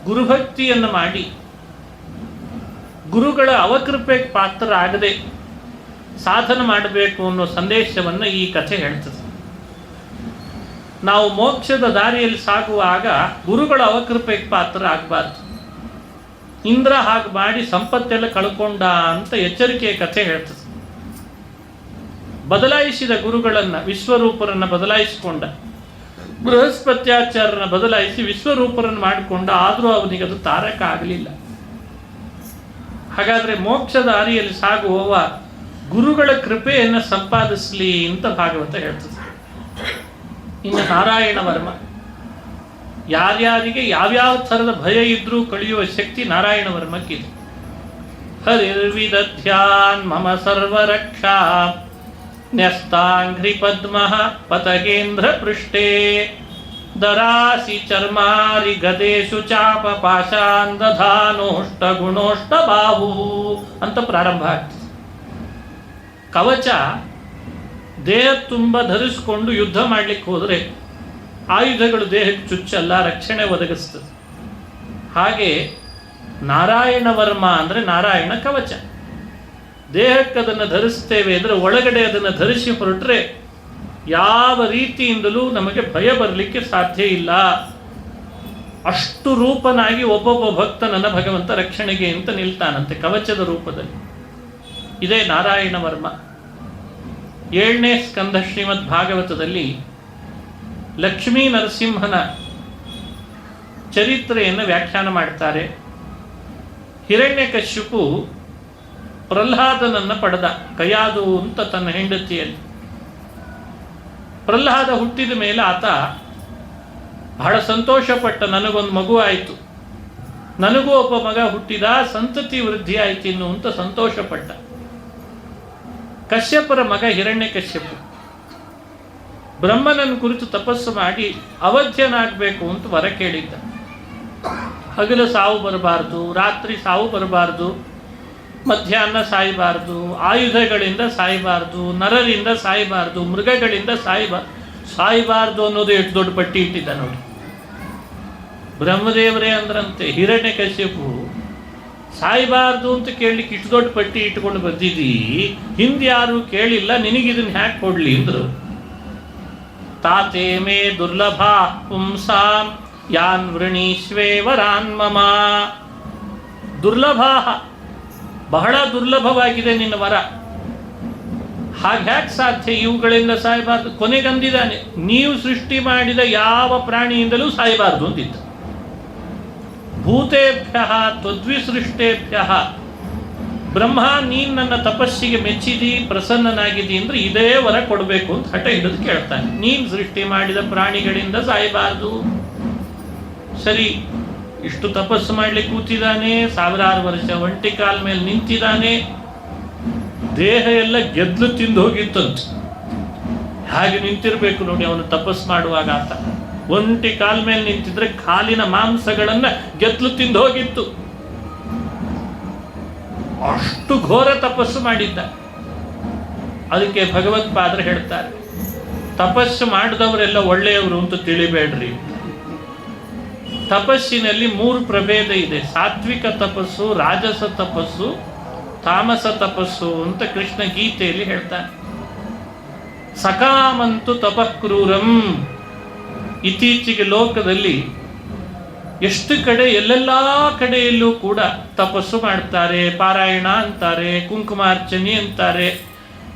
ಗುರುಭಕ್ತಿಯನ್ನು ಮಾಡಿ ಗುರುಗಳ ಅವಕೃಪೆಗೆ ಪಾತ್ರರಾಗದೆ ಸಾಧನ ಮಾಡಬೇಕು ಅನ್ನೋ ಸಂದೇಶವನ್ನು ಈ ಕಥೆ ಹೇಳ್ತದೆ. ನಾವು ಮೋಕ್ಷದ ದಾರಿಯಲ್ಲಿ ಸಾಗುವಾಗ ಗುರುಗಳ ಅವಕೃಪೆಗೆ ಪಾತ್ರ ಆಗಬಾರ್ದು. ಇಂದ್ರ ಹಾಗೆ ಮಾಡಿ ಸಂಪತ್ತೆಲ್ಲ ಕಳ್ಕೊಂಡ ಅಂತ ಎಚ್ಚರಿಕೆಯ ಕಥೆ ಹೇಳ್ತದೆ. ಬದಲಾಯಿಸಿದ ಗುರುಗಳನ್ನು, ವಿಶ್ವರೂಪರನ್ನು ಬದಲಾಯಿಸಿಕೊಂಡ, ಬೃಹಸ್ಪತ್ಯಾಚಾರ್ಯರನ್ನು ಬದಲಾಯಿಸಿ ವಿಶ್ವರೂಪರನ್ನು ಮಾಡಿಕೊಂಡ. ಆದರೂ ಅವನಿಗೆ ಅದು ತಾರಕ ಆಗಲಿಲ್ಲ. ಹಾಗಾದರೆ ಮೋಕ್ಷದ ದಾರಿಯಲ್ಲಿ ಸಾಗುವವ ಗುರುಗಳ ಕೃಪೆಯನ್ನು ಸಂಪಾದಿಸಲಿ ಅಂತ ಭಾಗವತ ಹೇಳ್ತದೆ. ಇನ್ನು ನಾರಾಯಣ ವರ್ಮ, ಯಾರ್ಯಾರಿಗೆ ಯಾವ್ಯಾವ ಥರದ ಭಯ ಇದ್ರೂ ಕಳೆಯುವ ಶಕ್ತಿ ನಾರಾಯಣ ವರ್ಮಕ್ಕಿದೆ. ಹರಿರ್ವಿದಧ್ಯಾನ್ ಮಮ ಸರ್ವರಕ್ಷಾ ನ್ಯಸ್ತಾಂಘ್ರಿ ಪದ್ಮ ಪತಗೇಂದ್ರ ಪೃಷ್ಠೇ ದರಾಸಿ ಚರ್ಮಾರಿ ಗದೇಶು ಚಾಪ ಪಾಶಾಂದಧಾನೋಷ್ಟ ಗುಣೋಷ್ಟ ಬಾಹು ಅಂತ ಪ್ರಾರಂಭ ಆಗ್ತದೆ. ಕವಚ ದೇಹ ತುಂಬ ಧರಿಸಿಕೊಂಡು ಯುದ್ಧ ಮಾಡಲಿಕ್ಕೆ ಹೋದರೆ ಆಯುಧಗಳು ದೇಹಕ್ಕೆ ಚುಚ್ಚಲ್ಲ, ರಕ್ಷಣೆ ಒದಗಿಸ್ತದೆ. ಹಾಗೆ ನಾರಾಯಣ ವರ್ಮ ಅಂದರೆ ನಾರಾಯಣ ಕವಚ. ದೇಹಕ್ಕೆ ಅದನ್ನು ಧರಿಸ್ತೇವೆ ಅಂದರೆ ಒಳಗಡೆ ಅದನ್ನು ಧರಿಸಿ ಹೊರಟ್ರೆ ಯಾವ ರೀತಿಯಿಂದಲೂ ನಮಗೆ ಭಯ ಬರಲಿಕ್ಕೆ ಸಾಧ್ಯ ಇಲ್ಲ. ಅಷ್ಟು ರೂಪನಾಗಿ ಒಬ್ಬೊಬ್ಬ ಭಕ್ತನನ್ನ ಭಗವಂತ ರಕ್ಷಣೆಗೆ ಅಂತ ನಿಲ್ತಾನಂತೆ ಕವಚದ ರೂಪದಲ್ಲಿ. ಇದೇ ನಾರಾಯಣ ವರ್ಮ. 7ನೇ ಸ್ಕಂಧ ಶ್ರೀಮದ್ ಭಾಗವತದಲ್ಲಿ ಲಕ್ಷ್ಮೀ ನರಸಿಂಹನ ಚರಿತ್ರೆಯನ್ನು ವ್ಯಾಖ್ಯಾನ ಮಾಡ್ತಾರೆ. ಹಿರಣ್ಯಕಶ್ಯಪು ಪ್ರಹ್ಲಾದನನ್ನು ಪಡೆದ, ಕಯಾದು ಅಂತ ತನ್ನ ಹೆಂಡತಿಯಲ್ಲಿ. ಪ್ರಹ್ಲಾದ ಹುಟ್ಟಿದ ಮೇಲೆ ಆತ ಬಹಳ ಸಂತೋಷಪಟ್ಟ, ನನಗೊಂದು ಮಗು ಆಯಿತು, ನನಗೂ ಒಬ್ಬ ಮಗ ಹುಟ್ಟಿದ, ಸಂತತಿ ವೃದ್ಧಿ ಆಯ್ತು ಇನ್ನು ಅಂತ ಸಂತೋಷಪಟ್ಟ. ಕಶ್ಯಪರ ಮಗ ಹಿರಣ್ಯಕಶ್ಯಪು ಬ್ರಹ್ಮನನ್ನು ಕುರಿತು ತಪಸ್ಸು ಮಾಡಿ ಅವಧ್ಯನಾಗಬೇಕು ಅಂತ ವರ ಕೇಳಿದ್ದ. ಹಗಲು ಸಾವು ಬರಬಾರ್ದು, ರಾತ್ರಿ ಸಾವು ಬರಬಾರ್ದು, ಮಧ್ಯಾಹ್ನ ಸಾಯಬಾರ್ದು, ಆಯುಧಗಳಿಂದ ಸಾಯಬಾರ್ದು, ನರರಿಂದ ಸಾಯಬಾರ್ದು, ಮೃಗಗಳಿಂದ ಸಾಯಬಾರ್ದು ಅನ್ನೋದು ಎಷ್ಟು ದೊಡ್ಡ ಪಟ್ಟಿ ಇಟ್ಟಿದ್ದ ನೋಡಿ. ಬ್ರಹ್ಮದೇವರೇ ಅಂದ್ರಂತೆ, ಹಿರಣ್ಯಕಶ್ಯಪು ಸಾಯಬಾರ್ದು ಅಂತ ಕೇಳಲಿಕ್ಕೆ ಇಷ್ಟು ದೊಡ್ಡ ಪಟ್ಟಿ ಇಟ್ಕೊಂಡು ಬಂದಿದ್ದೀ, ಹಿಂದೆ ಯಾರು ಕೇಳಿಲ್ಲ, ನಿನಗಿದನ್ನು ಹ್ಯಾಕ್ ಕೊಡ್ಲಿ ಅಂದ್ರು. ತಾತೇ ಮೇ ದುರ್ಲಭ ಪುಂಸಾಂ ಯಾನ್ ವೃಣೀಶ್ವೇವರಾನ್ ಮಮ. ದುರ್ಲಭ, ಬಹಳ ದುರ್ಲಭವಾಗಿದೆ ನಿನ್ನ ವರ, ಹಾಗ್ಯಾಕೆ ಸಾಧ್ಯ, ಇವುಗಳಿಂದ ಸಾಯಬಾರ್ದು. ಕೊನೆಗಂದಿದ್ದಾನೆ, ನೀವು ಸೃಷ್ಟಿ ಮಾಡಿದ ಯಾವ ಪ್ರಾಣಿಯಿಂದಲೂ ಸಾಯಬಾರ್ದು ಅಂತಿತ್ತು. ಭೂತೇಭ್ಯ ತ್ವದ್ವಿಸೃಷ್ಟೇಭ್ಯ ಬ್ರಹ್ಮ, ನೀನು ನನ್ನ ತಪಸ್ಸಿಗೆ ಮೆಚ್ಚಿದಿ, ಪ್ರಸನ್ನನಾಗಿದ್ದಿ ಅಂದ್ರೆ ಇದೇ ವರ ಕೊಡಬೇಕು ಅಂತ ಹಠ ಹಿಡಿದು ಕೇಳ್ತಾನೆ. ನೀನು ಸೃಷ್ಟಿ ಮಾಡಿದ ಪ್ರಾಣಿಗಳಿಂದ ಸಾಯಬಾರ್ದು. ಸರಿ, ಇಷ್ಟು ತಪಸ್ಸು ಮಾಡ್ಲಿಕ್ಕೆ ಕೂತಿದ್ದಾನೆ, 1000 ವರ್ಷ ಒಂಟಿ ಕಾಲ ಮೇಲೆ ನಿಂತಿದ್ದಾನೆ, ದೇಹ ಎಲ್ಲ ಗೆದ್ಲು ತಿಂದು ಹೋಗಿತ್ತಂತ. ಹಾಗೆ ನಿಂತಿರ್ಬೇಕು ನೋಡಿ ಅವನು ತಪಸ್ಸು ಮಾಡುವಾಗ. ಆತ ಒಂಟಿ ಕಾಲ ಮೇಲೆ ನಿಂತಿದ್ರೆ ಕಾಲಿನ ಮಾಂಸಗಳನ್ನ ಗೆದ್ಲು ತಿಂದು ಹೋಗಿತ್ತು. ಅಷ್ಟು ಘೋರ ತಪಸ್ಸು ಮಾಡಿದ್ದ. ಅದಕ್ಕೆ ಭಗವತ್ಪಾದರು ಹೇಳ್ತಾರೆ, ತಪಸ್ಸು ಮಾಡಿದವರೆಲ್ಲ ಒಳ್ಳೆಯವರು ಅಂತ ತಿಳಿಬೇಡ್ರಿ. ತಪಸ್ಸಿನಲ್ಲಿ 3 ಪ್ರಭೇದ ಇದೆ. ಸಾತ್ವಿಕ ತಪಸ್ಸು, ರಾಜಸ ತಪಸ್ಸು, ತಾಮಸ ತಪಸ್ಸು ಅಂತ ಕೃಷ್ಣ ಗೀತೆಯಲ್ಲಿ ಹೇಳ್ತಾನೆ. ಸಕಾಮಂತು ತಪಃಕ್ರೂರಂ. ಇತ್ತೀಚೆಗೆ ಲೋಕದಲ್ಲಿ ಎಷ್ಟು ಕಡೆ, ಎಲ್ಲೆಲ್ಲ ಕಡೆಯಲ್ಲೂ ಕೂಡ ತಪಸ್ಸು ಮಾಡ್ತಾರೆ, ಪಾರಾಯಣ ಅಂತಾರೆ, ಕುಂಕುಮಾರ್ಚನೆ ಅಂತಾರೆ,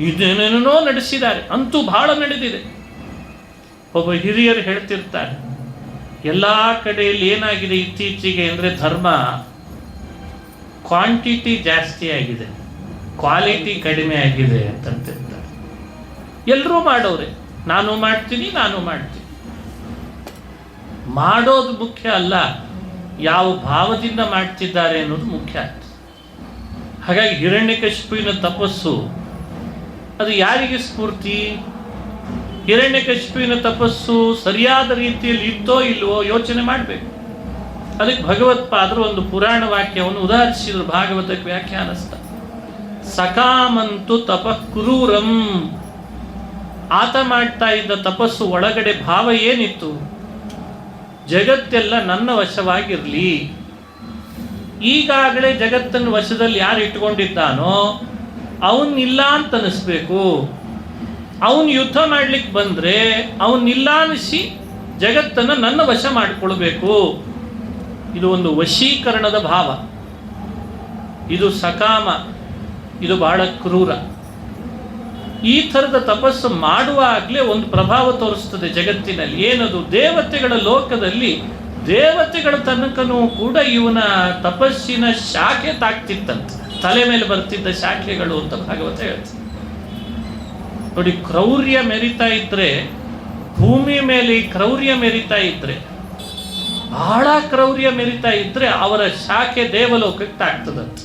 ಇದನ್ನೇನೋ ನಡೆಸಿದ್ದಾರೆ. ಅಂತೂ ಬಹಳ ನಡೆದಿದೆ. ಒಬ್ಬ ಹಿರಿಯರು ಹೇಳ್ತಿರ್ತಾರೆ, ಎಲ್ಲ ಕಡೆಯಲ್ಲಿ ಏನಾಗಿದೆ ಇತ್ತೀಚೆಗೆ ಅಂದರೆ ಧರ್ಮ ಕ್ವಾಂಟಿಟಿ ಜಾಸ್ತಿ ಆಗಿದೆ, ಕ್ವಾಲಿಟಿ ಕಡಿಮೆ ಆಗಿದೆ ಅಂತಂತಿರ್ತಾರೆ. ಎಲ್ಲರೂ ಮಾಡೋರೆ, ನಾನು ಮಾಡ್ತೀನಿ. ಮಾಡೋದು ಮುಖ್ಯ ಅಲ್ಲ, ಯಾವ ಭಾವದಿಂದ ಮಾಡ್ತಿದ್ದಾರೆ ಅನ್ನೋದು ಮುಖ್ಯ ಆಗ್ತದೆ. ಹಾಗಾಗಿ ಹಿರಣ್ಯಕಶಿಪುವಿನ ತಪಸ್ಸು ಅದು ಯಾರಿಗೆ ಸ್ಫೂರ್ತಿ? ಹಿರಣ್ಯಕಶಿಪುವಿನ ತಪಸ್ಸು ಸರಿಯಾದ ರೀತಿಯಲ್ಲಿ ಇತ್ತೋ ಇಲ್ವೋ ಯೋಚನೆ ಮಾಡಬೇಕು. ಅದಕ್ಕೆ ಭಗವತ್ಪಾದರು ಒಂದು ಪುರಾಣ ವಾಕ್ಯವನ್ನು ಉದಾಹರಿಸಿದ್ರು ಭಾಗವತಕ್ಕೆ ವ್ಯಾಖ್ಯಾನಿಸ್ತ. ಸಕಾಮಂತು ತಪಃಕ್ರೂರಂ. ಆತ ಮಾಡ್ತಾ ಇದ್ದ ತಪಸ್ಸು ಒಳಗಡೆ ಭಾವ ಏನಿತ್ತು? ಜಗತ್ತೆಲ್ಲ ನನ್ನ ವಶವಾಗಿರಲಿ. ಈಗಾಗಲೇ ಜಗತ್ತನ್ನು ವಶದಲ್ಲಿ ಯಾರು ಇಟ್ಕೊಂಡಿದ್ದಾನೋ ಅವನಿಲ್ಲ ಅಂತ ಅನಿಸ್ಬೇಕು. ಅವನು ಯುದ್ಧ ಮಾಡ್ಲಿಕ್ಕೆ ಬಂದ್ರೆ ಅವನಿಲ್ಲ ಅನಿಸಿ ಜಗತ್ತನ್ನು ನನ್ನ ವಶ ಮಾಡಿಕೊಳ್ಬೇಕು. ಇದು ಒಂದು ವಶೀಕರಣದ ಭಾವ. ಇದು ಸಕಾಮ, ಇದು ಬಹಳ ಕ್ರೂರ. ಈ ಥರದ ತಪಸ್ಸು ಮಾಡುವಾಗಲೇ ಒಂದು ಪ್ರಭಾವ ತೋರಿಸ್ತದೆ ಜಗತ್ತಿನಲ್ಲಿ. ಏನದು? ದೇವತೆಗಳ ಲೋಕದಲ್ಲಿ ದೇವತೆಗಳ ತನಕನೂ ಕೂಡ ಇವನ ತಪಸ್ಸಿನ ಶಾಖೆ ತಾಕ್ತಿತ್ತಂತೆ. ತಲೆ ಮೇಲೆ ಬರ್ತಿದ್ದ ಶಾಖೆಗಳು ಅಂತ ಭಾಗವತ ಹೇಳ್ತಾರೆ ನೋಡಿ. ಕ್ರೌರ್ಯ ಮೆರಿತಾ ಇದ್ರೆ, ಭೂಮಿ ಮೇಲೆ ಕ್ರೌರ್ಯ ಮೆರಿತಾ ಇದ್ರೆ, ಬಹಳ ಕ್ರೌರ್ಯ ಮೆರಿತಾ ಇದ್ರೆ ಅವರ ಶಾಖೆ ದೇವಲೋಕಕ್ಕೆ ತಾಕ್ತದಂತೆ.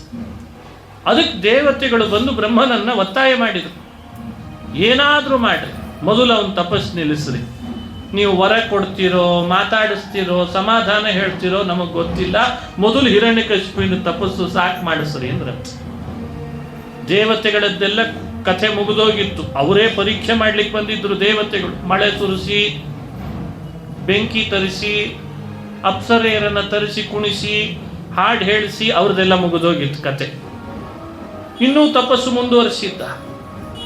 ಅದಕ್ಕೆ ದೇವತೆಗಳು ಬಂದು ಬ್ರಹ್ಮನನ್ನ ಒತ್ತಾಯ ಮಾಡಿದರು, ಏನಾದರೂ ಮಾಡ್ರಿ, ಮೊದಲು ಅವನ ತಪಸ್ಸು ನಿಲ್ಲಿಸ್ರಿ. ನೀವು ವರ ಕೊಡ್ತೀರೋ, ಮಾತಾಡಿಸ್ತೀರೋ, ಸಮಾಧಾನ ಹೇಳ್ತೀರೋ ನಮಗೆ ಗೊತ್ತಿಲ್ಲ, ಮೊದಲು ಹಿರಣ್ಯಕಶಿಪುವಿನ ತಪಸ್ಸು ಸಾಕು ಮಾಡಿಸ್ರಿ ಅಂದ್ರೆ. ದೇವತೆಗಳದ್ದೆಲ್ಲ ಕಥೆ ಮುಗಿದೋಗಿತ್ತು. ಅವರೇ ಪರೀಕ್ಷೆ ಮಾಡ್ಲಿಕ್ಕೆ ಬಂದಿದ್ರು ದೇವತೆಗಳು. ಮಳೆ ಸುರಿಸಿ, ಬೆಂಕಿ ತರಿಸಿ, ಅಪ್ಸರೆಯರನ್ನ ತರಿಸಿ ಕುಣಿಸಿ, ಹಾಡು ಹೇಳಿಸಿ, ಅವ್ರದ್ದೆಲ್ಲ ಮುಗಿದೋಗಿತ್ತು ಕತೆ. ಇನ್ನೂ ತಪಸ್ಸು ಮುಂದುವರಿಸಿದ್ದ.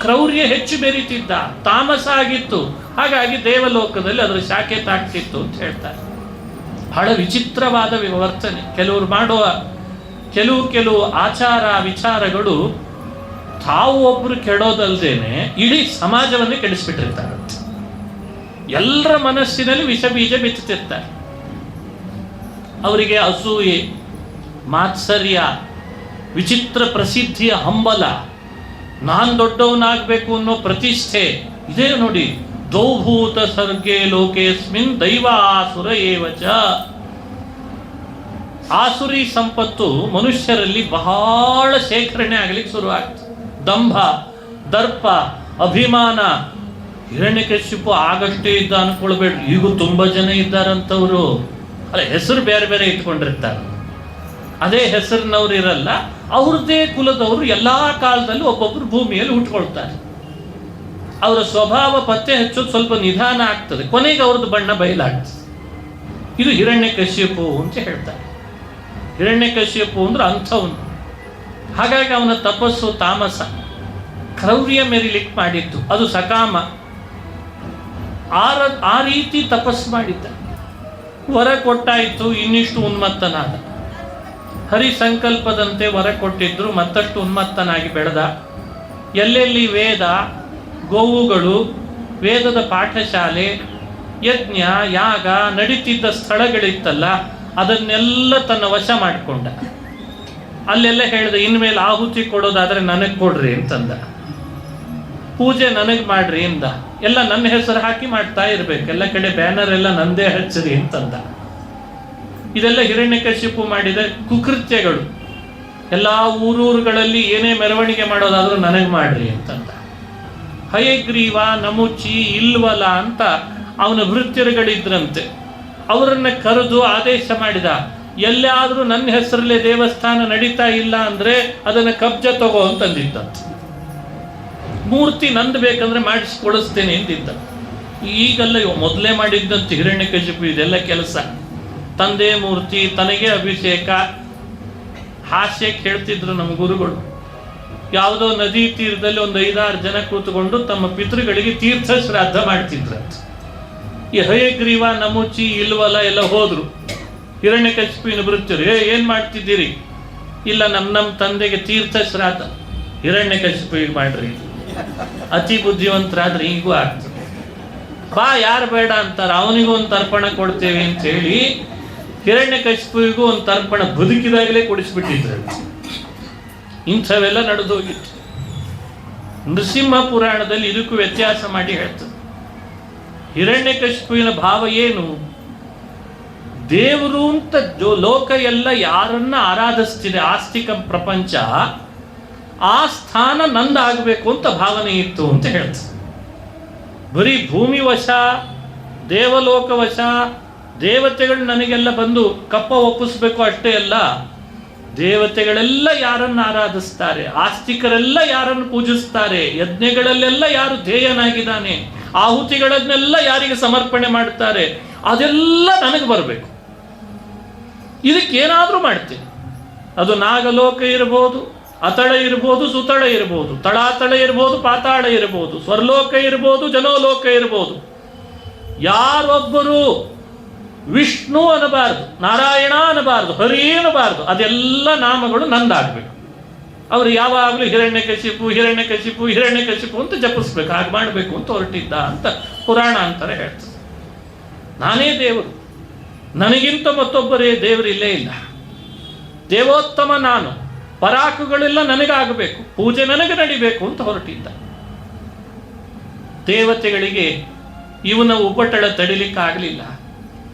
ಕ್ರೌರ್ಯ ಹೆಚ್ಚು ಬೆರೀತಿದ್ದ, ತಾಮಸ ಆಗಿತ್ತು. ಹಾಗಾಗಿ ದೇವಲೋಕದಲ್ಲಿ ಅದರ ಶಾಖೆ ತಾಕ್ತಿತ್ತು ಅಂತ ಹೇಳ್ತಾರೆ. ಬಹಳ ವಿಚಿತ್ರವಾದ ವರ್ತನೆ ಕೆಲವರು ಮಾಡುವ ಕೆಲವು ಆಚಾರ ವಿಚಾರಗಳು ತಾವು ಒಬ್ಬರು ಕೆಡೋದಲ್ದೇನೆ ಇಡೀ ಸಮಾಜವನ್ನೇ ಕೆಡಿಸ್ಬಿಟ್ಟಿರ್ತಾರೆ. ಎಲ್ಲರ ಮನಸ್ಸಿನಲ್ಲಿ ವಿಷ ಬೀಜ ಬಿತ್ತುತ್ತಿರ್ತಾರೆ. ಅವರಿಗೆ ಅಸೂಯೆ, ಮಾತ್ಸರ್ಯ, ವಿಚಿತ್ರ ಪ್ರಸಿದ್ಧಿಯ ಹಂಬಲ, ನಾನ್ ದೊಡ್ಡವನಾಗಬೇಕು ಅನ್ನೋ ಪ್ರತಿಷ್ಠೆ ಇದೇ ನೋಡಿ. ದೌಭೂತ ಸರ್ಗೆ ಲೋಕೇಸ್ಮಿನ್ ದೈವಾಸುರ ಏವಚ. ಆಸುರಿ ಸಂಪತ್ತು ಮನುಷ್ಯರಲ್ಲಿ ಬಹಳ ಶೇಖರಣೆ ಆಗಲಿಕ್ಕೆ ಶುರುವಾಗ್ತದೆ. ದಂಭ, ದರ್ಪ, ಅಭಿಮಾನ. ಹಿರಣ್ಯಕಶಿಪು ಆಗಷ್ಟೇ ಇದ್ದ ಅನ್ಕೊಳ್ಬೇಡ್ರಿ, ಈಗೂ ತುಂಬಾ ಜನ ಇದ್ದಾರಂತವ್ರು. ಅಲ್ಲ, ಹೆಸರು ಬೇರೆ ಬೇರೆ ಇಟ್ಕೊಂಡಿರ್ತಾರೆ. ಅದೇ ಹೆಸರಿನವ್ರು ಇರಲ್ಲ, ಅವ್ರದ್ದೇ ಕುಲದವರು ಎಲ್ಲಾ ಕಾಲದಲ್ಲೂ ಒಬ್ಬೊಬ್ರು ಭೂಮಿಯಲ್ಲಿ ಹುಟ್ಕೊಳ್ತಾರೆ. ಅವರ ಸ್ವಭಾವ ಪತ್ತೆ ಹಚ್ಚೋದು ಸ್ವಲ್ಪ ನಿಧಾನ ಆಗ್ತದೆ, ಕೊನೆಗೆ ಅವ್ರದ್ದು ಬಣ್ಣ ಬಯಲಾಗ್ತದೆ. ಇದು ಹಿರಣ್ಯಕಶಿಪು ಅಂತ ಹೇಳ್ತಾರೆ. ಹಿರಣ್ಯಕಶಿಪು ಅಂದ್ರೆ ಅಂಥವನು. ಹಾಗಾಗಿ ಅವನ ತಪಸ್ಸು ತಾಮಸ, ಕ್ರೌರ್ಯ ಮೆರಿಲಿಕ್ಕೆ ಮಾಡಿತ್ತು. ಅದು ಸಕಾಮ. ಆ ರೀತಿ ತಪಸ್ಸು ಮಾಡಿದ್ದ. ವರ ಕೊಟ್ಟಾಯಿತು, ಇನ್ನಿಷ್ಟು ಉನ್ಮತ್ತನಾದ. ಹರಿ ಸಂಕಲ್ಪದಂತೆ ವರ ಕೊಟ್ಟಿದ್ರು, ಮತ್ತಷ್ಟು ಉನ್ಮತ್ತನಾಗಿ ಬೆಳೆದ. ಎಲ್ಲೆಲ್ಲಿ ವೇದ, ಗೋವುಗಳು, ವೇದದ ಪಾಠಶಾಲೆ, ಯಜ್ಞ, ಯಾಗ ನಡೀತಿದ್ದ ಸ್ಥಳಗಳಿತ್ತಲ್ಲ, ಅದನ್ನೆಲ್ಲ ತನ್ನ ವಶ ಮಾಡಿಕೊಂಡ. ಅಲ್ಲೆಲ್ಲ ಹೇಳಿದ, ಇನ್ಮೇಲೆ ಆಹುತಿ ಕೊಡೋದಾದ್ರೆ ನನಗೆ ಕೊಡ್ರಿ ಅಂತಂದ. ಪೂಜೆ ನನಗೆ ಮಾಡ್ರಿ ಎಂದ. ಎಲ್ಲ ನನ್ನ ಹೆಸರು ಹಾಕಿ ಮಾಡ್ತಾ ಇರ್ಬೇಕು, ಎಲ್ಲ ಕಡೆ ಬ್ಯಾನರ್ ಎಲ್ಲ ನಂದೇ ಹಚ್ಚಿರಿ ಅಂತಂದ. ಇದೆಲ್ಲ ಹಿರಣ್ಯಕಶಿಪು ಮಾಡಿದ ಕುಕೃತ್ಯಗಳು. ಎಲ್ಲ ಊರೂರುಗಳಲ್ಲಿ ಏನೇ ಮೆರವಣಿಗೆ ಮಾಡೋದಾದ್ರೂ ನನಗೆ ಮಾಡ್ರಿ ಅಂತಂದ. ಹಯಗ್ರೀವ, ನಮುಚಿ, ಇಲ್ವಲ ಅಂತ ಅವನ ಭೃತ್ಯರುಗಳಿದ್ರಂತೆ. ಅವರನ್ನ ಕರೆದು ಆದೇಶ ಮಾಡಿದ, ಎಲ್ಲಾದ್ರೂ ನನ್ನ ಹೆಸರಲ್ಲೇ ದೇವಸ್ಥಾನ ನಡೀತಾ ಇಲ್ಲ ಅಂದ್ರೆ ಅದನ್ನ ಕಬ್ಜ ತಗೋ ಅಂತಂದಿದ್ದಂತೆ. ಮೂರ್ತಿ ನಂದು ಬೇಕಂದ್ರೆ ಮಾಡಿಸ್ಕೊಡಿಸ್ತೇನೆ ಎಂದಿದ್ದ. ಈಗಲ್ಲ, ಮೊದಲೇ ಮಾಡಿದ್ದಂತೆ ಹಿರಣ್ಯಕಶಿಪು ಇದೆಲ್ಲ ಕೆಲಸ. ತಂದೆ ಮೂರ್ತಿ, ತನಗೆ ಅಭಿಷೇಕ. ಹಾಸ್ಯಕ್ಕೆ ಹೇಳ್ತಿದ್ರು ನಮ್ಮ ಗುರುಗಳು, ಯಾವುದೋ ನದಿ ತೀರದಲ್ಲಿ ಒಂದು 5-6 ಜನ ಕೂತ್ಕೊಂಡು ತಮ್ಮ ಪಿತೃಗಳಿಗೆ ತೀರ್ಥ ಶ್ರಾದ್ದ ಮಾಡ್ತಿದ್ರಂತ. ಈ ಹಯಗ್ರೀವ, ನಮುಚಿ, ಇಲ್ವಲ ಎಲ್ಲ ಹೋದ್ರು. ಹಿರಣ್ಯಕಶಿಪುವಿನ ಭೃತ್ಯರು, ಏನ್ ಮಾಡ್ತಿದ್ದೀರಿ? ಇಲ್ಲ, ನಮ್ಮ ತಂದೆಗೆ ತೀರ್ಥ ಶ್ರಾದ್ದ. ಹಿರಣ್ಯಕಶಿಪುವಿಗೆ ಮಾಡ್ರಿ. ಅತಿ ಬುದ್ಧಿವಂತರಾದ್ರೆ ಈಗೂ ಆಗ್ತದೆ. ಬಾ, ಯಾರು ಬೇಡ ಅಂತಾರ, ಅವನಿಗೂ ಒಂದು ತರ್ಪಣ ಕೊಡ್ತೇವೆ ಅಂತ ಹೇಳಿ ಹಿರಣ್ಯಕಶಿಪುವಿಗೂ ಒಂದು ತರ್ಪಣ ಬದುಕಿದಾಗಲೇ ಕೊಡಿಸ್ಬಿಟ್ಟಿದ್ರು. ಇಂಥವೆಲ್ಲ ನಡೆದೋಗಿತ್ತು. ನೃಸಿಂಹ ಪುರಾಣದಲ್ಲಿ ಇದಕ್ಕೂ ವ್ಯತ್ಯಾಸ ಮಾಡಿ ಹೇಳ್ತದೆ. ಹಿರಣ್ಯಕಶಿಪುವಿನ ಭಾವ ಏನು? ದೇವರು ಅಂತ ಲೋಕ ಎಲ್ಲ ಯಾರನ್ನ ಆರಾಧಿಸ್ತಿದೆ, ಆಸ್ತಿಕ ಪ್ರಪಂಚ, ಆ ಸ್ಥಾನ ನಂದಾಗಬೇಕು ಅಂತ ಭಾವನೆ ಇತ್ತು ಅಂತ ಹೇಳ್ತದೆ. ಬರೀ ಭೂಮಿ ವಶ, ದೇವಲೋಕ ವಶ, ದೇವತೆಗಳು ನನಗೆಲ್ಲ ಬಂದು ಕಪ್ಪ ಒಪ್ಪಿಸ್ಬೇಕು ಅಷ್ಟೇ ಅಲ್ಲ. ದೇವತೆಗಳೆಲ್ಲ ಯಾರನ್ನು ಆರಾಧಿಸ್ತಾರೆ, ಆಸ್ತಿಕರೆಲ್ಲ ಯಾರನ್ನು ಪೂಜಿಸ್ತಾರೆ, ಯಜ್ಞಗಳಲ್ಲೆಲ್ಲ ಯಾರು ಧ್ಯೇಯನಾಗಿದ್ದಾನೆ, ಆಹುತಿಗಳನ್ನೆಲ್ಲ ಯಾರಿಗೆ ಸಮರ್ಪಣೆ ಮಾಡ್ತಾರೆ, ಅದೆಲ್ಲ ನನಗೆ ಬರಬೇಕು. ಇದಕ್ಕೇನಾದ್ರೂ ಮಾಡ್ತೀನಿ. ಅದು ನಾಗಲೋಕ ಇರ್ಬೋದು, ಅತಳ ಇರ್ಬೋದು, ಸುತಳ ಇರ್ಬೋದು, ತಳಾತಳ ಇರ್ಬೋದು, ಪಾತಾಳ ಇರ್ಬೋದು, ಸ್ವರ್ಲೋಕ ಇರ್ಬೋದು, ಜನೋಲೋಕ ಇರ್ಬೋದು. ಯಾರೊಬ್ಬರು ವಿಷ್ಣು ಅನ್ನಬಾರ್ದು, ನಾರಾಯಣ ಅನ್ನಬಾರ್ದು, ಹರಿ ಅನ್ನಬಾರ್ದು. ಅದೆಲ್ಲ ನಾಮಗಳು ನಂದಾಗಬೇಕು. ಅವರು ಯಾವಾಗಲೂ ಹಿರಣ್ಯಕಶಿಪು, ಹಿರಣ್ಯಕಶಿಪು, ಹಿರಣ್ಯಕಶಿಪು ಅಂತ ಜಪಿಸ್ಬೇಕು. ಹಾಗೆ ಮಾಡಬೇಕು ಅಂತ ಹೊರಟಿದ್ದ ಅಂತ ಪುರಾಣ ಅಂತಾರೆ ಹೇಳ್ತದೆ. ನಾನೇ ದೇವರು, ನನಗಿಂತ ಮತ್ತೊಬ್ಬರೇ ದೇವರು ಇಲ್ಲೇ ಇಲ್ಲ. ದೇವೋತ್ತಮ ನಾನು, ಪರಾಕುಗಳೆಲ್ಲ ನನಗಾಗಬೇಕು, ಪೂಜೆ ನನಗೆ ನಡಿಬೇಕು ಅಂತ ಹೊರಟಿದ್ದ. ದೇವತೆಗಳಿಗೆ ಇವನ ಉಪಟಳ ತಡಿಲಿಕ್ಕೆ ಆಗಲಿಲ್ಲ.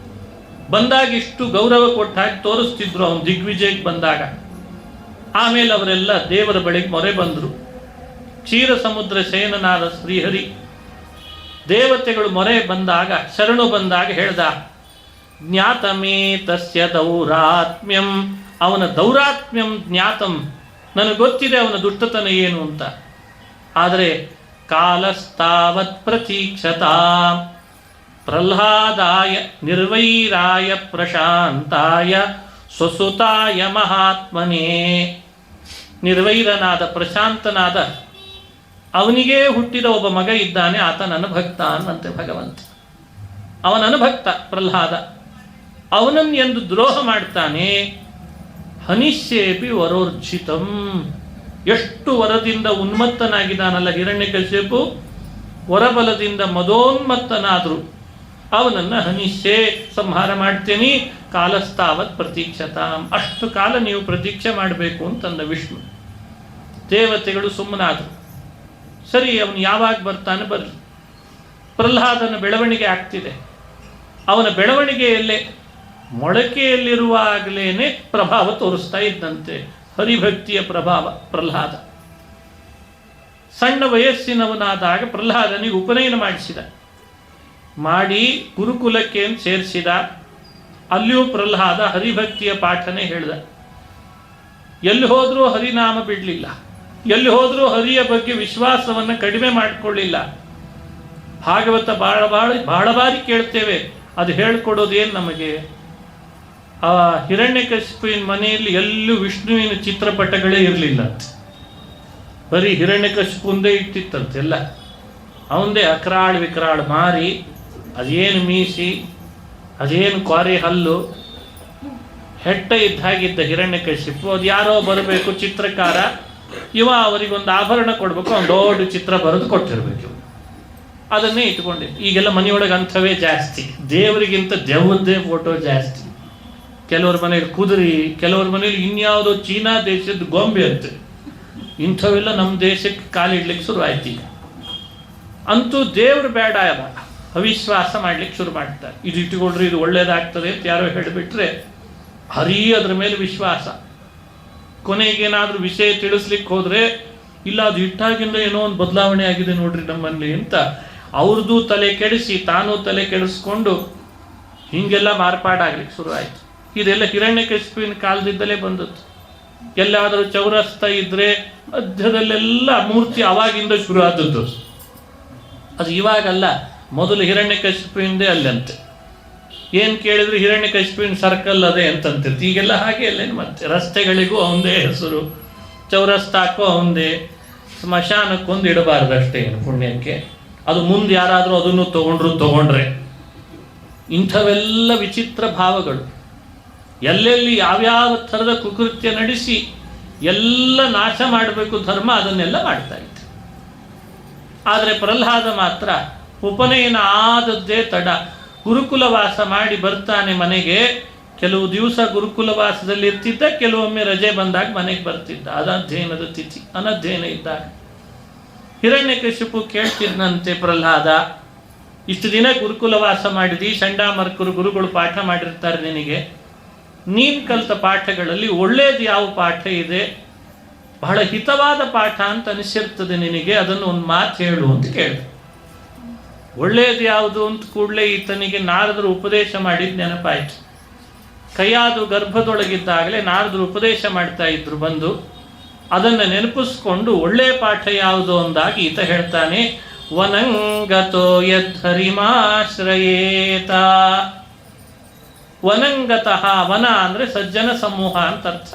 ಬಂದಾಗ ಇಷ್ಟು ಗೌರವ ಕೊಟ್ಟ ಹಾಗೆ ತೋರಿಸ್ತಿದ್ರು ಅವನು ದಿಗ್ವಿಜಯಕ್ಕೆ ಬಂದಾಗ. ಆಮೇಲೆ ಅವರೆಲ್ಲ ದೇವರ ಬಳಿಗೆ ಮೊರೆ ಬಂದರು. ಕ್ಷೀರ ಸಮುದ್ರ ಶಯನನಾದ ಶ್ರೀಹರಿ ದೇವತೆಗಳು ಮೊರೆ ಬಂದಾಗ, ಶರಣು ಬಂದಾಗ ಹೇಳ್ದ, ಜ್ಞಾತಮೇ ತಸ್ಯ ದೌರಾತ್ಮ್ಯಂ, ಅವನ ದೌರಾತ್ಮ್ಯಂ ಜ್ಞಾತಂ, ನನಗೆ ಗೊತ್ತಿದೆ ಅವನ ದುಷ್ಟತನ ಏನು ಅಂತ. ಆದರೆ ಕಾಲಸ್ತಾವತ್ ಪ್ರತೀಕ್ಷತಾ ಪ್ರಹ್ಲಾದಾಯ ನಿರ್ವೈರಾಯ ಪ್ರಶಾಂತಾಯ ಸ್ವಸುತಾಯ ಮಹಾತ್ಮನೇ. ನಿರ್ವೈರನಾದ ಪ್ರಶಾಂತನಾದ ಅವನಿಗೇ ಹುಟ್ಟಿದ ಒಬ್ಬ ಮಗ ಇದ್ದಾನೆ, ಆತ ನನ್ನ ಭಕ್ತ ಅನ್ನಂತೆ ಭಗವಂತ. ಅವನನ್ನು ಭಕ್ತ ಪ್ರಹ್ಲಾದ, ಅವನನ್ನು ಎಂದು ದ್ರೋಹ ಮಾಡ್ತಾನೆ. ಹನಿಷ್ಯೇಪಿ ವರೋರ್ಜಿತಂ, ಎಷ್ಟು ವರದಿಂದ ಉನ್ಮತ್ತನಾಗಿದ್ದಾನಲ್ಲ ಹಿರಣ್ಯಕಶ್ಯಪು, ವರಬಲದಿಂದ ಮದೋನ್ಮತ್ತನಾದ್ರು ಅವನನ್ನು ಹನಿಷ್ಯೆ ಸಂಹಾರ ಮಾಡ್ತೇನೆ. ಕಾಲಸ್ತಾವತ್ ಪ್ರತೀಕ್ಷತಾಂ, ಅಷ್ಟು ಕಾಲ ನೀವು ಪ್ರತೀಕ್ಷೆ ಮಾಡಬೇಕು ಅಂತಂದ ವಿಷ್ಣು. ದೇವತೆಗಳು ಸುಮ್ಮನಾದರು. ಸರಿ, ಅವನು ಯಾವಾಗ ಬರ್ತಾನೆ ಬರಲಿ. ಪ್ರಹ್ಲಾದನ ಬೆಳವಣಿಗೆ ಆಗ್ತಿದೆ. ಅವನ ಬೆಳವಣಿಗೆಯಲ್ಲೇ ಮೊಳಕೆಯಲ್ಲಿರುವಾಗಲೇ ಪ್ರಭಾವ ತೋರಿಸ್ತಾ ಇದ್ದಂತೆ, ಹರಿಭಕ್ತಿಯ ಪ್ರಭಾವ. ಪ್ರಹ್ಲಾದ ಸಣ್ಣ ವಯಸ್ಸಿನವನಾದಾಗ ಪ್ರಹ್ಲಾದನಿಗೆ ಉಪನಯನ ಮಾಡಿ ಗುರುಕುಲಕ್ಕೆ ಸೇರಿಸಿದ. ಅಲ್ಲಿಯೂ ಪ್ರಹ್ಲಾದ ಹರಿಭಕ್ತಿಯ ಪಾಠನೇ ಹೇಳಿದ. ಎಲ್ಲಿ ಹೋದರೂ ಹರಿನಾಮ ಬಿಡಲಿಲ್ಲ, ಎಲ್ಲಿ ಹೋದರೂ ಹರಿಯ ಬಗ್ಗೆ ವಿಶ್ವಾಸವನ್ನು ಕಡಿಮೆ ಮಾಡಿಕೊಳ್ಳಿಲ್ಲ. ಭಾಗವತ ಬಹಳ ಬಾರಿ ಕೇಳ್ತೇವೆ, ಅದು ಹೇಳ್ಕೊಡೋದೇನು ನಮಗೆ? ಆ ಹಿರಣ್ಯಕಶಿಪುವಿನ ಮನೆಯಲ್ಲಿ ಎಲ್ಲೂ ವಿಷ್ಣುವಿನ ಚಿತ್ರಪಟಗಳೇ ಇರಲಿಲ್ಲ, ಬರೀ ಹಿರಣ್ಯಕಶಿಪುಂದೇ ಇಟ್ಟಿತ್ತಂತೆಲ್ಲ. ಅವಂದೇ ಅಕ್ರಾಳ್ ವಿಕ್ರಾಳ್ ಮಾರಿ, ಅದೇನು ಮೀಸಿ, ಅದೇನು ಕ್ವಾರಿ ಹಲ್ಲು, ಹೆಟ್ಟ ಇದ್ದಾಗಿದ್ದ ಹಿರಣ್ಯಕಶಿಪು. ಅದು ಯಾರೋ ಬರಬೇಕು ಚಿತ್ರಕಾರ, ಇವ ಅವರಿಗೊಂದು ಆಭರಣ ಕೊಡಬೇಕು, ಒಂದು ದೊಡ್ಡ ಚಿತ್ರ ಬರೆದು ಕೊಟ್ಟಿರ್ಬೇಕು, ಅದನ್ನೇ ಇಟ್ಕೊಂಡಿದ್ದು. ಈಗೆಲ್ಲ ಮನೆಯೊಳಗೆ ಅಂಥವೇ ಜಾಸ್ತಿ, ದೇವರಿಗಿಂತ ದೆವ್ವದ್ದೇ ಫೋಟೋ ಜಾಸ್ತಿ. ಕೆಲವ್ರ ಮನೇಲಿ ಕುದುರೆ, ಕೆಲವ್ರ ಮನೇಲಿ ಇನ್ಯಾವುದೋ ಚೀನಾ ದೇಶದ ಗೊಂಬೆ ಅಂತೆ. ಇಂಥವೆಲ್ಲ ನಮ್ಮ ದೇಶಕ್ಕೆ ಕಾಲಿಡ್ಲಿಕ್ಕೆ ಶುರು ಆಯ್ತು. ಈಗ ಅಂತೂ ದೇವ್ರು ಬೇಡ, ಅವಿಶ್ವಾಸ ಮಾಡ್ಲಿಕ್ಕೆ ಶುರು ಮಾಡ್ತಾರೆ. ಇದು ಇಟ್ಟುಕೊಳ್ರಿ, ಇದು ಒಳ್ಳೇದಾಗ್ತದೆ ಅಂತ ಯಾರೋ ಹೇಳಿಬಿಟ್ರೆ ಹರಿ ಅದ್ರ ಮೇಲೆ ವಿಶ್ವಾಸ. ಕೊನೆಗೇನಾದ್ರೂ ವಿಷಯ ತಿಳಿಸ್ಲಿಕ್ಕೆ ಹೋದ್ರೆ, ಇಲ್ಲ ಅದು ಇಟ್ಟಾಗಿಂದ ಏನೋ ಒಂದು ಬದಲಾವಣೆ ಆಗಿದೆ ನೋಡ್ರಿ ನಮ್ಮಲ್ಲಿ ಅಂತ ಅವ್ರದ್ದು ತಲೆ ಕೆಡಿಸಿ ತಾನೂ ತಲೆ ಕೆಡಿಸ್ಕೊಂಡು ಹೀಗೆಲ್ಲ ಮಾರ್ಪಾಡಾಗ್ಲಿಕ್ಕೆ ಶುರು ಆಯ್ತು. ಇದೆಲ್ಲ ಹಿರಣ್ಯಕಶಿಪುವಿನ ಕಾಲದಿಂದಲೇ ಬಂದದ್ದು. ಎಲ್ಲಾದರೂ ಚೌರಸ್ತ ಇದ್ರೆ ಮಧ್ಯದಲ್ಲೆಲ್ಲ ಮೂರ್ತಿ ಅವಾಗಿಂದ ಶುರು ಆದದ್ದು. ಅದು ಇವಾಗಲ್ಲ, ಮೊದಲು ಹಿರಣ್ಯಕಶಿಪುವಿಂದೇ ಅಲ್ಲಂತೆ. ಏನು ಕೇಳಿದ್ರು ಹಿರಣ್ಯಕಶಿಪುವಿನ ಸರ್ಕಲ್ ಅದೇ ಅಂತಂತಿರ್ತಿ. ಈಗೆಲ್ಲ ಹಾಗೆ ಅಲ್ಲೇನು, ಮತ್ತೆ ರಸ್ತೆಗಳಿಗೂ ಅವಂದೇ ಹೆಸರು, ಚೌರಸ್ತಾಕ್ಕೂ ಅವಂದೇ, ಸ್ಮಶಾನಕ್ಕೊಂದು ಇಡಬಾರ್ದು ಅಷ್ಟೇ ಏನು ಪುಣ್ಯಕ್ಕೆ. ಅದು ಮುಂದೆ ಯಾರಾದರೂ ಅದನ್ನು ತಗೊಂಡ್ರೆ. ಇಂಥವೆಲ್ಲ ವಿಚಿತ್ರ ಭಾವಗಳು ಎಲ್ಲೆಲ್ಲಿ ಯಾವ್ಯಾವ ಥರದ ಕುಕೃತ್ಯ ನಡೆಸಿ ಎಲ್ಲ ನಾಶ ಮಾಡಬೇಕು ಧರ್ಮ, ಅದನ್ನೆಲ್ಲ ಮಾಡ್ತಾ ಇತ್ತು. ಆದರೆ ಪ್ರಹ್ಲಾದ ಮಾತ್ರ ಉಪನಯನ ಆದದ್ದೇ ತಡ. ಗುರುಕುಲವಾಸ ಮಾಡಿ ಬರ್ತಾನೆ ಮನೆಗೆ. ಕೆಲವು ದಿವಸ ಗುರುಕುಲವಾಸದಲ್ಲಿ ಇರ್ತಿದ್ದ, ಕೆಲವೊಮ್ಮೆ ರಜೆ ಬಂದಾಗ ಮನೆಗೆ ಬರ್ತಿದ್ದ. ಅನಧ್ಯಯನದ ತಿಥಿ, ಅನಧ್ಯಯನ ಇದ್ದಾಗ. ಹಿರಣ್ಯಕಶಿಪು ಕೇಳ್ತಿದ್ದಂತೆ, ಪ್ರಹ್ಲಾದ ಇಷ್ಟು ದಿನ ಗುರುಕುಲವಾಸ ಮಾಡಿದಿ, ಚಂಡಾಮರ್ಕರು ಗುರುಗಳು ಪಾಠ ಮಾಡಿರ್ತಾರೆ ನಿನಗೆ, ನೀನು ಕಲಿತ ಪಾಠಗಳಲ್ಲಿ ಒಳ್ಳೇದು ಯಾವ ಪಾಠ ಇದೆ, ಬಹಳ ಹಿತವಾದ ಪಾಠ ಅಂತ ಅನಿಸಿರ್ತದೆ ನಿನಗೆ, ಅದನ್ನು ಒಂದು ಮಾತು ಹೇಳು ಅಂತ ಕೇಳಿದೆ. ಒಳ್ಳೇದು ಯಾವುದು ಅಂತ ಕೂಡಲೇ ಈತನಿಗೆ ನಾರದರು ಉಪದೇಶ ಮಾಡಿದ ನೆನಪಾಯಿತು. ಕೈಯಾದು ಗರ್ಭದೊಳಗಿದ್ದಾಗಲೇ ನಾರದರು ಉಪದೇಶ ಮಾಡ್ತಾ ಇದ್ರು ಬಂದು. ಅದನ್ನು ನೆನಪಿಸ್ಕೊಂಡು ಒಳ್ಳೆಯ ಪಾಠ ಯಾವುದು ಅಂದಾಗ ಈತ ಹೇಳ್ತಾನೆ, ವನಂಗತೋ ಯದ್ಧರಿಮಾಶ್ರಯೇತ. ವನಂಗತಃ, ವನ ಅಂದರೆ ಸಜ್ಜನ ಸಮೂಹ ಅಂತ ಅರ್ಥ.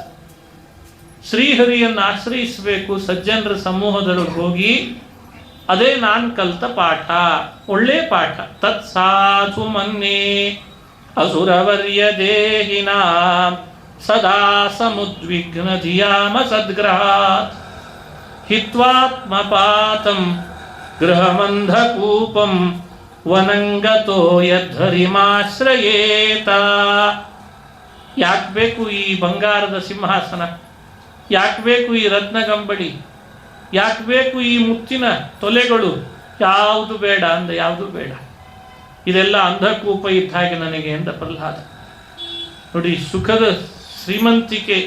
ಶ್ರೀಹರಿಯನ್ನು ಆಶ್ರಯಿಸಬೇಕು ಸಜ್ಜನರ ಸಮೂಹದೊಳಗೆ ಹೋಗಿ. ಅದೇ ನಾನು ಕಲಿತ ಪಾಠ, ಒಳ್ಳೆ ಪಾಠ. ತತ್ ಸಾಧು ಮನ್ಯೇ ಅಸುರವರ್ಯ ದೇಹಿನ ಸದಾ ಸಮುದ್ವಿಗ್ನ ಧಿಯಾಮ ಸದ್ಗ್ರಹಾತ್ ಹಿತ್ವಾತ್ಮಪಾತಂ ಗೃಹಮಂಧಕೂಪಂ ವನಂಗತೋ ಯದ್ಧರಿಮಾಶ್ರಯೇತ. ಯಾಕೆ ಬೇಕು ಈ ಬಂಗಾರದ ಸಿಂಹಾಸನ? ಯಾಕೆ ಬೇಕು ಈ ರತ್ನಗಂಬಳಿ? ಯಾಕೆ ಬೇಕು ಈ ಮುತ್ತಿನ ತೊಲೆಗಳು? ಯಾವುದು ಬೇಡ ಅಂದ, ಯಾವುದು ಬೇಡ. ಇದೆಲ್ಲ ಅಂಧಕೂಪ ಇದ್ದ ಹಾಗೆ ನನಗೆ ಎಂದ ಪ್ರಹ್ಲಾದ. ನೋಡಿ, ಸುಖದ ಶ್ರೀಮಂತಿಕೆ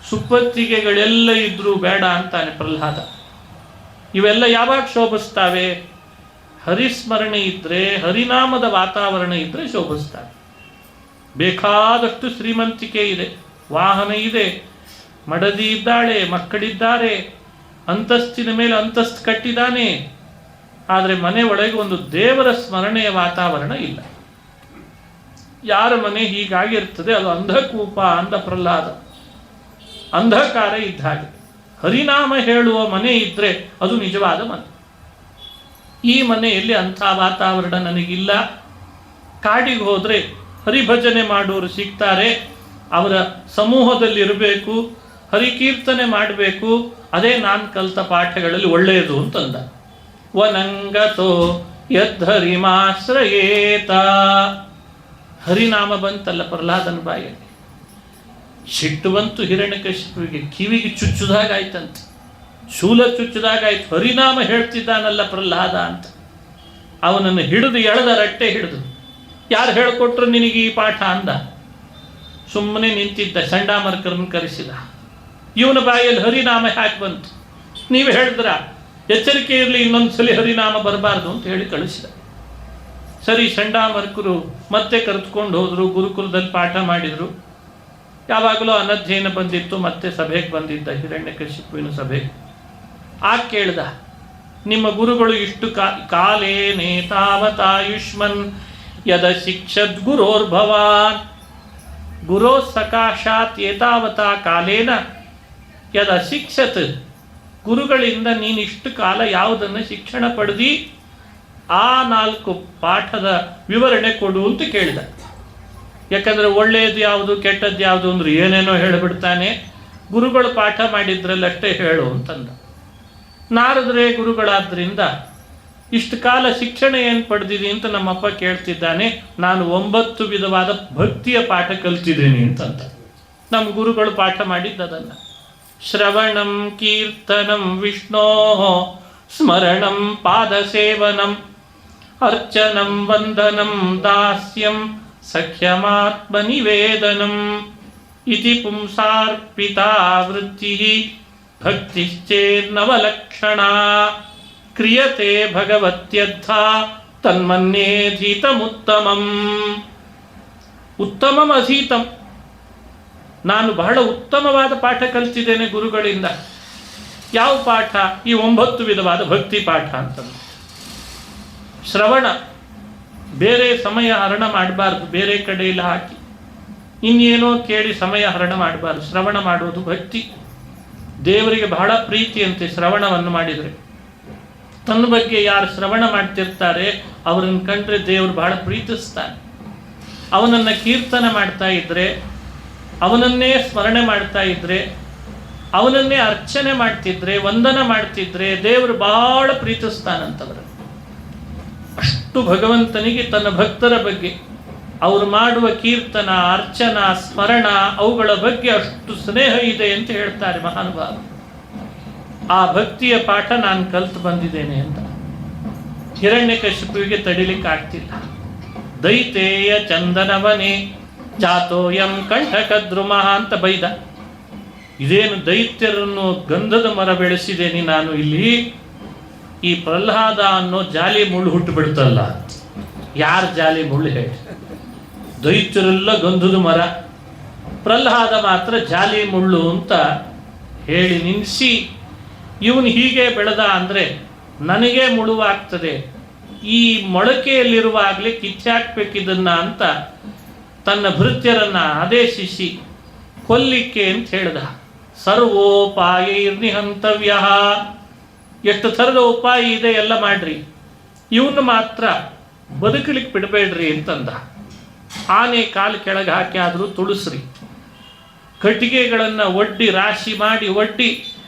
ಸುಪ್ಪತ್ತಿಗೆಗಳೆಲ್ಲ ಇದ್ರೂ ಬೇಡ ಅಂತಾನೆ ಪ್ರಹ್ಲಾದ. ಇವೆಲ್ಲ ಯಾವಾಗ ಶೋಭಿಸ್ತಾವೆ? ಹರಿಸ್ಮರಣೆ ಇದ್ದರೆ, ಹರಿನಾಮದ ವಾತಾವರಣ ಇದ್ದರೆ ಶೋಭಿಸ್ತಾರೆ. ಬೇಕಾದಷ್ಟು ಶ್ರೀಮಂತಿಕೆ ಇದೆ, ವಾಹನ ಇದೆ, ಮಡದಿ ಇದ್ದಾಳೆ, ಮಕ್ಕಳಿದ್ದಾರೆ, ಅಂತಸ್ತಿನ ಮೇಲೆ ಅಂತಸ್ತು ಕಟ್ಟಿದ್ದಾನೆ. ಆದರೆ ಮನೆ ಒಳಗೆ ಒಂದು ದೇವರ ಸ್ಮರಣೆಯ ವಾತಾವರಣ ಇಲ್ಲ. ಯಾರ ಮನೆ ಹೀಗಾಗಿರ್ತದೆ ಅದು ಅಂಧಕೂಪ ಅಂದ ಪ್ರಹ್ಲಾದ. ಅಂಧಕಾರ ಇದ್ದ ಹಾಗೆ. ಹರಿನಾಮ ಹೇಳುವ ಮನೆ ಇದ್ದರೆ ಅದು ನಿಜವಾದ ಮನೆ. ಈ ಮನೆಯಲ್ಲಿ ಅಂಥ ವಾತಾವರಣ ನನಗಿಲ್ಲ. ಕಾಡಿಗೆ ಹೋದರೆ ಹರಿಭಜನೆ ಮಾಡೋರು ಸಿಗ್ತಾರೆ, ಅವರ ಸಮೂಹದಲ್ಲಿರಬೇಕು, ಹರಿಕೀರ್ತನೆ ಮಾಡಬೇಕು, ಅದೇ ನಾನು ಕಲಿತ ಪಾಠಗಳಲ್ಲಿ ಒಳ್ಳೆಯದು ಅಂತಂದ. ವನಂಗತೋ ಯದ್ಧರಿಮಾಶ್ರಯೇತ. ಹರಿನಾಮ ಬಂತಲ್ಲ ಪ್ರಹ್ಲಾದನ ಬಾಯಲ್ಲಿ, ಸಿಟ್ಟು ಬಂತು ಹಿರಣ್ಯಕಶಿಪುವಿಗೆ. ಕಿವಿಗೆ ಚುಚ್ಚುದಾಗಾಯ್ತಂತೆ, ಶೂಲ ಚುಚ್ಚುದಾಗಾಯ್ತು. ಹರಿನಾಮ ಹೇಳ್ತಿದ್ದಾನಲ್ಲ ಪ್ರಹ್ಲಾದ ಅಂತ. ಅವನನ್ನು ಹಿಡಿದು ಎಳೆದ, ರಟ್ಟೆ ಹಿಡಿದು, ಯಾರು ಹೇಳಿಕೊಟ್ರು ನಿನಗೆ ಈ ಪಾಠ ಅಂದ. ಸುಮ್ಮನೆ ನಿಂತಿದ್ದ. ಚಂಡಾಮರ್ಕರನ್ನು ಕರೆಸಿದ. ಇವನ ಬಾಯಲ್ಲಿ ಹರಿನಾಮ ಯಾಕೆ ಬಂತು? ನೀವು ಹೇಳಿದ್ರ, ಎಚ್ಚರಿಕೆ ಇರಲಿ, ಇನ್ನೊಂದ್ಸಲಿ ಹರಿನಾಮ ಬರಬಾರ್ದು ಅಂತ ಹೇಳಿ ಕಳಿಸಿದ. ಸರಿ, ಚಂಡಾಮರ್ಕರು ಮತ್ತೆ ಕರೆದುಕೊಂಡು ಹೋದರು. ಗುರುಕುಲದಲ್ಲಿ ಪಾಠ ಮಾಡಿದರು. ಯಾವಾಗಲೂ ಅನಧ್ಯಯನ ಬಂದಿತ್ತು. ಮತ್ತೆ ಸಭೆಗೆ ಬಂದಿದ್ದ, ಹಿರಣ್ಯಕಶಿಪುವಿನ ಸಭೆಗೆ. ಕೇಳ್ದ, ನಿಮ್ಮ ಗುರುಗಳು ಇಷ್ಟು ಕಾಲೇನೇ ತಾವತಾಯುಷ್ಮನ್ ಯದ ಶಿಕ್ಷದ್ ಗುರೋರ್ಭವಾನ್. ಗುರೋ ಸಕಾಶಾತ್ ಏತಾವತಾ ಕಾಲೇನ ಯದ ಶಿಕ್ಷತ್. ಗುರುಗಳಿಂದ ನೀನಿಷ್ಟು ಕಾಲ ಯಾವುದನ್ನು ಶಿಕ್ಷಣ ಪಡೆದಿ, ಆ 4 ಪಾಠದ ವಿವರಣೆ ಕೊಡು ಅಂತ ಕೇಳಿದ. ಯಾಕಂದರೆ ಒಳ್ಳೆಯದು ಯಾವುದು ಕೆಟ್ಟದ್ದು ಯಾವುದು ಅಂದ್ರೆ ಏನೇನೋ ಹೇಳಿಬಿಡ್ತಾನೆ. ಗುರುಗಳು ಪಾಠ ಮಾಡಿದ್ರಲ್ಲಷ್ಟೇ ಹೇಳು ಅಂತಂದ. ನಾರದರೆ ಗುರುಗಳಾದ್ರಿಂದ ಇಷ್ಟು ಕಾಲ ಶಿಕ್ಷಣ ಏನು ಪಡೆದಿದೆ ಅಂತ ನಮ್ಮಪ್ಪ ಕೇಳ್ತಿದ್ದಾನೆ. ನಾನು 9 ವಿಧವಾದ ಭಕ್ತಿಯ ಪಾಠ ಕಲ್ತಿದ್ದೀನಿ ಅಂತಂದ. ನಮ್ಮ ಗುರುಗಳು ಪಾಠ ಮಾಡಿದ್ದದನ್ನು. ಶ್ರವಣಂ ಕೀರ್ತನಂ ವಿಷ್ಣೋ ಸ್ಮರಣಂ ಪಾದಸೇವನಂ ಅರ್ಚನಂ ವಂದನಂ ದಾಸ್ಯಂ ಸಖ್ಯಮಾತ್ಮನಿವೇದನಂ ಇತಿ ಪುಂಸಾರ್ಪಿತಾ ವೃತ್ತಿ ಭಕ್ತಿಶ್ಚೇನ್ನವಲಕ್ಷಣ ಕ್ರಿಯತೆ ಭಗವತ್ಯರ್ಥ ತನ್ಮನ್ಯೇಧೀತಮುತ್ತಮಂ. ಉತ್ತಮಂ ಅಧೀತಂ. ನಾನು ಬಹಳ ಉತ್ತಮವಾದ ಪಾಠ ಕಲಿತಿದ್ದೇನೆ ಗುರುಗಳಿಂದ. ಯಾವ ಪಾಠ? ಈ 9 ವಿಧವಾದ ಭಕ್ತಿ ಪಾಠ ಅಂತಂದು. ಶ್ರವಣ, ಬೇರೆ ಸಮಯ ಹರಣ ಮಾಡಬಾರ್ದು, ಬೇರೆ ಕಡೆಯಲ್ಲಿ ಹಾಕಿ ಇನ್ನೇನೋ ಕೇಳಿ ಸಮಯ ಹರಣ ಮಾಡಬಾರ್ದು. ಶ್ರವಣ ಮಾಡೋದು ಭಕ್ತಿ. ದೇವರಿಗೆ ಬಹಳ ಪ್ರೀತಿಯಂತೆ ಶ್ರವಣವನ್ನು ಮಾಡಿದರೆ. ತನ್ನ ಬಗ್ಗೆ ಯಾರು ಶ್ರವಣ ಮಾಡ್ತಿರ್ತಾರೆ ಅವರನ್ನು ಕಂಡ್ರೆ ದೇವರು ಬಹಳ ಪ್ರೀತಿಸ್ತಾನೆ. ಅವನನ್ನು ಕೀರ್ತನೆ ಮಾಡ್ತಾ ಇದ್ರೆ, ಅವನನ್ನೇ ಸ್ಮರಣೆ ಮಾಡ್ತಾ ಇದ್ರೆ, ಅವನನ್ನೇ ಅರ್ಚನೆ ಮಾಡ್ತಿದ್ರೆ, ವಂದನ ಮಾಡ್ತಿದ್ರೆ ದೇವರು ಬಹಳ ಪ್ರೀತಿಸ್ತಾನಂತವರು. ಅಷ್ಟು ಭಗವಂತನಿಗೆ ತನ್ನ ಭಕ್ತರ ಬಗ್ಗೆ, ಅವರು ಮಾಡುವ ಕೀರ್ತನ, ಅರ್ಚನಾ, ಸ್ಮರಣ ಅವುಗಳ ಬಗ್ಗೆ ಅಷ್ಟು ಸ್ನೇಹ ಇದೆ ಅಂತ ಹೇಳ್ತಾರೆ ಮಹಾನುಭಾವರು. ಆ ಭಕ್ತಿಯ ಪಾಠ ನಾನು ಕಲ್ತು ಬಂದಿದ್ದೇನೆ ಅಂತ. ಹಿರಣ್ಯಕಶಿಪುವಿಗೆ ತಡಿಲಿಕ್ಕೆ ಆಗ್ತಿಲ್ಲ. ದೈತೇಯ ಚಂದನವನೇ ಜಾತೋಯಂ ಕಂಠಕದ್ರುಮ ಅಂತ ಬೈದ. ಇದೇನು ದೈತ್ಯರನ್ನು ಗಂಧದ ಮರ ಬೆಳೆಸಿದ್ದೇನೆ ನಾನು ಇಲ್ಲಿ, ಈ ಪ್ರಹ್ಲಾದ ಅನ್ನೋ ಜಾಲಿ ಮುಳ್ಳು ಹುಟ್ಟು ಬಿಡ್ತಲ್ಲ. ಯಾರು ಜಾಲಿ ಮುಳ್ಳು ಹೇಳಿ? ದೈತ್ಯರೆಲ್ಲ ಗಂಧದ ಮರ, ಪ್ರಹ್ಲಾದ ಮಾತ್ರ ಜಾಲಿ ಮುಳ್ಳು ಅಂತ ಹೇಳಿ ನಿಲ್ಲಿಸಿ, ಇವನು ಹೀಗೆ ಬೆಳೆದ ಅಂದರೆ ನನಗೇ ಮುಳುವಾಗ್ತದೆ, ಈ ಮೊಳಕೆಯಲ್ಲಿರುವಾಗಲೇ ಕಿತ್ತಾಕ್ಬೇಕಿದ್ದನ್ನ ಅಂತ ತನ್ನ ಭೃತ್ಯರನ್ನು ಆದೇಶಿಸಿ ಕೊಲ್ಲಿಕ್ಕೆ ಅಂತ ಹೇಳ್ದ. ಸರ್ವೋಪಾಯೈರ್ನಿಹಂತವ್ಯ. ಎಷ್ಟು ಥರದ ಉಪಾಯ ಇದೆ ಎಲ್ಲ ಮಾಡ್ರಿ, ಇವನು ಮಾತ್ರ ಬದುಕಲಿಕ್ಕೆ ಬಿಡಬೇಡ್ರಿ ಅಂತಂದ. ಆನೆ ಕಾಲು ಕೆಳಗೆ ಹಾಕಿ ಆದರೂ ತುಳಿಸ್ರಿ, ಕಟ್ಟಿಗೆಗಳನ್ನು ಒಡ್ಡಿ ರಾಶಿ ಮಾಡಿ ಒಡ್ಡಿ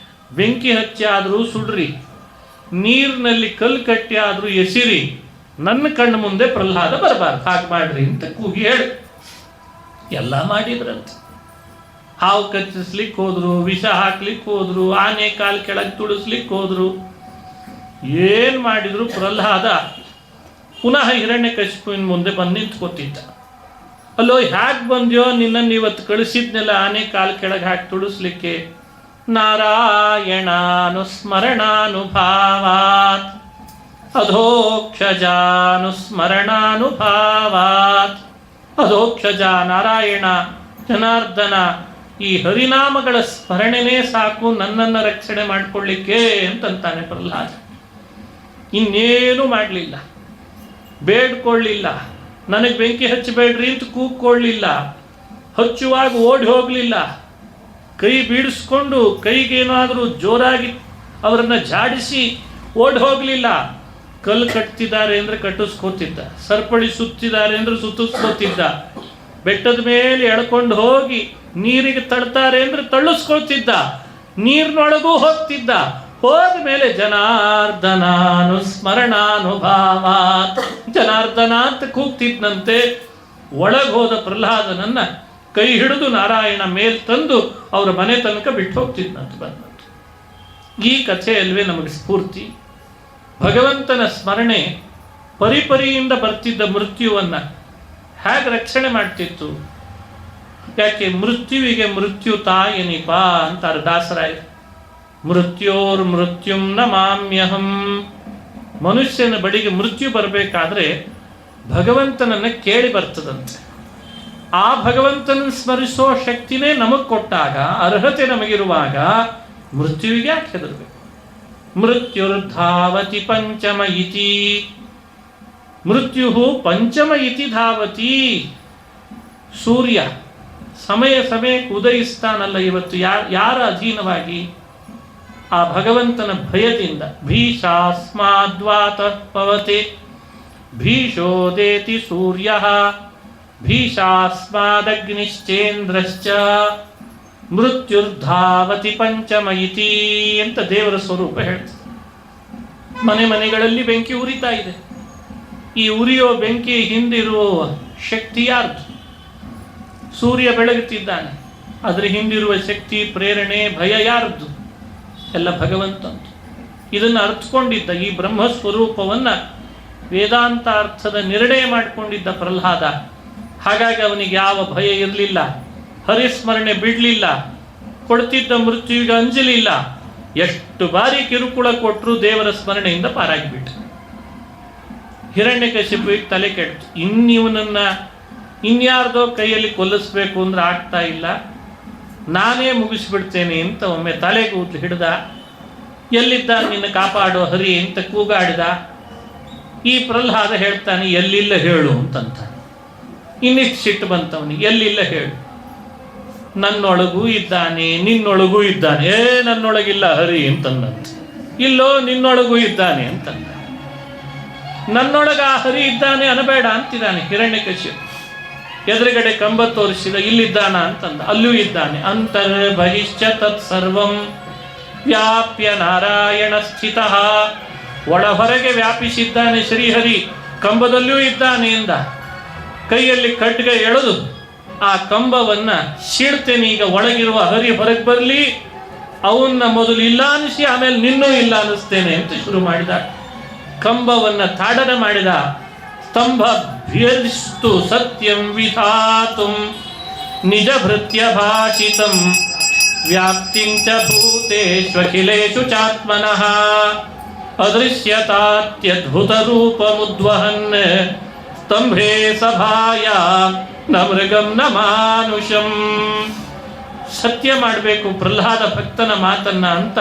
ಬೆಂಕಿ ಹಚ್ಚಿ ಆದರೂ ಸುಡ್ರಿ, ನೀರಿನಲ್ಲಿ ಕಲ್ಲು ಕಟ್ಟಿ ಆದರೂ ಎಸಿರಿ, ನನ್ನ ಕಣ್ಣು ಮುಂದೆ ಪ್ರಹ್ಲಾದ ಬರಬಾರ್ದು, ಹಾಗೆ ಮಾಡ್ರಿ ಅಂತ ಕೂಗಿ ಹೇಳಿ ಎಲ್ಲ ಮಾಡಿದ್ರಂತೆ. ಹಾವು ಕಚ್ಚಿಸ್ಲಿಕ್ಕೆ ಹೋದ್ರು, ವಿಷ ಹಾಕ್ಲಿಕ್ಕೆ ಹೋದ್ರು, ಆನೆ ಕಾಲು ಕೆಳಗೆ ತುಳಿಸ್ಲಿಕ್ಕೆ ಹೋದ್ರು. ಏನು ಮಾಡಿದ್ರು ಪ್ರಹ್ಲಾದ ಪುನಃ ಹಿರಣ್ಯಕಶಿಪುವಿನ ಮುಂದೆ ಬಂದು ನಿಂತ್ಕೋತಿದ್ದ. ಅಲ್ಲೋ, ಹ್ಯಾಕ್ ಬಂದ್ಯೋ, ನಿನ್ನನ್ನು ಇವತ್ತು ಕಳಿಸಿದ್ನೆಲ್ಲ ಆನೆ ಕಾಲು ಕೆಳಗೆ ಹಾಕಿ ತುಳಿಸ್ಲಿಕ್ಕೆ. ನಾರಾಯಣಾನುಸ್ಮರಣಾನುಭಾವಾತ್. ಅಧೋಕ್ಷಜಾನುಸ್ಮರಣಾನುಭಾವಾತ್. ಅಧೋಕ್ಷಜ ನಾರಾಯಣ ಜನಾರ್ದನ, ಈ ಹರಿನಾಮಗಳ ಸ್ಮರಣೆನೇ ಸಾಕು ನನ್ನನ್ನು ರಕ್ಷಣೆ ಮಾಡಿಕೊಳ್ಳಿಕ್ಕೆ ಅಂತಂತಾನೆ ಪ್ರಹ್ಲಾದ. ಇನ್ನೇನು ಮಾಡಲಿಲ್ಲ, ಬೇಡ್ಕೊಳ್ಳಿಲ್ಲ, ನನಗೆ ಬೆಂಕಿ ಹಚ್ಚಬೇಡ್ರಿ ಅಂತ ಕೂಗ್ಕೊಳ್ಳಿಲ್ಲ, ಹಚ್ಚುವಾಗ ಓಡಿ ಹೋಗಲಿಲ್ಲ, ಕೈ ಬೀಡಿಸ್ಕೊಂಡು ಕೈಗೇನಾದರೂ ಜೋರಾಗಿ ಅವರನ್ನು ಝಾಡಿಸಿ ಓಡಿ ಹೋಗಲಿಲ್ಲ. ಕಲ್ಲು ಕಟ್ತಿದ್ದಾರೆ ಅಂದರೆ ಕಟ್ಟಿಸ್ಕೋತಿದ್ದ, ಸರಪಳಿ ಸುತ್ತಿದ್ದಾರೆ ಅಂದರೆ ಸುತ್ತಿಸ್ಕೋತಿದ್ದ, ಬೆಟ್ಟದ ಮೇಲೆ ಎಳ್ಕೊಂಡು ಹೋಗಿ ನೀರಿಗೆ ತಳ್ತಾರೆ ಅಂದರೆ ತಳ್ಳಿಸ್ಕೊಳ್ತಿದ್ದ, ನೀರಿನೊಳಗೂ ಹೋಗ್ತಿದ್ದ. ಹೋದ ಮೇಲೆ ಜನಾರ್ದನಾನುಸ್ಮರಣಾನುಭಾವ, ಜನಾರ್ದನ ಅಂತ ಕೂಗ್ತಿದ್ದಂತೆ. ಒಳಗೆ ಹೋದ ಪ್ರಹ್ಲಾದನನ್ನ ಕೈ ಹಿಡಿದು ನಾರಾಯಣ ಮೇಲ್ ತಂದು ಅವರ ಮನೆ ತನಕ ಬಿಟ್ಟು ಹೋಗ್ತಿದ್ದಂತೆ. ಬಂದಂತೆ ಈ ಕಥೆಯಲ್ವೇ ನಮಗೆ ಸ್ಫೂರ್ತಿ. ಭಗವಂತನ ಸ್ಮರಣೆ ಪರಿಪರಿಯಿಂದ ಬರ್ತಿದ್ದ ಮೃತ್ಯುವನ್ನು ಹೇಗೆ ರಕ್ಷಣೆ ಮಾಡ್ತಿತ್ತು. ಯಾಕೆ ಮೃತ್ಯುವಿಗೆ ಮೃತ್ಯು ತಾಯನಿಪ ಅಂತಾರೆ ದಾಸರಾಯ. ಮೃತ್ಯೋರ್ ಮೃತ್ಯುಂ ನ ಮಾಮ್ಯಹಂ. ಮನುಷ್ಯನ ಬಳಿಗೆ ಮೃತ್ಯು ಬರಬೇಕಾದ್ರೆ ಭಗವಂತನನ್ನು ಕೇಳಿ ಬರ್ತದಂತೆ. ಆ ಭಗವಂತನ ಸ್ಮರಿಸೋ ಶಕ್ತಿನೇ ನಮಗೆ ಕೊಟ್ಟಾಗ, ಅರ್ಹತೆ ನಮಗಿರುವಾಗ ಮೃತ್ಯುವಿಗೆ ಯಾಕೆ ಹೆದರಬೇಕು. ಮೃತ್ಯುರ್ಧಾವತಿ ಪಂಚಮ ಇತಿ. ಮೃತ್ಯು ಪಂಚಮ ಇತಿ ಧಾವತಿ. ಸೂರ್ಯ ಸಮಯ ಸಮಯಕ್ಕೆ ಉದಯಿಸ್ತಾನಲ್ಲ ಇವತ್ತು, ಯಾರ ಅಧೀನವಾಗಿ? ಆ ಭಗವಂತನ ಭಯದಿಂದ. ಭೀಷಾಸ್ಮಾದ್ವಾತ ಪವತೆ ಭೀಷೋದೇತಿ ಸೂರ್ಯ ಭೀಷಾಸ್ಮಾದಗ್ನಿಶ್ಚೇಂದ್ರಶ್ಚ ಮೃತ್ಯುರ್ಧಾವತಿ ಪಂಚಮ ಇತಿ ಅಂತ ದೇವರ ಸ್ವರೂಪ ಹೇಳ್ತದೆ. ಮನೆ ಮನೆಗಳಲ್ಲಿ ಬೆಂಕಿ ಉರಿತಾ ಇದೆ. ಈ ಉರಿಯೋ ಬೆಂಕಿ ಹಿಂದಿರುವ ಶಕ್ತಿ ಯಾರ್ದು? ಸೂರ್ಯ ಬೆಳಗುತ್ತಿದ್ದಾನೆ, ಅದರ ಹಿಂದಿರುವ ಶಕ್ತಿ, ಪ್ರೇರಣೆ, ಭಯ ಯಾರದ್ದು? ಎಲ್ಲ ಭಗವಂತ. ಇದನ್ನು ಅರ್ಥಕೊಂಡಿದ್ದ, ಈ ಬ್ರಹ್ಮಸ್ವರೂಪವನ್ನು ವೇದಾಂತ ಅರ್ಥದ ನಿರ್ಣಯ ಮಾಡಿಕೊಂಡಿದ್ದ ಪ್ರಹ್ಲಾದ. ಹಾಗಾಗಿ ಅವನಿಗೆ ಯಾವ ಭಯ ಇರಲಿಲ್ಲ, ಹರಿಸ್ಮರಣೆ ಬಿಡಲಿಲ್ಲ, ಕೊಡ್ತಿದ್ದ ಮೃತ್ಯುವಿಗೆ ಅಂಜಲಿಲ್ಲ. ಎಷ್ಟು ಬಾರಿ ಕಿರುಕುಳ ಕೊಟ್ಟರು ದೇವರ ಸ್ಮರಣೆಯಿಂದ ಪಾರಾಗಿಬಿಟ್ಟ. ಹಿರಣ್ಯಕಶಿಪುವಿಗೆ ತಲೆ ಕೆಡ್ತು. ಇವನನ್ನ ಇನ್ಯಾರ್ದೋ ಕೈಯಲ್ಲಿ ಕೊಲ್ಲಿಸ್ಬೇಕು ಅಂದ್ರೆ ಆಗ್ತಾ ಇಲ್ಲ, ನಾನೇ ಮುಗಿಸ್ಬಿಡ್ತೇನೆ ಅಂತ ಒಮ್ಮೆ ತಲೆಗೂದ್ಲು ಹಿಡ್ದ. ಎಲ್ಲಿದ್ದ ನಿನ್ನ ಕಾಪಾಡೋ ಹರಿ ಅಂತ ಕೂಗಾಡಿದ. ಈ ಪ್ರಹ್ಲಾದ ಹೇಳ್ತಾನೆ, ಎಲ್ಲಿಲ್ಲ ಹೇಳು ಅಂತಂತ. ಇನ್ನಿಷ್ಟು ಸಿಟ್ಟು ಬಂತವನಿಗೆ, ಎಲ್ಲಿಲ್ಲ ಹೇಳು. ನನ್ನೊಳಗೂ ಇದ್ದಾನೆ, ನಿನ್ನೊಳಗೂ ಇದ್ದಾನೆ. ನನ್ನೊಳಗಿಲ್ಲ ಹರಿ ಅಂತಂದಂತ. ಇಲ್ಲೋ ನಿನ್ನೊಳಗೂ ಇದ್ದಾನೆ ಅಂತಂದ. ನನ್ನೊಳಗ ಆ ಹರಿ ಇದ್ದಾನೆ ಅನಬೇಡ ಅಂತಿದ್ದಾನೆ ಹಿರಣ್ಯಕಶಿಪು. ಎದುರುಗಡೆ ಕಂಬ ತೋರಿಸಿದ, ಇಲ್ಲಿದ್ದಾನ ಅಂತಂದ. ಅಲ್ಲೂ ಇದ್ದಾನೆ. ಅಂತರ್ ಬಹಿಶ್ಚ ತತ್ ಸರ್ವಂ ವ್ಯಾಪ್ಯ ನಾರಾಯಣ ಸ್ಥಿತ. ಒಳ ಹೊರಗೆ ವ್ಯಾಪಿಸಿದ್ದಾನೆ ಶ್ರೀಹರಿ, ಕಂಬದಲ್ಲೂ ಇದ್ದಾನೆ ಎಂದ. ಕೈಯಲ್ಲಿ ಖಡ್ಗ ಎಳೆದು ಆ ಕಂಬವನ್ನ ಸೀಳ್ತೇನೆ, ಈಗ ಒಳಗಿರುವ ಹರಿ ಹೊರಗೆ ಬರಲಿ, ಅವನ್ನ ಮೊದಲು ಇಲ್ಲ ಅನಿಸಿ ಆಮೇಲೆ ನಿನ್ನೂ ಇಲ್ಲ ಅನ್ನಿಸ್ತೇನೆ ಅಂತ ಶುರು ಮಾಡಿದ. ಕಂಬವನ್ನ ತಾಡನ ಮಾಡಿದ. ಸ್ತಂಭ ಭ್ಯಸ್ತು ಸತ್ಯಂ ವಿಧಾತುಂ ನಿಜ ಭೃತ್ಯ ಭಾಷಿತಂ ವ್ಯಾಪ್ತಿಂಚ ಭೂತೇಷ್ವಖಿಲೇಷು ಚಾತ್ಮನಃ ಅದೃಶ್ಯತಾತ್ಯದ್ಭುತ ರೂಪಮುದ್ವಹನ್ ಸ್ತಂಭೇ ಸಭಾಯ ನ ಮೃಗಂ ನ ಮಾನುಷಂ. ಸತ್ಯ ಮಾಡಬೇಕು ಪ್ರಹ್ಲಾದ ಭಕ್ತನ ಮಾತನ್ನ ಅಂತ.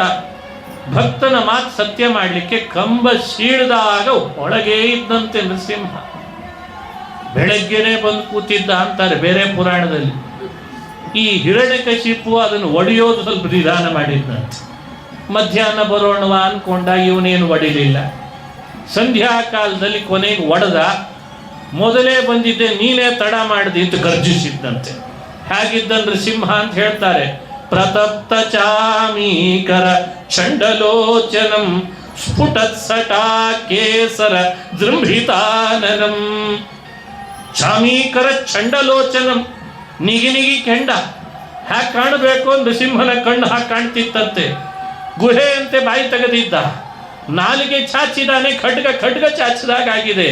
ಭಕ್ತನ ಮಾತು ಸತ್ಯ ಮಾಡಲಿಕ್ಕೆ ಕಂಬ ಸೀಳಿದಾಗ ಒಳಗೇ ಇದ್ದಂತೆ ನರಸಿಂಹ. ಬೆಳಗ್ಗೆನೆ ಬಂದು ಕೂತಿದ್ದ ಅಂತಾರೆ ಬೇರೆ ಪುರಾಣದಲ್ಲಿ. ಈ ಹಿರಣ್ಯಕಶಿಪು ಅದನ್ನು ಒಡೆಯೋದು ಸ್ವಲ್ಪ ನಿಧಾನ ಮಾಡಿದ್ದಂತೆ. ಮಧ್ಯಾಹ್ನ ಬರೋಣವ ಅನ್ಕೊಂಡ, ಇವನೇನು ಒಡಿಲಿಲ್ಲ. ಸಂಧ್ಯಾ ಕಾಲದಲ್ಲಿ ಕೊನೆಗೆ ಒಡೆದ. ಮೊದಲೇ ಬಂದಿದ್ದೆ, ನೀನೇ ತಡ ಮಾಡಿದೆ ಅಂತ ಗರ್ಜಿಸಿದ್ದಂತೆ. ಹೇಗಿದ್ದ ನೃಸಿಂಹ ಅಂತ ಹೇಳ್ತಾರೆ. ಪ್ರತಪ್ತ ಚಾಮೀಕರ ಚಂಡಲೋಚನಂ ಸ್ಫುಟತ್ಸಟಾ ಕೇಸರ ಜೃಂಭಿತಾನನಂ. ಚಾಮೀಕರ ಚಂಡಲೋಚನಂ, ನಿಗಿ ಕೆಂಡ ಹ್ಯಾಕ್ ಕಾಣಬೇಕು ನೃಸಿಂಹನ ಕಣ್ಣು ಹಾಗೆ ಕಾಣ್ತಿತ್ತಂತೆ. ಗುಹೆಯಂತೆ ಬಾಯಿ ತೆಗೆದಿದ್ದ, ನಾಲಿಗೆ ಚಾಚಿದಾನೆ, ಖಡ್ಗ ಚಾಚಿದಾಗಿದೆ.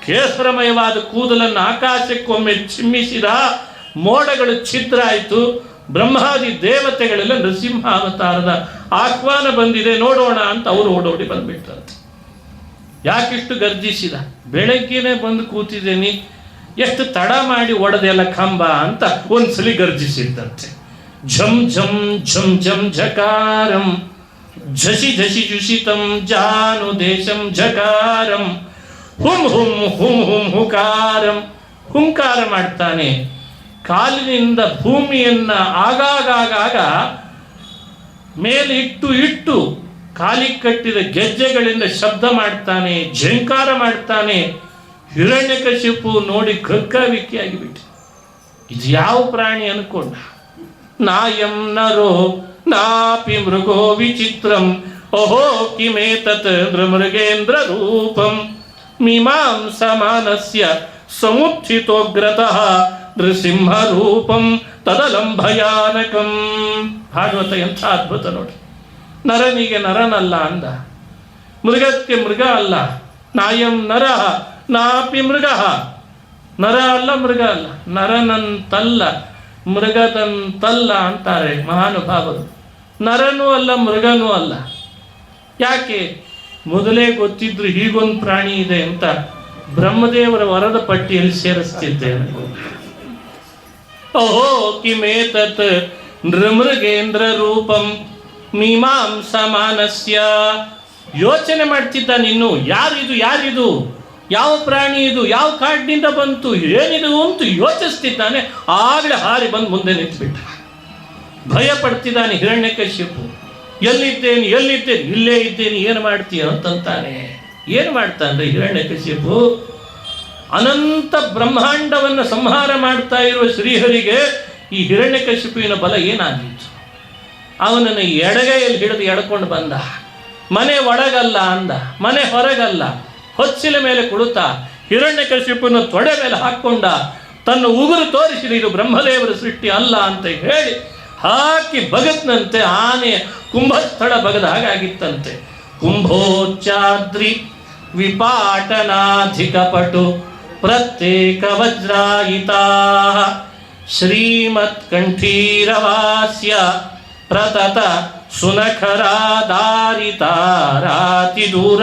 ಕೇಸರಮಯವಾದ ಕೂದಲನ್ನು ಆಕಾಶಕ್ಕೊಮ್ಮೆ ಚಿಮ್ಮಿಸಿದ. ಮೋಡಗಳು ಛಿದ್ರ ಆಯಿತು. ಬ್ರಹ್ಮಾದಿ ದೇವತೆಗಳೆಲ್ಲ ನರಸಿಂಹ ಅವತಾರದ ಆಹ್ವಾನ ಬಂದಿದೆ ನೋಡೋಣ ಅಂತ ಅವರು ಓಡೋಡಿ ಬಂದ್ಬಿಟ್ರಂತೆ. ಯಾಕಿಷ್ಟು ಗರ್ಜಿಸಿದ? ಬೆಳಗ್ಗೆನೆ ಬಂದು ಕೂತಿದ್ದೇನೆ, ಎಷ್ಟು ತಡ ಮಾಡಿ ಒಡೆದೆಲ್ಲ ಕಂಬ ಅಂತ ಒಂದ್ಸಲಿ ಗರ್ಜಿಸಿದ್ದಂತೆ. ಝಂ ಝಂ ಝಂ ಝಂ ಝಕಾರಂ ಝಸಿ ಝಸಿ ಜುಷಿತಂ ಜಾನು ದೇಶಂ ಝಕಾರಂ ಹುಂ ಹುಂ ಹುಂ ಹುಂ ಹುಕಾರಂ. ಹುಂಕಾರ ಮಾಡ್ತಾನೆ, ಕಾಲಿನಿಂದ ಭೂಮಿಯನ್ನ ಆಗಾಗ ಮೇಲೆ ಇಟ್ಟು ಕಾಲಿಗೆ ಕಟ್ಟಿದ ಗೆಜ್ಜೆಗಳಿಂದ ಶಬ್ದ ಮಾಡ್ತಾನೆ, ಝಂಕಾರ ಮಾಡ್ತಾನೆ. ಹಿರಣ್ಯಕಶಿಪು ನೋಡಿ ಕಕ್ಕಾವಿಕ್ಕಿಯಾಗಿಬಿಟ್ಟು, ಇದು ಯಾವ ಪ್ರಾಣಿ ಅನ್ಕೊಂಡ. ನಾಯಂ ನರೋ ನಾಪಿ ಮೃಗೋ ವಿಚಿತ್ರಂ ಓಹೋ ಕಿಮೇತತ್ ನೃಮೃಗೇಂದ್ರ ರೂಪಂ ಮೀಮಾಂಸಮಾನಸ್ಯ ಸಮುತ್ಥಿತೋಗ್ರತಃ ನೃಸಿಂಹ ರೂಪಂ ತದಲಂ ಭಯಾನಕಂ. ಭಾಗವತ ಎಂಥ ಅದ್ಭುತ ನೋಡಿ. ನರನಿಗೆ ನರನಲ್ಲ ಅಂದ, ಮೃಗಕ್ಕೆ ಮೃಗ ಅಲ್ಲ. ನಾಯಂ ನರ ನಾಪಿ ಮೃಗ, ನರ ಅಲ್ಲ ಮೃಗ ಅಲ್ಲ, ನರನಂತಲ್ಲ ಮೃಗದಂತಲ್ಲ ಅಂತಾರೆ ಮಹಾನುಭಾವರು. ನರನೂ ಅಲ್ಲ ಮೃಗನೂ ಅಲ್ಲ. ಯಾಕೆ? ಮೊದಲೇ ಗೊತ್ತಿದ್ರು ಹೀಗೊಂದು ಪ್ರಾಣಿ ಇದೆ ಅಂತ ಬ್ರಹ್ಮದೇವರ ವರದ ಪಟ್ಟಿಯಲ್ಲಿ ಸೇರಿಸ್ತಿದ್ದೇನೆ. ಓಹೋ ಕಿಮೇತತ್ ನೃಮೃಗೇಂದ್ರ ರೂಪಂ ಮೀಮಾಂಸಮಾನಸ್ಯ. ಯೋಚನೆ ಮಾಡ್ತಿದ್ದಾನೆ ಇನ್ನು, ಯಾರಿದು, ಯಾವ ಪ್ರಾಣಿ ಇದು, ಯಾವ ಕಾಡಿನಿಂದ ಬಂತು, ಏನಿದು ಅಂತ ಯೋಚಿಸ್ತಿದ್ದಾನೆ. ಆಗಲೇ ಹಾರಿ ಬಂದು ಮುಂದೆ ನಿಂತುಬಿಟ್ಟ. ಭಯ ಪಡ್ತಿದ್ದಾನೆ ಹಿರಣ್ಯಕಶಿಪು. ಎಲ್ಲಿದ್ದೇನೆ, ಇಲ್ಲೇ ಇದ್ದೇನೆ, ಏನು ಮಾಡ್ತೀಯ ಅಂತಂತಾನೆ. ಏನು ಮಾಡ್ತಾನೆ ಹಿರಣ್ಯಕಶಿಪು? ಅನಂತ ಬ್ರಹ್ಮಾಂಡವನ್ನು ಸಂಹಾರ ಮಾಡ್ತಾ ಇರುವ ಶ್ರೀಹರಿಗೆ ಈ ಹಿರಣ್ಯಕಶಿಪುವಿನ ಬಲ ಏನಾಗಿತ್ತು? ಅವನನ್ನು ಎಡಗೈಯಲ್ಲಿ ಹಿಡಿದು ಎಡ್ಕೊಂಡು ಬಂದ. ಮನೆ ಒಳಗಲ್ಲ ಅಂದ, ಮನೆ ಹೊರಗಲ್ಲ, ಹೊಚ್ಚಿಲ ಮೇಲೆ ಕುಳಿತ ಹಿರಣ್ಯಕಶಿಪುನ ತೊಡೆ ಮೇಲೆ ಹಾಕ್ಕೊಂಡ. ತನ್ನ ಉಗುರು ತೋರಿಸಿದ ಇದು ಬ್ರಹ್ಮದೇವರ ಸೃಷ್ಟಿ ಅಲ್ಲ ಅಂತ ಹೇಳಿ ಹಾಕಿ ಬಗತ್ನಂತೆ. ಆನೆ ಕುಂಭಸ್ಥಳ ಬಗದ ಹಾಗಾಗಿತ್ತಂತೆ. ಕುಂಭೋಚ್ಚಾದ್ರಿ ವಿಪಾಟನಾಧಿಕ ಪಟು ಪ್ರತ್ಯೇಕ ವಜ್ರಾಯಿತಾ ಶ್ರೀಮತ್ ಕಂಠೀರವಾಸ್ಯ ಪ್ರತತ ಸುನಖರಾದಾರಿತಾರಾತಿ ದೂರ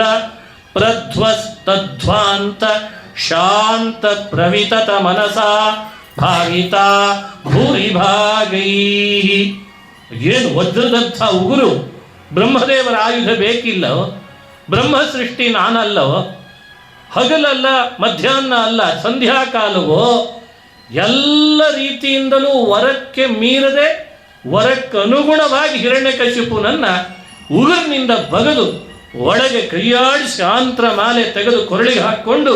ಪ್ರಧ್ವಸ್ತಧ್ವಾಂತ ಶಾಂತ ಪ್ರವಿತತ ಮನಸಾ ಭಾಗಿತ ಭೂರಿ ಭಾಗೈ. ಏನು ವಜ್ರದಂಥ ಉಗುರು! ಬ್ರಹ್ಮದೇವರ ಆಯುಧ ಬೇಕಿಲ್ಲ. ಬ್ರಹ್ಮ ಸೃಷ್ಟಿ ನಾನಲ್ಲವೋ? ಹಗಲಲ್ಲ, ಮಧ್ಯಾಹ್ನ ಅಲ್ಲ, ಸಂಧ್ಯಾಕಾಲವೋ? ಎಲ್ಲ ರೀತಿಯಿಂದಲೂ ವರಕ್ಕೆ ಮೀರದೆ ವರಕ್ಕೆ ಅನುಗುಣವಾಗಿ ಹಿರಣ್ಯಕಶಿಪುನನ್ನ ಉಗುರಿನಿಂದ ಬಗದು ಒಳಗೆ ಕೈಯಾಡಿಸಿ ಆಂತ್ರ ಮಾಲೆ ತೆಗೆದು ಕೊರಳಿಗೆ ಹಾಕ್ಕೊಂಡು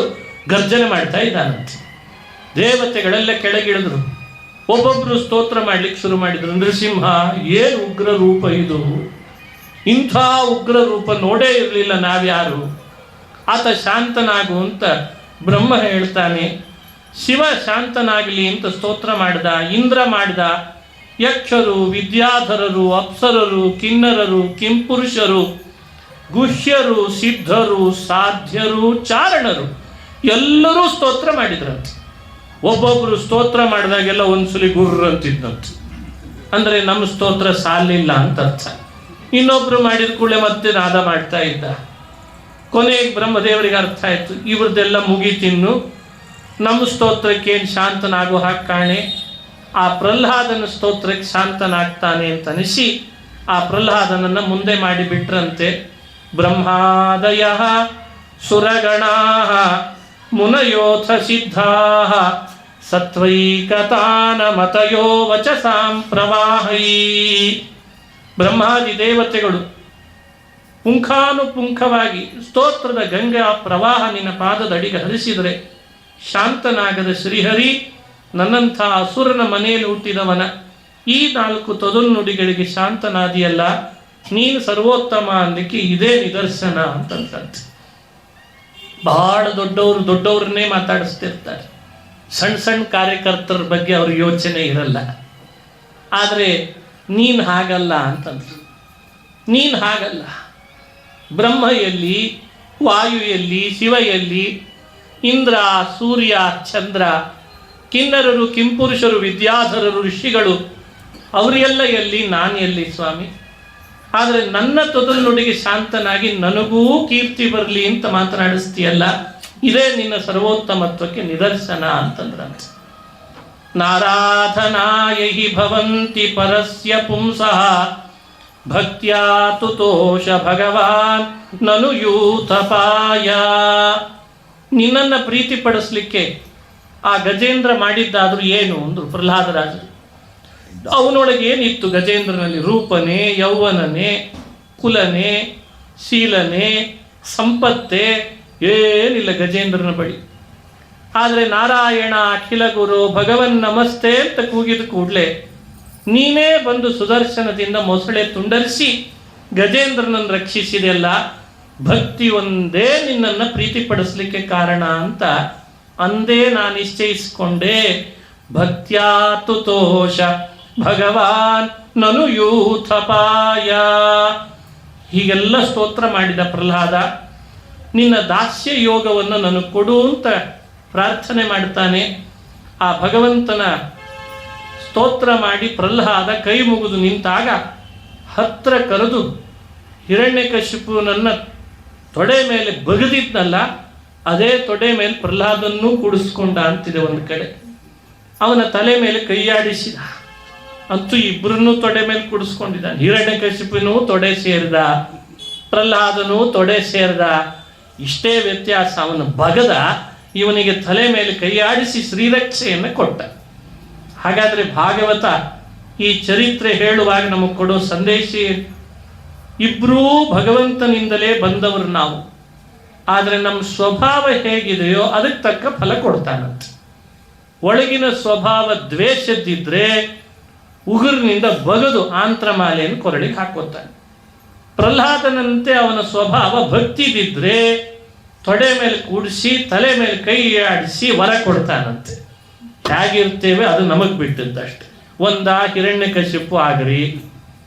ಗರ್ಜನೆ ಮಾಡ್ತಾ ಇದ್ದಾನಂತೆ. ದೇವತೆಗಳೆಲ್ಲ ಕೆಳಗಿಳಿದ್ರು. ಒಬ್ಬೊಬ್ಬರು ಸ್ತೋತ್ರ ಮಾಡ್ಲಿಕ್ಕೆ ಶುರು ಮಾಡಿದ್ರು. ನೃಸಿಂಹ, ಏನು ಉಗ್ರ ರೂಪ ಇದು! ಇಂಥ ಉಗ್ರ ರೂಪ ನೋಡೇ ಇರಲಿಲ್ಲ ನಾವ್ಯಾರು. ಆತ ಶಾಂತನಾಗು ಅಂತ ಬ್ರಹ್ಮ ಹೇಳ್ತಾನೆ. ಶಿವ ಶಾಂತನಾಗಲಿ ಅಂತ ಸ್ತೋತ್ರ ಮಾಡಿದ. ಇಂದ್ರ ಮಾಡಿದ. ಯಕ್ಷರು, ವಿದ್ಯಾಧರರು, ಅಪ್ಸರರು, ಕಿನ್ನರರು, ಕಿಂಪುರುಷರು, ಗುಹ್ಯರು, ಸಿದ್ಧರು, ಸಾಧ್ಯರು, ಚಾರಣರು ಎಲ್ಲರೂ ಸ್ತೋತ್ರ ಮಾಡಿದ್ರಂತೆ. ಒಬ್ಬೊಬ್ಬರು ಸ್ತೋತ್ರ ಮಾಡಿದಾಗೆಲ್ಲ ಒಂದ್ಸಲಿ ಗುರ್ರ ಅಂತಿದ್ದಂತೆ. ಅಂದರೆ ನಮ್ಮ ಸ್ತೋತ್ರ ಸಾಲಿಲ್ಲ ಅಂತ ಅರ್ಥ. ಇನ್ನೊಬ್ರು ಮಾಡಿದ ಕೂಡಲೇ ಮತ್ತೆ ನಾದ ಮಾಡ್ತಾ ಇದ್ದ. ಕೊನೆಗೆ ಬ್ರಹ್ಮದೇವರಿಗೆ ಅರ್ಥ ಆಯ್ತು, ಇವ್ರದ್ದೆಲ್ಲ ಮುಗಿತಿನ್ನು, ನಮ್ಮ ಸ್ತೋತ್ರಕ್ಕೇನು ಶಾಂತನಾಗೋ ಹಾಗೆ ಕಾಣೆ, ಆ ಪ್ರಹ್ಲಾದನ ಸ್ತೋತ್ರಕ್ಕೆ ಶಾಂತನಾಗ್ತಾನೆ ಅಂತ ಅನಿಸಿ ಆ ಪ್ರಹ್ಲಾದನನ್ನು ಮುಂದೆ ಮಾಡಿಬಿಟ್ರಂತೆ. ಬ್ರಹ್ಮಾದಯ ಸುರಗಣಾ ಮುನಯೋಥ ಸಿದ್ಧಾ ಸತ್ವೈಕತಾನ ಮತಯೋ ವಚಸಾಂ ಪ್ರವಾಹೈ. ಬ್ರಹ್ಮಾದಿ ದೇವತೆಗಳು ಪುಂಖಾನುಪುಂಖವಾಗಿ ಸ್ತೋತ್ರದ ಗಂಗಾ ಪ್ರವಾಹ ನಿನ್ನ ಪಾದದಡಿಗೆ ಹರಿಸಿದರೆ ಶಾಂತನಾಗದ ಶ್ರೀಹರಿ ನನ್ನಂಥ ಅಸುರನ ಮನೆಯಲ್ಲಿ ಹುಟ್ಟಿದವನ ಈ 4 ತೊದಲ್ನುಡಿಗಳಿಗೆ ಶಾಂತನಾದಿಯಲ್ಲ, ನೀನು ಸರ್ವೋತ್ತಮ ಅನ್ನಲಿಕ್ಕೆ ಇದೇ ನಿದರ್ಶನ ಅಂತಂತಂತೆ. ಬಹಳ ದೊಡ್ಡವ್ರನ್ನೇ ಮಾತಾಡಿಸ್ತಿರ್ತಾರೆ. ಸಣ್ಣ ಕಾರ್ಯಕರ್ತರ ಬಗ್ಗೆ ಅವ್ರ ಯೋಚನೆ ಇರಲ್ಲ. ಆದರೆ ನೀನು ಹಾಗಲ್ಲ ಅಂತಂದ್ರು. ನೀನು ಹಾಗಲ್ಲ. ಬ್ರಹ್ಮ ಎಲ್ಲಿ, ವಾಯು ಎಲ್ಲಿ, ಶಿವ ಎಲ್ಲಿ, ಇಂದ್ರ, ಸೂರ್ಯ, ಚಂದ್ರ, ಕಿನ್ನರರು, ಕಿಂಪುರುಷರು, ವಿದ್ಯಾಧರರು, ಋಷಿಗಳು ಅವರೆಲ್ಲ ಎಲ್ಲಿ, ನಾನು ಎಲ್ಲಿ ಸ್ವಾಮಿ? ಆದರೆ ನನ್ನ ತೊದಲ್ನುಡಿಗೆ ಶಾಂತನಾಗಿ ನನಗೂ ಕೀರ್ತಿ ಬರಲಿ ಅಂತ ಮಾತನಾಡಿಸ್ತೀಯಲ್ಲ, ಇದೇ ನಿನ್ನ ಸರ್ವೋತ್ತಮತ್ವಕ್ಕೆ ನಿದರ್ಶನ ಅಂತಂದ್ರಂತ. ನಾರಾಧನಾಯ ಹಿ ಭವಂತಿ ಪರಸ್ಯ ಪುಂಸಃ ಭಕ್ತ್ಯಾ ತುತೋಷ ಭಗವಾನ್ ನನು ಯೂಥಪಾಯ. ನಿನ್ನನ್ನು ಪ್ರೀತಿಪಡಿಸ್ಲಿಕ್ಕೆ ಆ ಗಜೇಂದ್ರ ಮಾಡಿದ್ದಾದ್ರೂ ಏನು ಅಂದ್ರು ಪ್ರಹ್ಲಾದರಾಜರು. ಅವನೊಳಗೆ ಏನಿತ್ತು ಗಜೇಂದ್ರನಲ್ಲಿ? ರೂಪನೇ, ಯೌವನನೇ, ಕುಲನೇ, ಶೀಲನೇ, ಸಂಪತ್ತೇ ಏನಿಲ್ಲ ಗಜೇಂದ್ರನ ಬಳಿ. ಆದರೆ ನಾರಾಯಣ ಅಖಿಲ ಗುರು ಭಗವನ್ ನಮಸ್ತೆ ಅಂತ ಕೂಗಿದ ಕೂಡಲೇ ನೀನೇ ಬಂದು ಸುದರ್ಶನದಿಂದ ಮೊಸಳೆ ತುಂಡರಿಸಿ ಗಜೇಂದ್ರನನ್ನು ರಕ್ಷಿಸಿದೆಯಲ್ಲ, ಭಕ್ತಿ ಒಂದೇ ನಿನ್ನನ್ನು ಪ್ರೀತಿಪಡಿಸ್ಲಿಕ್ಕೆ ಕಾರಣ ಅಂತ ಅಂದೇ ನಾನು ನಿಶ್ಚಯಿಸಿಕೊಂಡೆ. ಭಕ್ತ್ಯಾತುತೋಷ ಭಗವಾನ್ ನನು ಯೂಥಪಾಯ. ಹೀಗೆಲ್ಲ ಸ್ತೋತ್ರ ಮಾಡಿದ ಪ್ರಹ್ಲಾದ ನಿನ್ನ ದಾಸ್ಯ ಯೋಗವನ್ನು ನನಗೆ ಕೊಡು ಅಂತ ಪ್ರಾರ್ಥನೆ ಮಾಡ್ತಾನೆ. ಆ ಭಗವಂತನ ಸ್ತೋತ್ರ ಮಾಡಿ ಪ್ರಹ್ಲಾದ ಕೈ ಮುಗಿದು ನಿಂತಾಗ ಹತ್ರ ಕರೆದು ಹಿರಣ್ಯಕಶಿಪುನನ್ನ ತೊಡೆ ಮೇಲೆ ಬಗದಿದ್ನಲ್ಲ, ಅದೇ ತೊಡೆ ಮೇಲೆ ಪ್ರಹ್ಲಾದನ್ನೂ ಕೂಡಿಸ್ಕೊಂಡ ಅಂತಿದೆ ಒಂದು ಕಡೆ. ಅವನ ತಲೆ ಮೇಲೆ ಕೈಯಾಡಿಸಿದ, ಅಂತೂ ಇಬ್ಬರನ್ನೂ ತೊಡೆ ಮೇಲೆ ಕೂಡಿಸ್ಕೊಂಡಿದ್ದಾನೆ. ಹಿರಣ್ಯಕಶಿಪುನೂ ತೊಡೆ ಸೇರಿದ, ಪ್ರಹ್ಲಾದನೂ ತೊಡೆ ಸೇರಿದ. ಇಷ್ಟೇ ವ್ಯತ್ಯಾಸ, ಅವನ ಬಗದ ಇವನಿಗೆ ತಲೆ ಮೇಲೆ ಕೈಯಾಡಿಸಿ ಶ್ರೀರಕ್ಷೆಯನ್ನು ಕೊಟ್ಟ. ಹಾಗಾದರೆ ಭಾಗವತ ಈ ಚರಿತ್ರೆ ಹೇಳುವಾಗ ನಮಗೆ ಕೊಡೋ ಸಂದೇಶ, ಇಬ್ಬರೂ ಭಗವಂತನಿಂದಲೇ ಬಂದವರು ನಾವು. ಆದರೆ ನಮ್ಮ ಸ್ವಭಾವ ಹೇಗಿದೆಯೋ ಅದಕ್ಕೆ ತಕ್ಕ ಫಲ ಕೊಡ್ತಾನಂತೆ. ಒಳಗಿನ ಸ್ವಭಾವ ದ್ವೇಷದಿದ್ರೆ ಉಗುರಿನಿಂದ ಬಗದು ಆಂತ್ರಮಾಲೆಯನ್ನು ಕೊರಳಿಗೆ ಹಾಕೋತಾನೆ. ಪ್ರಹ್ಲಾದನಂತೆ ಅವನ ಸ್ವಭಾವ ಭಕ್ತಿದಿದ್ರೆ ತೊಡೆ ಮೇಲೆ ಕೂಡಿಸಿ ತಲೆ ಮೇಲೆ ಕೈ ಆಡಿಸಿ ವರ ಕೊಡ್ತಾನಂತೆ. ಹೇಗಿರ್ತೇವೆ ಅದು ನಮಗೆ ಬಿಟ್ಟದ್ದಷ್ಟೆ. ಹಿರಣ್ಯಕಶಿಪು ಆಗ್ರಿ,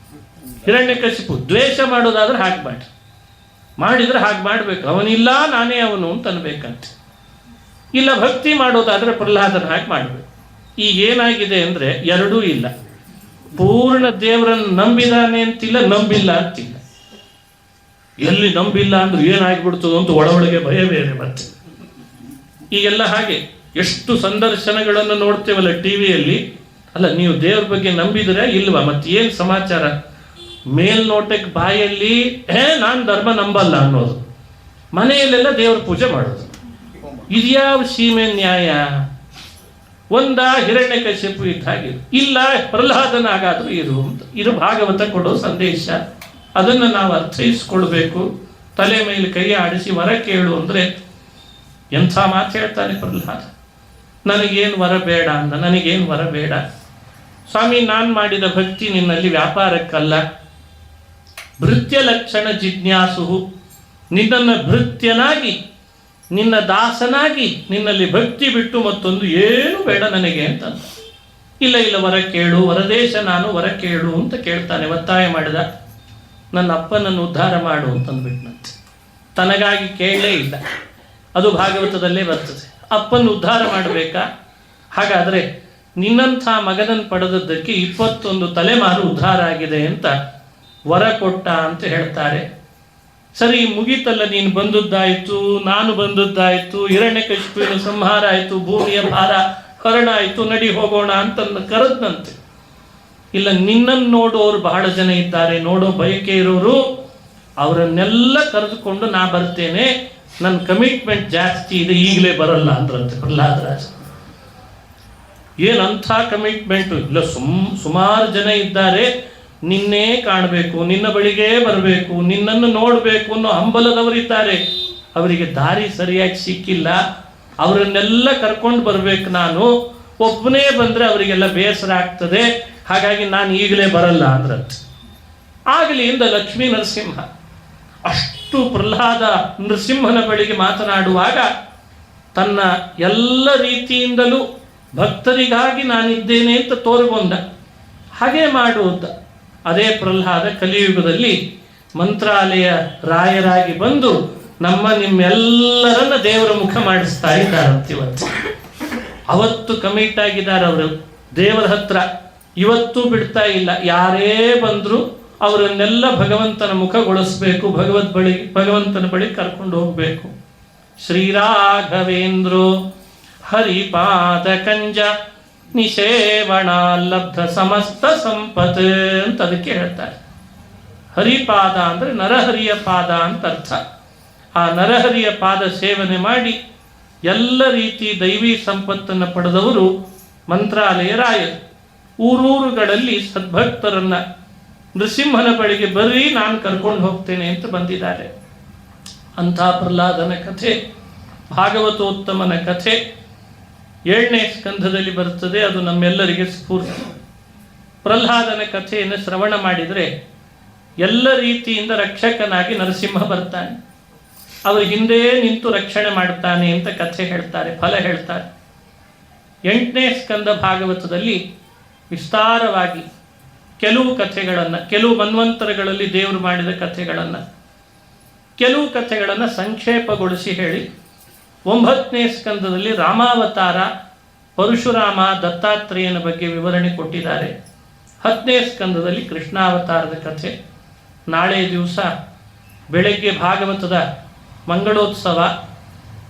ಹಿರಣ್ಯಕಶಿಪು ದ್ವೇಷ ಮಾಡೋದಾದ್ರೆ ಹಾಕ್ಬೇಡ್ರಿ, ಮಾಡಿದ್ರೆ ಹಾಗೆ ಮಾಡ್ಬೇಕು. ಅವನಿಲ್ಲ ನಾನೇ ಅವನು ಅಂತ ಅನ್ಬೇಕಂತೆ. ಇಲ್ಲ ಭಕ್ತಿ ಮಾಡೋದಾದ್ರೆ ಪ್ರಹ್ಲಾದನ ಹಾಗೆ ಮಾಡ್ಬೇಕು. ಈಗ ಏನಾಗಿದೆ ಅಂದ್ರೆ ಎರಡೂ ಇಲ್ಲ. ಪೂರ್ಣ ದೇವರನ್ನು ನಂಬಿದಾನೆ ಅಂತಿಲ್ಲ, ನಂಬಿಲ್ಲ ಅಂತಿಲ್ಲ. ಎಲ್ಲಿ ನಂಬಿಲ್ಲ ಅಂದ್ರೆ ಏನಾಗ್ಬಿಡ್ತದೋ ಅಂತ ಒಳಗೆ ಭಯ ಬೇರೆ ಬರ್ತದೆ. ಈಗೆಲ್ಲ ಹಾಗೆ ಎಷ್ಟು ಸಂದರ್ಶನಗಳನ್ನು ನೋಡ್ತೇವಲ್ಲ ಟಿವಿಯಲ್ಲಿ. ಅಲ್ಲ, ನೀವು ದೇವ್ರ ಬಗ್ಗೆ ನಂಬಿದ್ರೆ ಇಲ್ವಾ? ಮತ್ತೆ ಏನು ಸಮಾಚಾರ? ಮೇಲ್ನೋಟಕ್ಕೆ ಬಾಯಲ್ಲಿ ನಾನು ಧರ್ಮ ನಂಬಲ್ಲ ಅನ್ನೋದು, ಮನೆಯಲ್ಲೆಲ್ಲ ದೇವ್ರ ಪೂಜೆ ಮಾಡೋದು. ಇದ್ಯಾವ ಸೀಮೆ ನ್ಯಾಯ? ಹಿರಣ್ಯಕಶಿಪು ಇದ್ದ ಹಾಗೆ, ಇಲ್ಲ ಪ್ರಹ್ಲಾದನಾಗಾದ್ರೂ ಇರು ಅಂತ. ಇದು ಭಾಗವತ ಕೊಡೋ ಸಂದೇಶ. ಅದನ್ನು ನಾವು ಅರ್ಥೈಸ್ಕೊಳ್ಬೇಕು. ತಲೆ ಮೇಲೆ ಕೈ ಆಡಿಸಿ ವರ ಕೇಳು ಅಂದ್ರೆ ಎಂಥ ಮಾತು ಹೇಳ್ತಾನೆ ಪ್ರಹ್ಲಾದ. ನನಗೇನು ವರ ಬೇಡ ಅಂದ. ನನಗೇನು ವರ ಬೇಡ ಸ್ವಾಮಿ, ನಾನು ಮಾಡಿದ ಭಕ್ತಿ ನಿನ್ನಲ್ಲಿ ವ್ಯಾಪಾರಕ್ಕಲ್ಲ. ಭೃತ್ಯ ಲಕ್ಷಣ ಜಿಜ್ಞಾಸು, ನಿನ್ನನ್ನು ಭೃತ್ಯನಾಗಿ ನಿನ್ನ ದಾಸನಾಗಿ ನಿನ್ನಲ್ಲಿ ಭಕ್ತಿ ಬಿಟ್ಟು ಮತ್ತೊಂದು ಏನು ಬೇಡ ನನಗೆ ಅಂತ. ಇಲ್ಲ ವರ ಕೇಳು, ವರದೇಶ ನಾನು ವರ ಕೇಳು ಅಂತ ಕೇಳ್ತಾನೆ. ಒತ್ತಾಯ ಮಾಡಿದ, ನನ್ನ ಅಪ್ಪನನ್ನು ಉದ್ಧಾರ ಮಾಡು ಅಂತಂದ್ಬಿಟ್ನಂತೆ. ತನಗಾಗಿ ಕೇಳಲೇ ಇಲ್ಲ. ಅದು ಭಾಗವತದಲ್ಲೇ ಬರ್ತದೆ. ಅಪ್ಪನ ಉದ್ಧಾರ ಮಾಡಬೇಕಾ? ಹಾಗಾದರೆ ನಿನ್ನಂಥ ಮಗನನ್ನು ಪಡೆದದ್ದಕ್ಕೆ 21 ತಲೆಮಾರು ಉದ್ಧಾರ ಆಗಿದೆ ಅಂತ ವರ ಕೊಟ್ಟ ಅಂತ ಹೇಳ್ತಾರೆ. ಸರಿ, ಮುಗೀತಲ್ಲ, ನೀನು ಬಂದದ್ದಾಯಿತು, ನಾನು ಬಂದದ್ದಾಯಿತು, ಹಿರಣ್ಯಕಶಿಪುವಿನ ಸಂಹಾರ ಆಯಿತು, ಭೂಮಿಯ ಭಾರ ಹರಣ ಆಯಿತು, ನಡಿ ಹೋಗೋಣ ಅಂತ ಕರೆದ್ನಂತೆ. ಇಲ್ಲ, ನಿನ್ನನ್ನು ನೋಡೋರು ಬಹಳ ಜನ ಇದ್ದಾರೆ, ನೋಡೋ ಬಯಕೆ ಇರೋರು, ಅವರನ್ನೆಲ್ಲ ಕರೆದುಕೊಂಡು ನಾ ಬರ್ತೇನೆ, ನನ್ನ ಕಮಿಟ್ಮೆಂಟ್ ಜಾಸ್ತಿ ಇದೆ, ಈಗಲೇ ಬರಲ್ಲ ಅಂದ್ರಂತೆ ಪ್ರಹ್ಲಾದರಾಜ. ಏನಂಥ ಕಮಿಟ್ಮೆಂಟು? ಇಲ್ಲ, ಸುಮಾರು ಜನ ಇದ್ದಾರೆ, ನಿನ್ನೇ ಕಾಣಬೇಕು, ನಿನ್ನ ಬಳಿಗೇ ಬರಬೇಕು, ನಿನ್ನನ್ನು ನೋಡಬೇಕು ಅನ್ನೋ ಹಂಬಲದವರಿದ್ದಾರೆ. ಅವರಿಗೆ ದಾರಿ ಸರಿಯಾಗಿ ಸಿಕ್ಕಿಲ್ಲ, ಅವರನ್ನೆಲ್ಲ ಕರ್ಕೊಂಡು ಬರಬೇಕು. ನಾನು ಒಬ್ಬನೇ ಬಂದರೆ ಅವರಿಗೆಲ್ಲ ಬೇಸರ ಆಗ್ತದೆ, ಹಾಗಾಗಿ ನಾನು ಈಗಲೇ ಬರಲ್ಲ ಅಂದ್ರಂತೆ. ಆಗಲಿ ಇಂದ ಲಕ್ಷ್ಮೀ ನರಸಿಂಹ ಅಷ್ಟು ಪ್ರಹ್ಲಾದ ನರಸಿಂಹನ ಬಳಿಗೆ ಮಾತನಾಡುವಾಗ ತನ್ನ ಎಲ್ಲ ರೀತಿಯಿಂದಲೂ ಭಕ್ತರಿಗಾಗಿ ನಾನಿದ್ದೇನೆ ಅಂತ ತೋರ್ಕೊಂಡ. ಹಾಗೆ ಮಾಡುವುದ ಅದೇ ಪ್ರಹ್ಲಾದ ಕಲಿಯುಗದಲ್ಲಿ ಮಂತ್ರಾಲಯ ರಾಯರಾಗಿ ಬಂದು ನಿಮ್ಮೆಲ್ಲರನ್ನ ದೇವರ ಮುಖ ಮಾಡಿಸ್ತಾ ಇದ್ದಾರಂತೆ. ಅವತ್ತು ಕಮಿಟ್ ಆಗಿದ್ದಾರೆ ಅವರು ದೇವರ ಹತ್ರ, ಇವತ್ತೂ ಬಿಡ್ತಾ ಇಲ್ಲ. ಯಾರೇ ಬಂದ್ರು ಅವರನ್ನೆಲ್ಲ ಭಗವಂತನ ಮುಖಗೊಳಿಸಬೇಕು, ಭಗವಂತನ ಬಳಿ ಕರ್ಕೊಂಡು ಹೋಗಬೇಕು. ಶ್ರೀರಾಘವೇಂದ್ರೋ ಹರಿಪಾದ ಕಂಜ ನಿಷೇವಣ ಲಬ್ಧ ಸಮಸ್ತ ಸಂಪತ್ ಅಂತ ಅದಕ್ಕೆ ಹೇಳ್ತಾರೆ. ಹರಿಪಾದ ಅಂದರೆ ನರಹರಿಯ ಪಾದ ಅಂತ ಅರ್ಥ. ಆ ನರಹರಿಯ ಪಾದ ಸೇವನೆ ಮಾಡಿ ಎಲ್ಲ ರೀತಿ ದೈವಿ ಸಂಪತ್ತನ್ನು ಪಡೆದವರು ಮಂತ್ರಾಲಯ ರಾಯರು. ಊರೂರುಗಳಲ್ಲಿ ಸದ್ಭಕ್ತರನ್ನ ನೃಸಿಂಹನ ಬಳಿಗೆ ಬರ್ರಿ, ನಾನು ಕರ್ಕೊಂಡು ಹೋಗ್ತೇನೆ ಅಂತ ಬಂದಿದ್ದಾರೆ. ಅಂಥ ಪ್ರಹ್ಲಾದನ ಕಥೆ, ಭಾಗವತೋತ್ತಮನ ಕಥೆ 7ನೇ ಸ್ಕಂಧದಲ್ಲಿ ಬರುತ್ತದೆ. ಅದು ನಮ್ಮೆಲ್ಲರಿಗೆ ಸ್ಫೂರ್ತಿ. ಪ್ರಹ್ಲಾದನ ಕಥೆಯನ್ನು ಶ್ರವಣ ಮಾಡಿದರೆ ಎಲ್ಲ ರೀತಿಯಿಂದ ರಕ್ಷಕನಾಗಿ ನರಸಿಂಹ ಬರ್ತಾನೆ. ಅವರು ಹಿಂದೆ ನಿಂತು ರಕ್ಷಣೆ ಮಾಡ್ತಾನೆ ಅಂತ ಕಥೆ ಹೇಳ್ತಾರೆ, ಫಲ ಹೇಳ್ತಾರೆ. 8ನೇ ಸ್ಕಂದ ಭಾಗವತದಲ್ಲಿ ವಿಸ್ತಾರವಾಗಿ ಕೆಲವು ಕಥೆಗಳನ್ನು, ಕೆಲವು ಮನ್ವಂತರಗಳಲ್ಲಿ ದೇವರು ಮಾಡಿದ ಕಥೆಗಳನ್ನು, ಕೆಲವು ಕಥೆಗಳನ್ನು ಸಂಕ್ಷೇಪಗೊಳಿಸಿ ಹೇಳಿ 9ನೇ ಸ್ಕಂದದಲ್ಲಿ ರಾಮಾವತಾರ, ಪರಶುರಾಮ, ದತ್ತಾತ್ರೇಯನ ಬಗ್ಗೆ ವಿವರಣೆ ಕೊಟ್ಟಿದ್ದಾರೆ. 10ನೇ ಸ್ಕಂದದಲ್ಲಿ ಕೃಷ್ಣಾವತಾರದ ಕಥೆ. ನಾಳೆ ದಿವಸ ಬೆಳಗ್ಗೆ ಭಾಗವತದ ಮಂಗಳೋತ್ಸವ.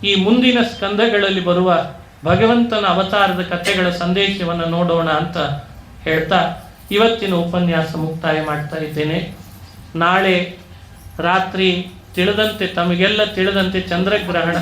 ಈ ಮುಂದಿನ ಸ್ಕಂದಗಳಲ್ಲಿ ಬರುವ ಭಗವಂತನ ಅವತಾರದ ಕಥೆಗಳ ಸಂದೇಶವನ್ನು ನೋಡೋಣ ಅಂತ ಹೇಳ್ತಾ ಇವತ್ತಿನ ಉಪನ್ಯಾಸ ಮುಕ್ತಾಯ ಮಾಡ್ತಾ ಇದ್ದೇನೆ. ನಾಳೆ ರಾತ್ರಿ ತಿಳಿದಂತೆ, ತಮಗೆಲ್ಲ ತಿಳಿದಂತೆ ಚಂದ್ರಗ್ರಹಣ.